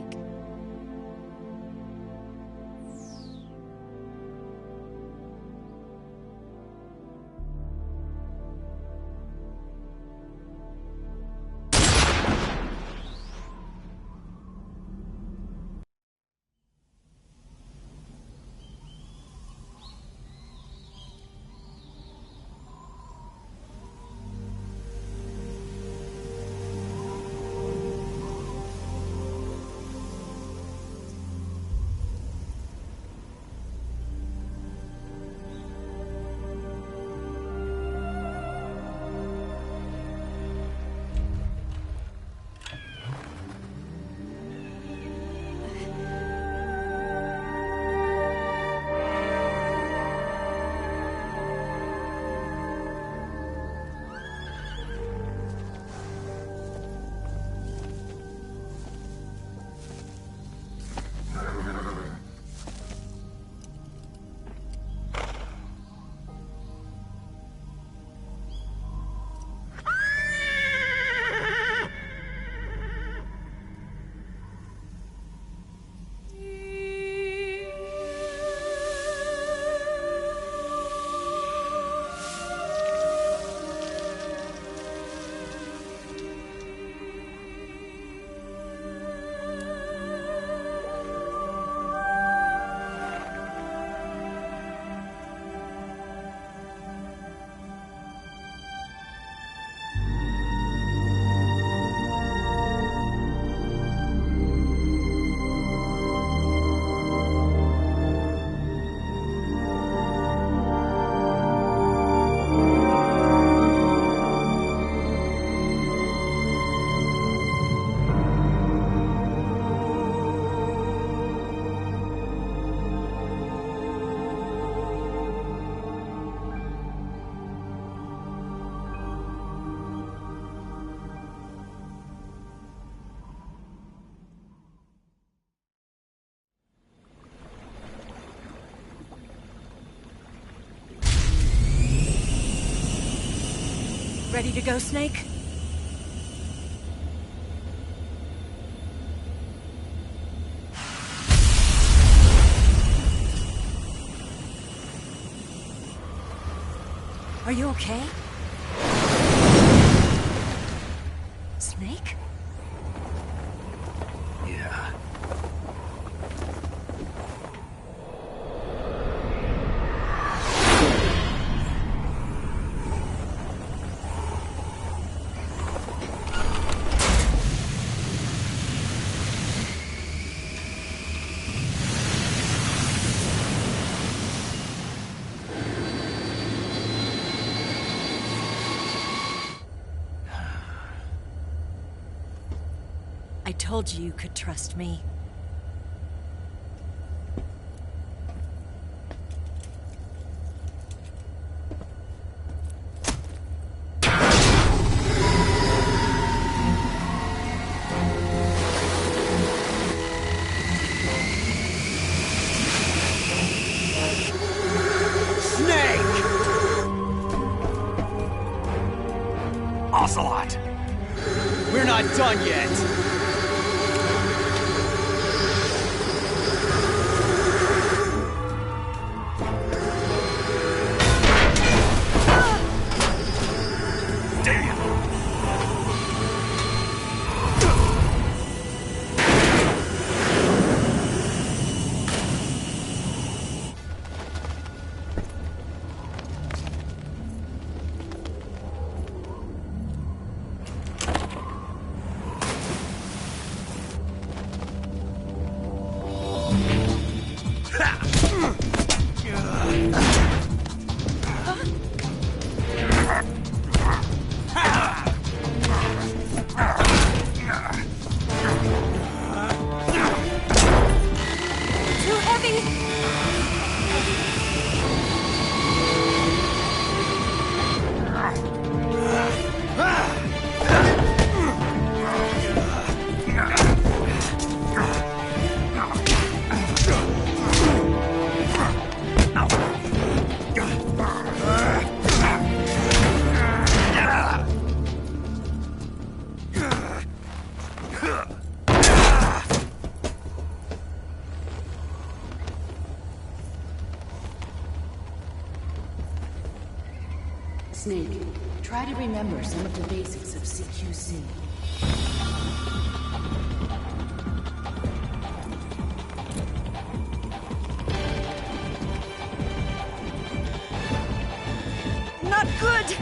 Ready to go, Snake? Are you okay? Snake? Yeah. I told you you could trust me. Ocelot! We're not done yet! Snake, try to remember some of the basics of CQC. Not good!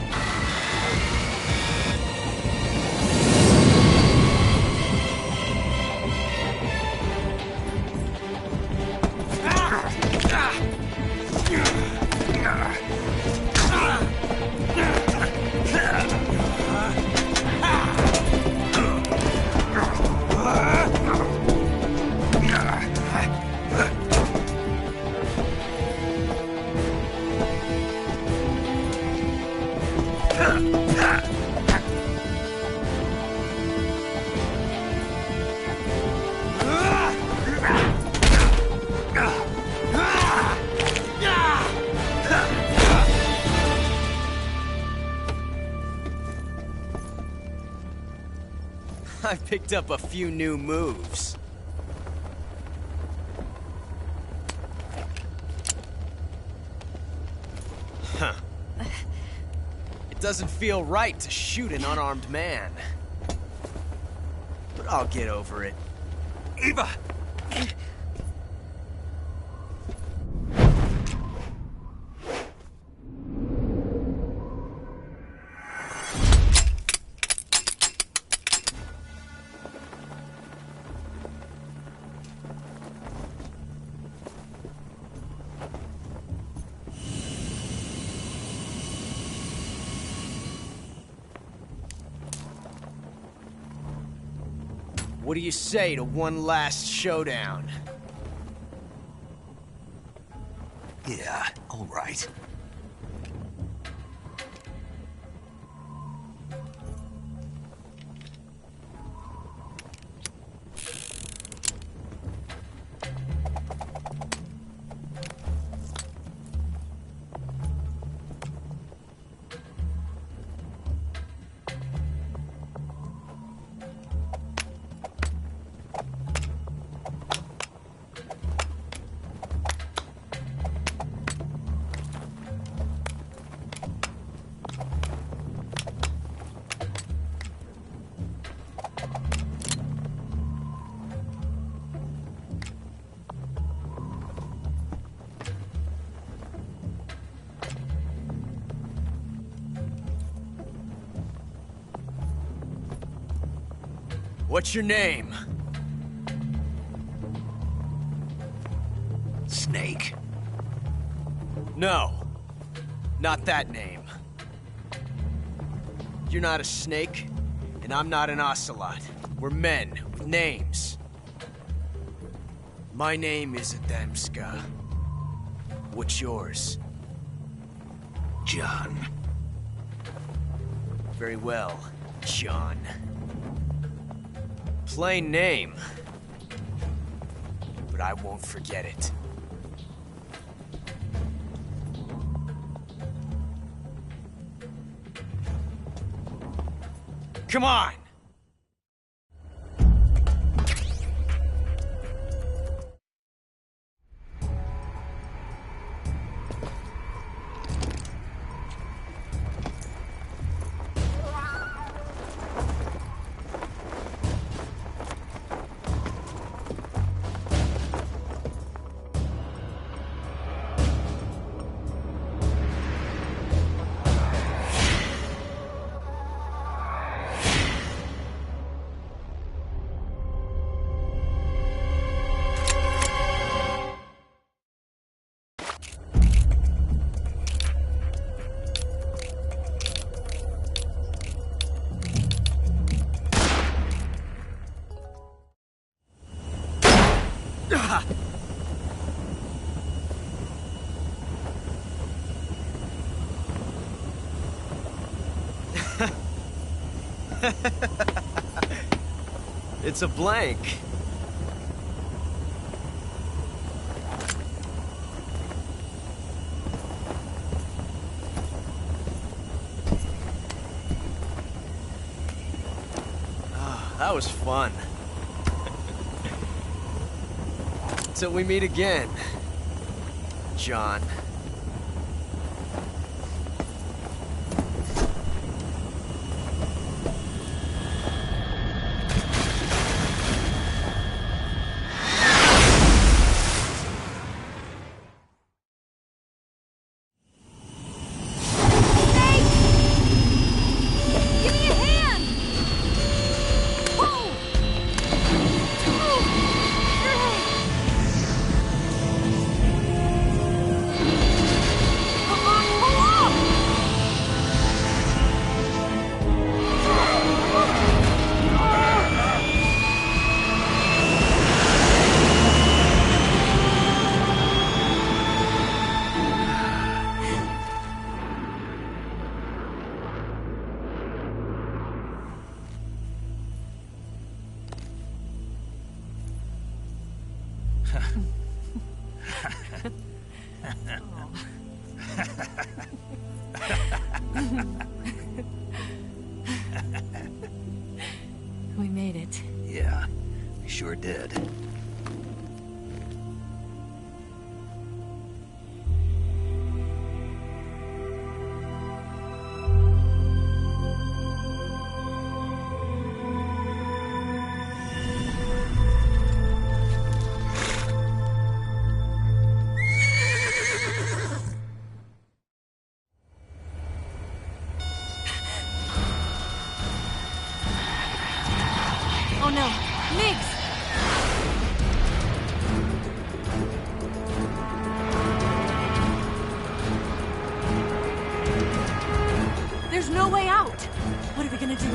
I picked up a few new moves. Huh. It doesn't feel right to shoot an unarmed man. But I'll get over it. Eva! What do you say to one last showdown? Yeah, all right. What's your name? Snake. No. Not that name. You're not a snake, and I'm not an ocelot. We're men with names. My name is Adamska. What's yours? John. Very well, John. Plain name. But I won't forget it. Come on! It's a blank. That was fun. Till we meet again, John. We made it. Yeah, we sure did. Oh no, Migs! There's no way out! What are we gonna do?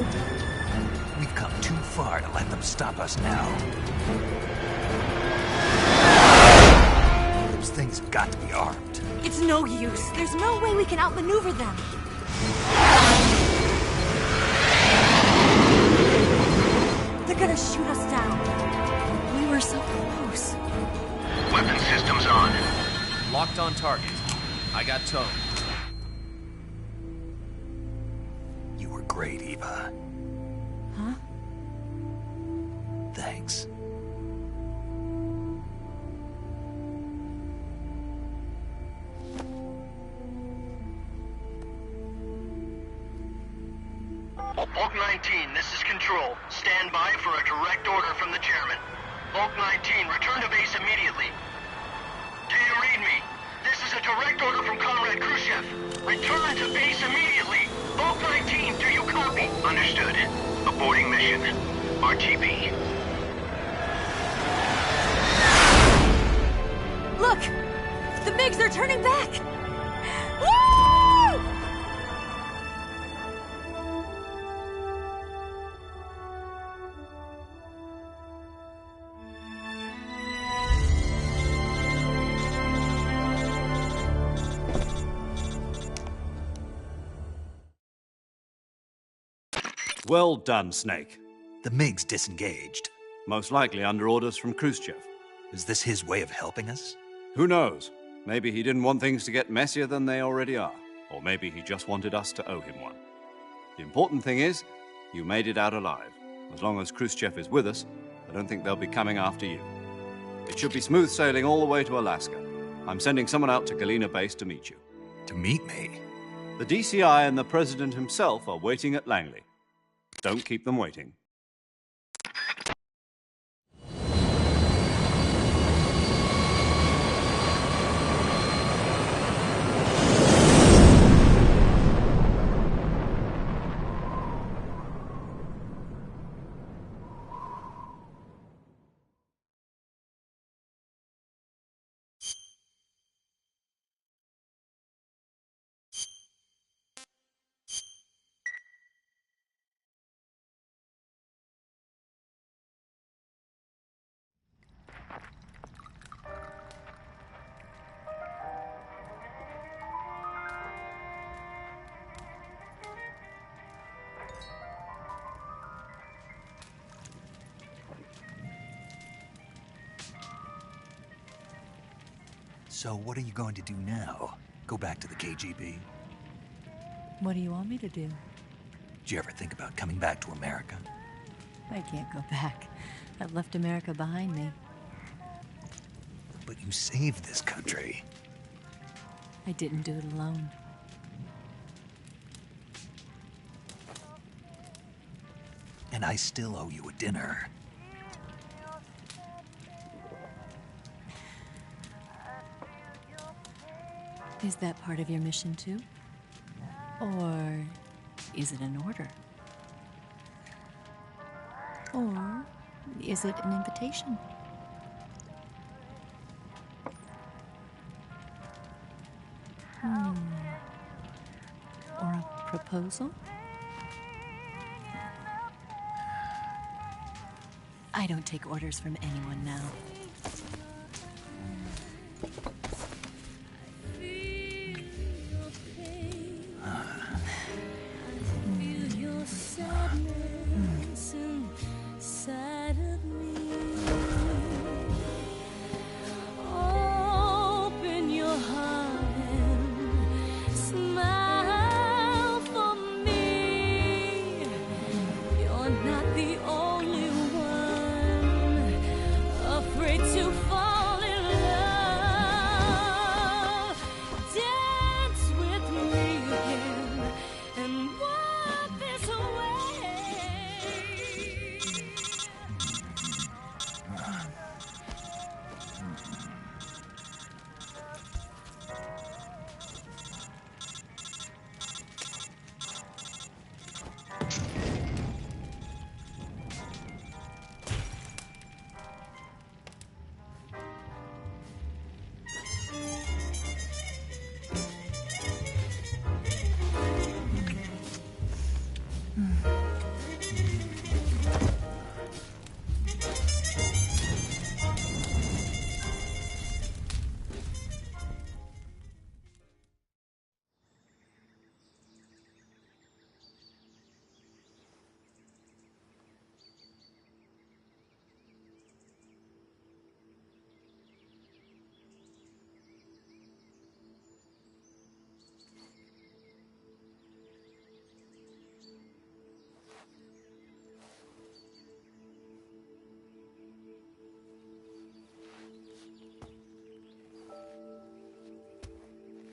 We've come too far to let them stop us now. Those things have got to be armed. It's no use. There's no way we can outmaneuver them. They're gonna shoot us down. We were so close. Weapon systems on. Locked on target. I got towed. You were great, Eva. Huh? Thanks. Bulk 19, this is Control. Stand by for a direct order from the chairman. Bulk 19, return to base immediately. Do you read me? This is a direct order from Comrade Khrushchev. Return to base immediately. Bulk 19, do you copy? Understood. Aborting mission. RTB. Look! The MiGs are turning back! Woo! Well done, Snake. The MiGs disengaged. Most likely under orders from Khrushchev. Is this his way of helping us? Who knows? Maybe he didn't want things to get messier than they already are. Or maybe he just wanted us to owe him one. The important thing is, you made it out alive. As long as Khrushchev is with us, I don't think they'll be coming after you. It should be smooth sailing all the way to Alaska. I'm sending someone out to Galena Base to meet you. To meet me? The DCI and the President himself are waiting at Langley. Don't keep them waiting. So what are you going to do now? Go back to the KGB? What do you want me to do? Did you ever think about coming back to America? I can't go back. I've left America behind me. But you saved this country. I didn't do it alone. And I still owe you a dinner. Is that part of your mission too? Or is it an order? Or is it an invitation? Or a proposal? I don't take orders from anyone now.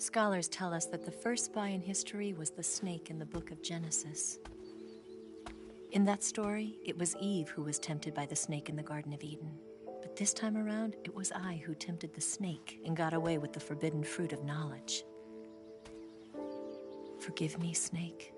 Scholars tell us that the first spy in history was the snake in the book of Genesis. In that story, it was Eve who was tempted by the snake in the Garden of Eden. But this time around, it was I who tempted the snake and got away with the forbidden fruit of knowledge. Forgive me, Snake.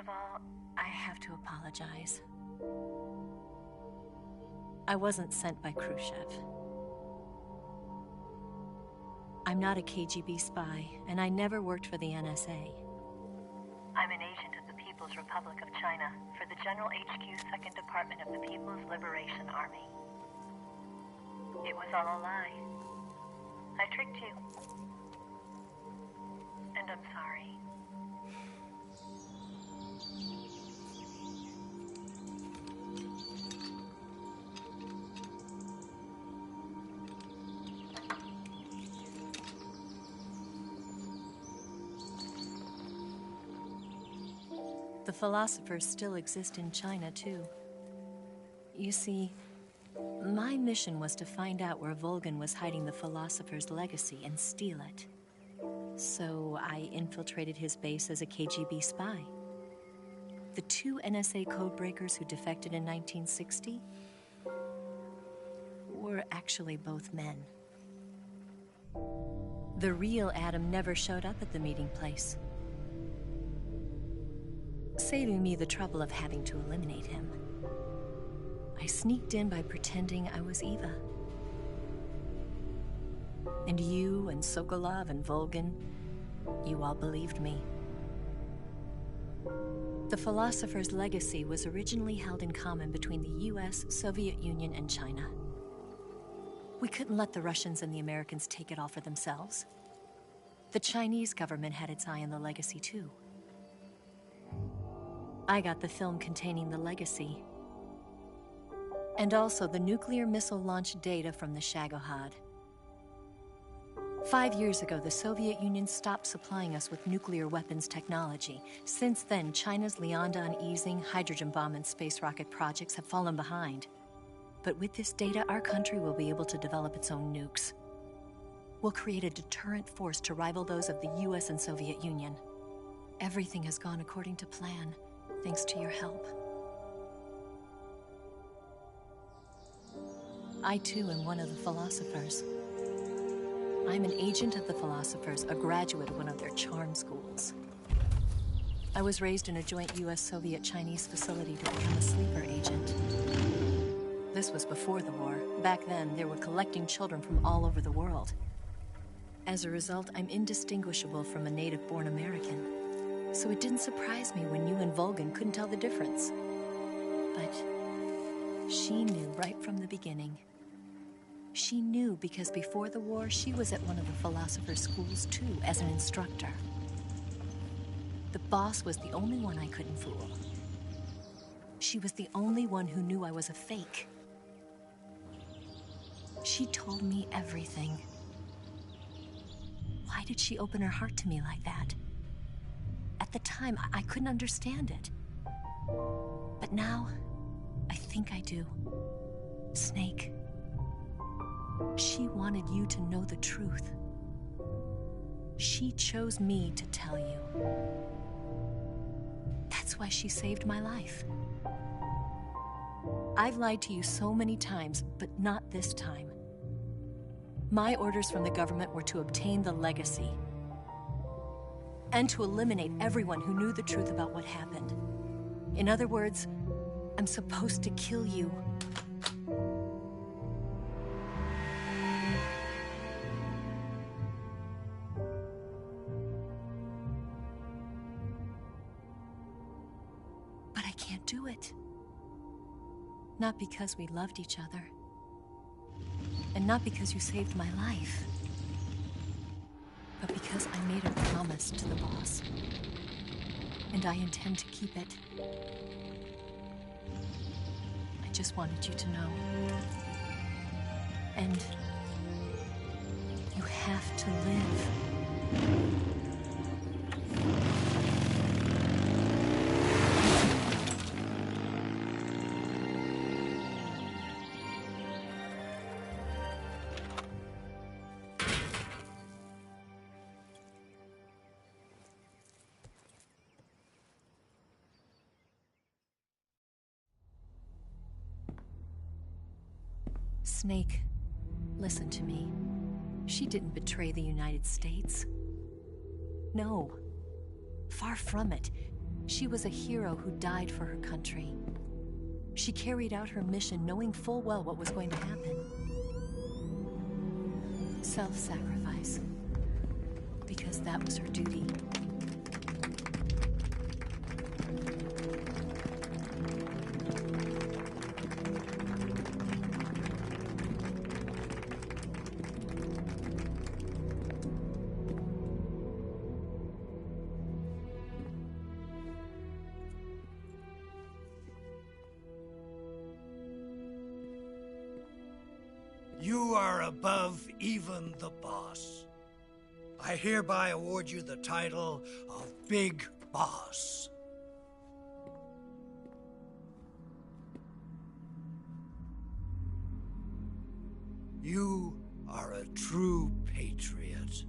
of all, I have to apologize. I wasn't sent by Khrushchev. I'm not a KGB spy, and I never worked for the NSA. I'm an agent of the People's Republic of China for the General HQ 2nd Department of the People's Liberation Army. It was all a lie. I tricked you. And I'm sorry. The philosophers still exist in China, too. You see, my mission was to find out where Volgin was hiding the philosopher's legacy and steal it. So I infiltrated his base as a KGB spy. The 2 NSA codebreakers who defected in 1960 were actually both men. The real Adam never showed up at the meeting place, saving me the trouble of having to eliminate him. I sneaked in by pretending I was Eva. And you and Sokolov and Volgin, you all believed me. The philosopher's legacy was originally held in common between the US, Soviet Union, and China. We couldn't let the Russians and the Americans take it all for themselves. The Chinese government had its eye on the legacy, too. I got the film containing the legacy, and also the nuclear missile launch data from the Shagohod. 5 years ago, the Soviet Union stopped supplying us with nuclear weapons technology. Since then, China's Liaodong easing, hydrogen bomb, and space rocket projects have fallen behind. But with this data, our country will be able to develop its own nukes. We'll create a deterrent force to rival those of the US and Soviet Union. Everything has gone according to plan, thanks to your help. I, too, am one of the philosophers. I'm an agent of the philosophers, a graduate of one of their charm schools. I was raised in a joint US-Soviet-Chinese facility to become a sleeper agent. This was before the war. Back then, they were collecting children from all over the world. As a result, I'm indistinguishable from a native-born American. So it didn't surprise me when you and Volgin couldn't tell the difference. But she knew right from the beginning. She knew because before the war, she was at one of the philosopher's schools too, as an instructor. The boss was the only one I couldn't fool. She was the only one who knew I was a fake. She told me everything. Why did she open her heart to me like that? At the time, I couldn't understand it. But now, I think I do. Snake. She wanted you to know the truth. She chose me to tell you. That's why she saved my life. I've lied to you so many times, but not this time. My orders from the government were to obtain the legacy and to eliminate everyone who knew the truth about what happened. In other words, I'm supposed to kill you. But I can't do it. Not because we loved each other. And not because you saved my life. But because I made a promise to the boss. And I intend to keep it. I just wanted you to know. And you have to live. Snake, listen to me. She didn't betray the United States. No. Far from it. She was a hero who died for her country. She carried out her mission knowing full well what was going to happen. Self-sacrifice. Because that was her duty. You are above even the boss. I hereby award you the title of Big Boss. You are a true patriot.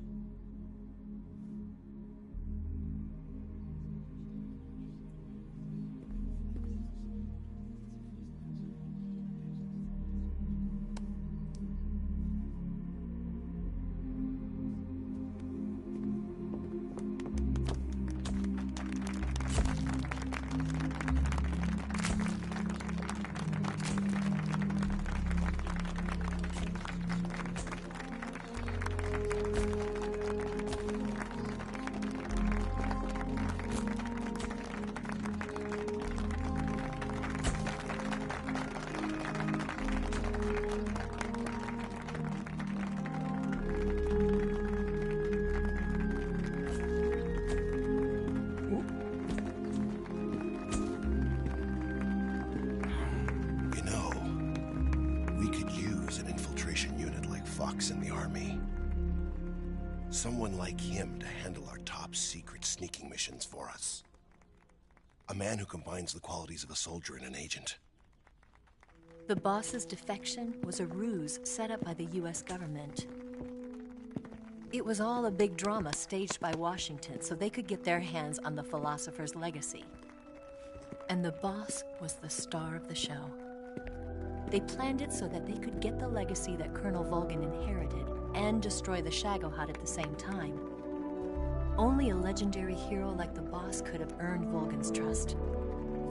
In the army. Someone like him to handle our top secret sneaking missions for us. A man who combines the qualities of a soldier and an agent. The boss's defection was a ruse set up by the US government. It was all a big drama staged by Washington so they could get their hands on the philosopher's legacy. And the boss was the star of the show. They planned it so that they could get the legacy that Colonel Volgin inherited and destroy the Shagohod at the same time. Only a legendary hero like the boss could have earned Volgin's trust.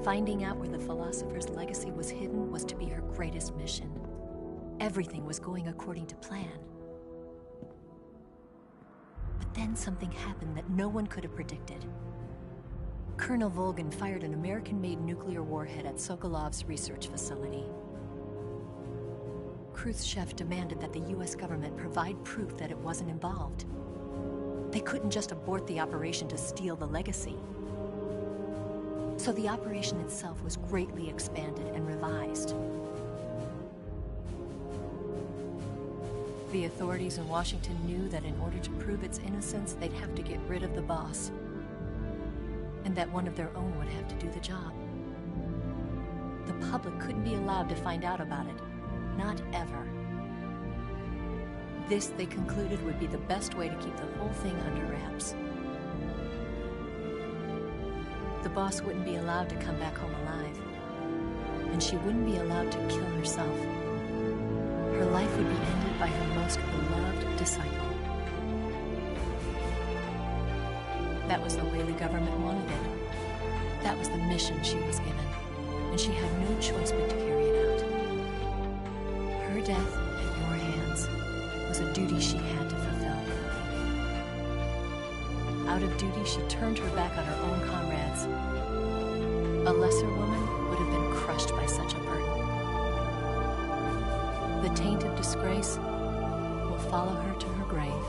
Finding out where the philosopher's legacy was hidden was to be her greatest mission. Everything was going according to plan. But then something happened that no one could have predicted. Colonel Volgin fired an American-made nuclear warhead at Sokolov's research facility. Khrushchev demanded that the US government provide proof that it wasn't involved. They couldn't just abort the operation to steal the legacy. So the operation itself was greatly expanded and revised. The authorities in Washington knew that in order to prove its innocence, they'd have to get rid of the boss, and that one of their own would have to do the job. The public couldn't be allowed to find out about it. Not ever. This, they concluded, would be the best way to keep the whole thing under wraps. The boss wouldn't be allowed to come back home alive, and she wouldn't be allowed to kill herself. Her life would be ended by her most beloved disciple. That was the way the government wanted it. That was the mission she was given, and she had no choice but to carry it out. Her death at your hands was a duty she had to fulfill. Out of duty, she turned her back on her own comrades. A lesser woman would have been crushed by such a burden. The taint of disgrace will follow her to her grave.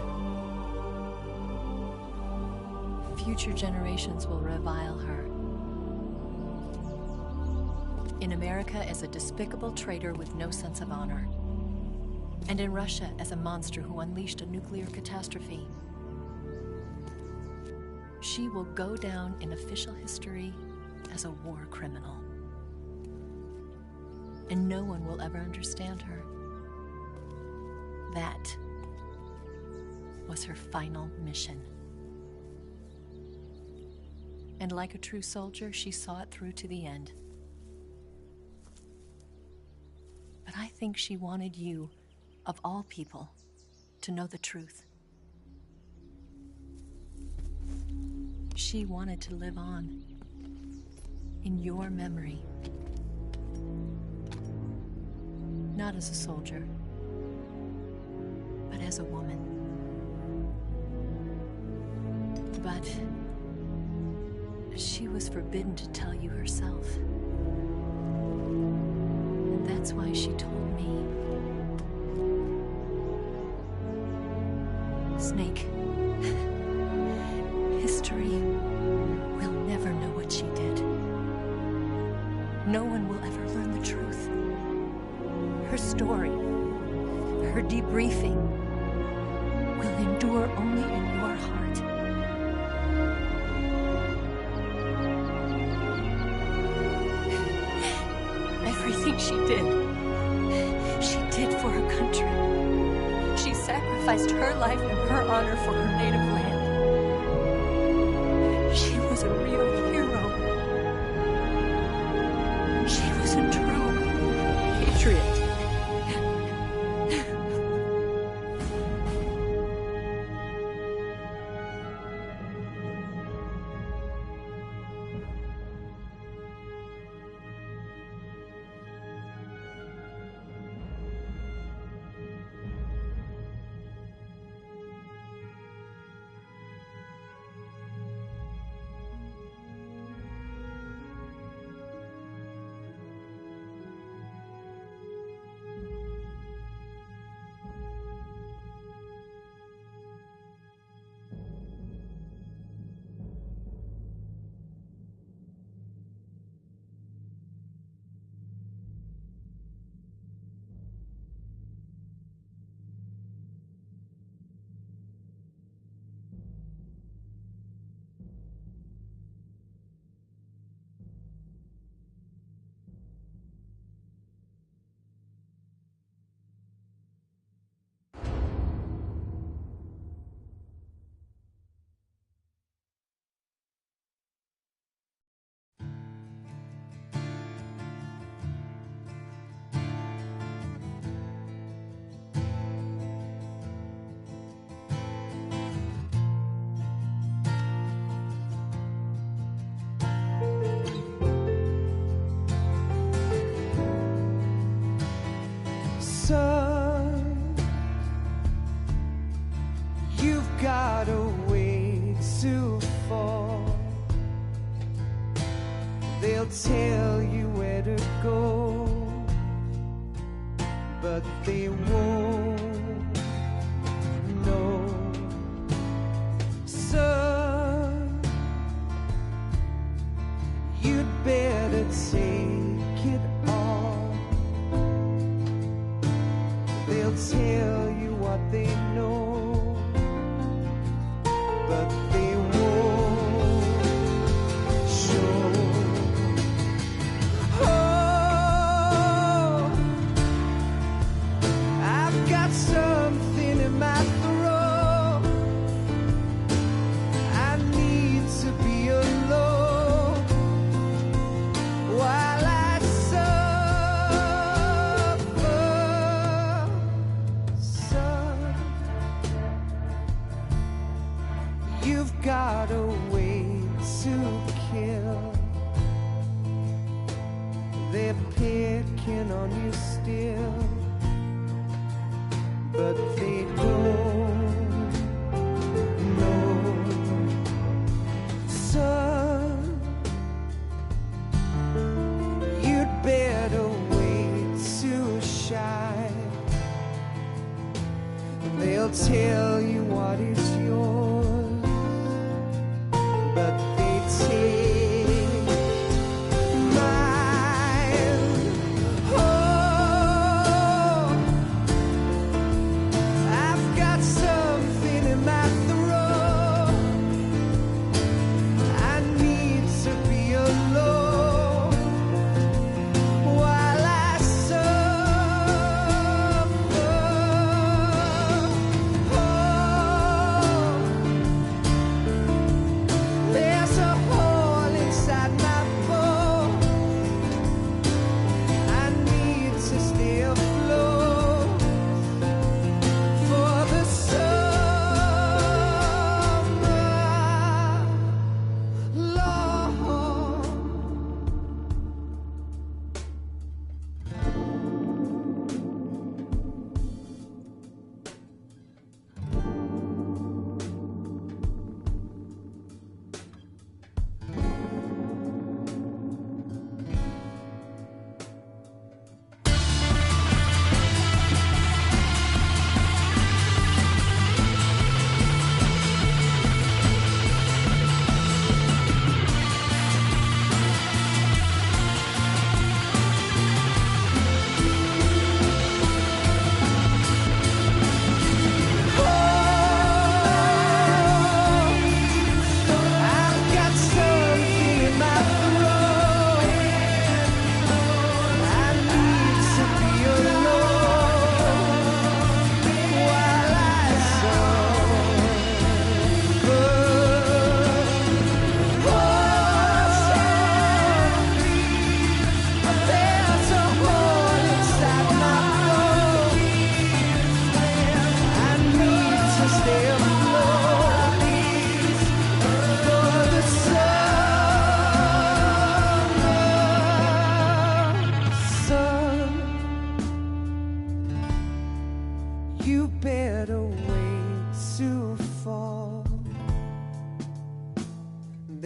Future generations will revile her. In America as a despicable traitor with no sense of honor. And in Russia as a monster who unleashed a nuclear catastrophe. She will go down in official history as a war criminal. And no one will ever understand her. That was her final mission. And like a true soldier, she saw it through to the end. But I think she wanted you, of all people, to know the truth. She wanted to live on. in your memory. Not as a soldier, but as a woman. But she was forbidden to tell you herself. And that's why she told me. Snake, history will never know what she did. No one will ever learn the truth. Her story, her debriefing, will endure only in your heart. Everything she did for her country. She sacrificed her life and her honor for her native land. She was a real hero. She was a true patriot. Son, you've got a way to fall. They'll tell you where to go, but they won't know. Son, you'd better take it all. They'll tell you what they know, but they won't show. Oh, I've got something in my throat. I need to be alone while I suffer. Son, you've got a way to kill. They're picking on you still, but they don't know. Son, you'd better wait to shine. They'll tell you what is yours, but they take mine. Oh, I've got some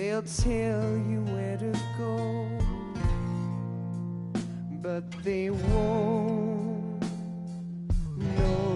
They'll tell you where to go, but they won't know.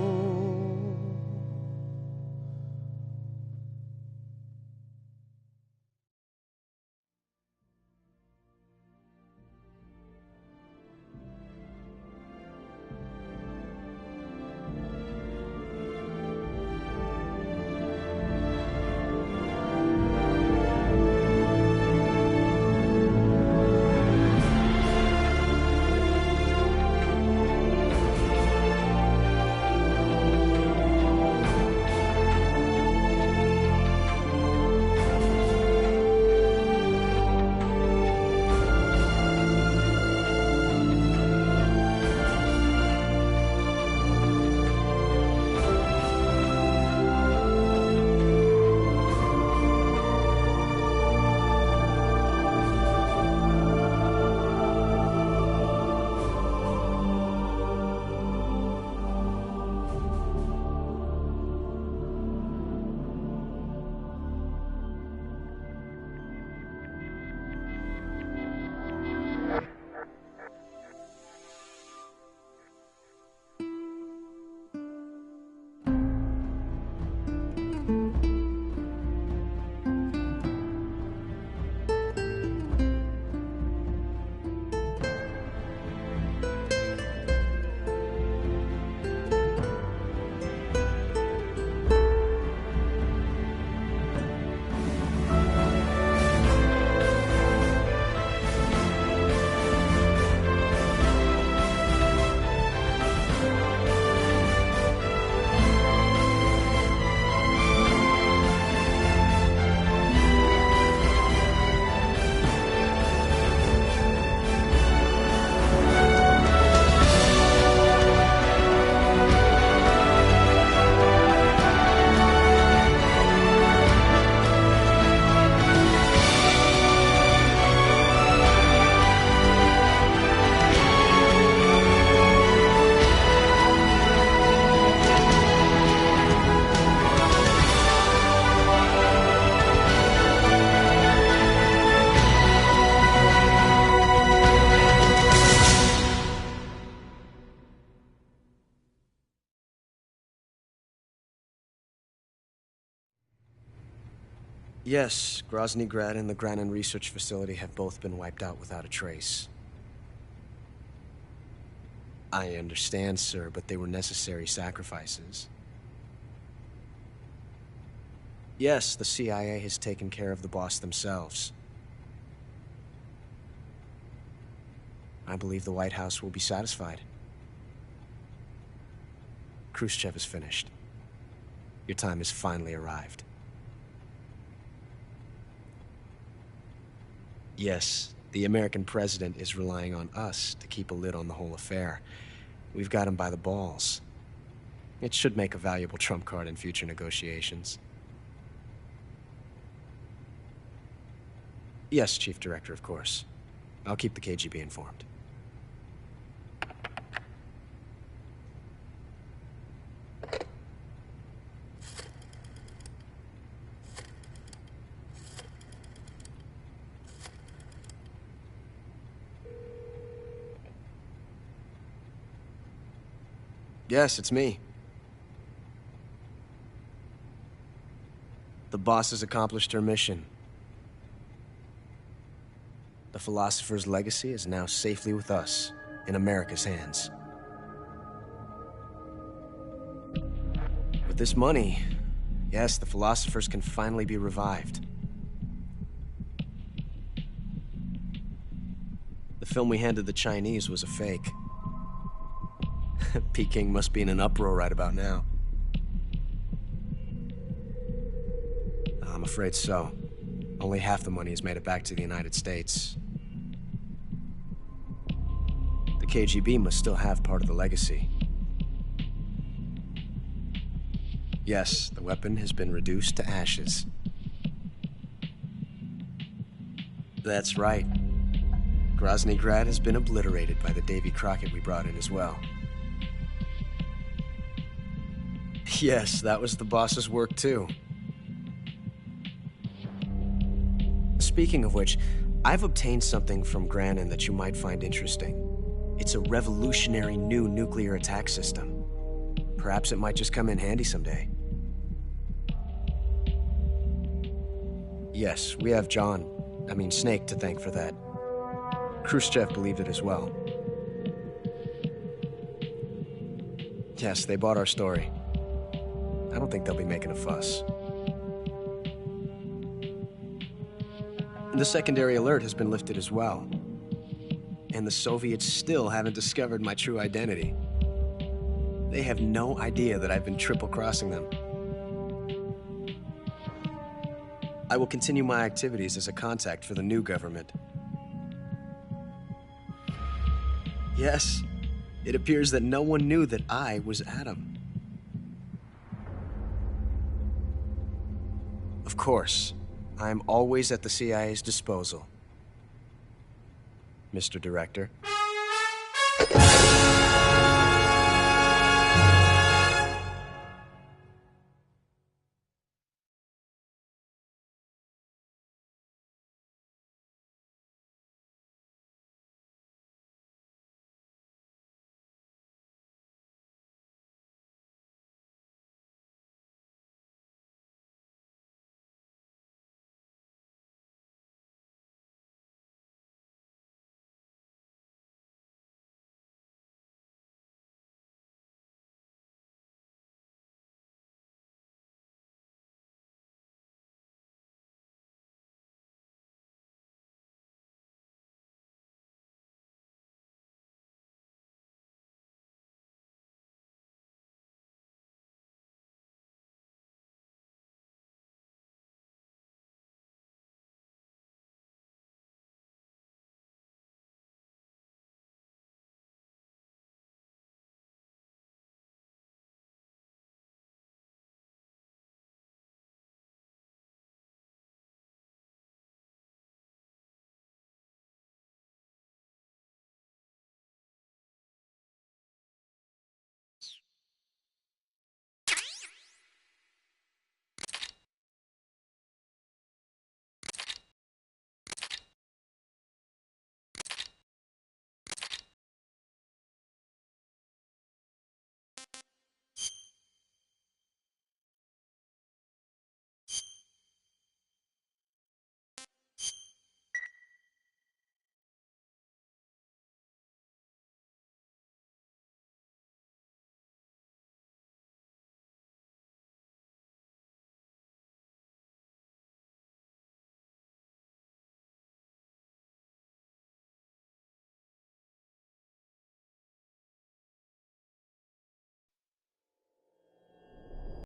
Yes, Grozny Grad and the Granin Research Facility have both been wiped out without a trace. I understand, sir, but they were necessary sacrifices. Yes, the CIA has taken care of the boss themselves. I believe the White House will be satisfied. Khrushchev is finished. Your time has finally arrived. Yes, the American president is relying on us to keep a lid on the whole affair. We've got him by the balls. It should make a valuable trump card in future negotiations. Yes, Chief Director, of course. I'll keep the KGB informed. Yes, it's me. The boss has accomplished her mission. The philosopher's legacy is now safely with us, in America's hands. With this money, yes, the philosophers can finally be revived. The film we handed the Chinese was a fake. Peking must be in an uproar right about now. I'm afraid so. Only half the money has made it back to the United States. The KGB must still have part of the legacy. Yes, the weapon has been reduced to ashes. That's right. Grozny Grad has been obliterated by the Davy Crockett we brought in as well. Yes, that was the boss's work too. Speaking of which, I've obtained something from Grannon that you might find interesting. It's a revolutionary new nuclear attack system. Perhaps it might just come in handy someday. Yes, we have Snake to thank for that. Khrushchev believed it as well. Yes, they bought our story. I don't think they'll be making a fuss. The secondary alert has been lifted as well. And the Soviets still haven't discovered my true identity. They have no idea that I've been triple-crossing them. I will continue my activities as a contact for the new government. Yes, it appears that no one knew that I was Adam. Of course, I am always at the CIA's disposal, Mr. Director.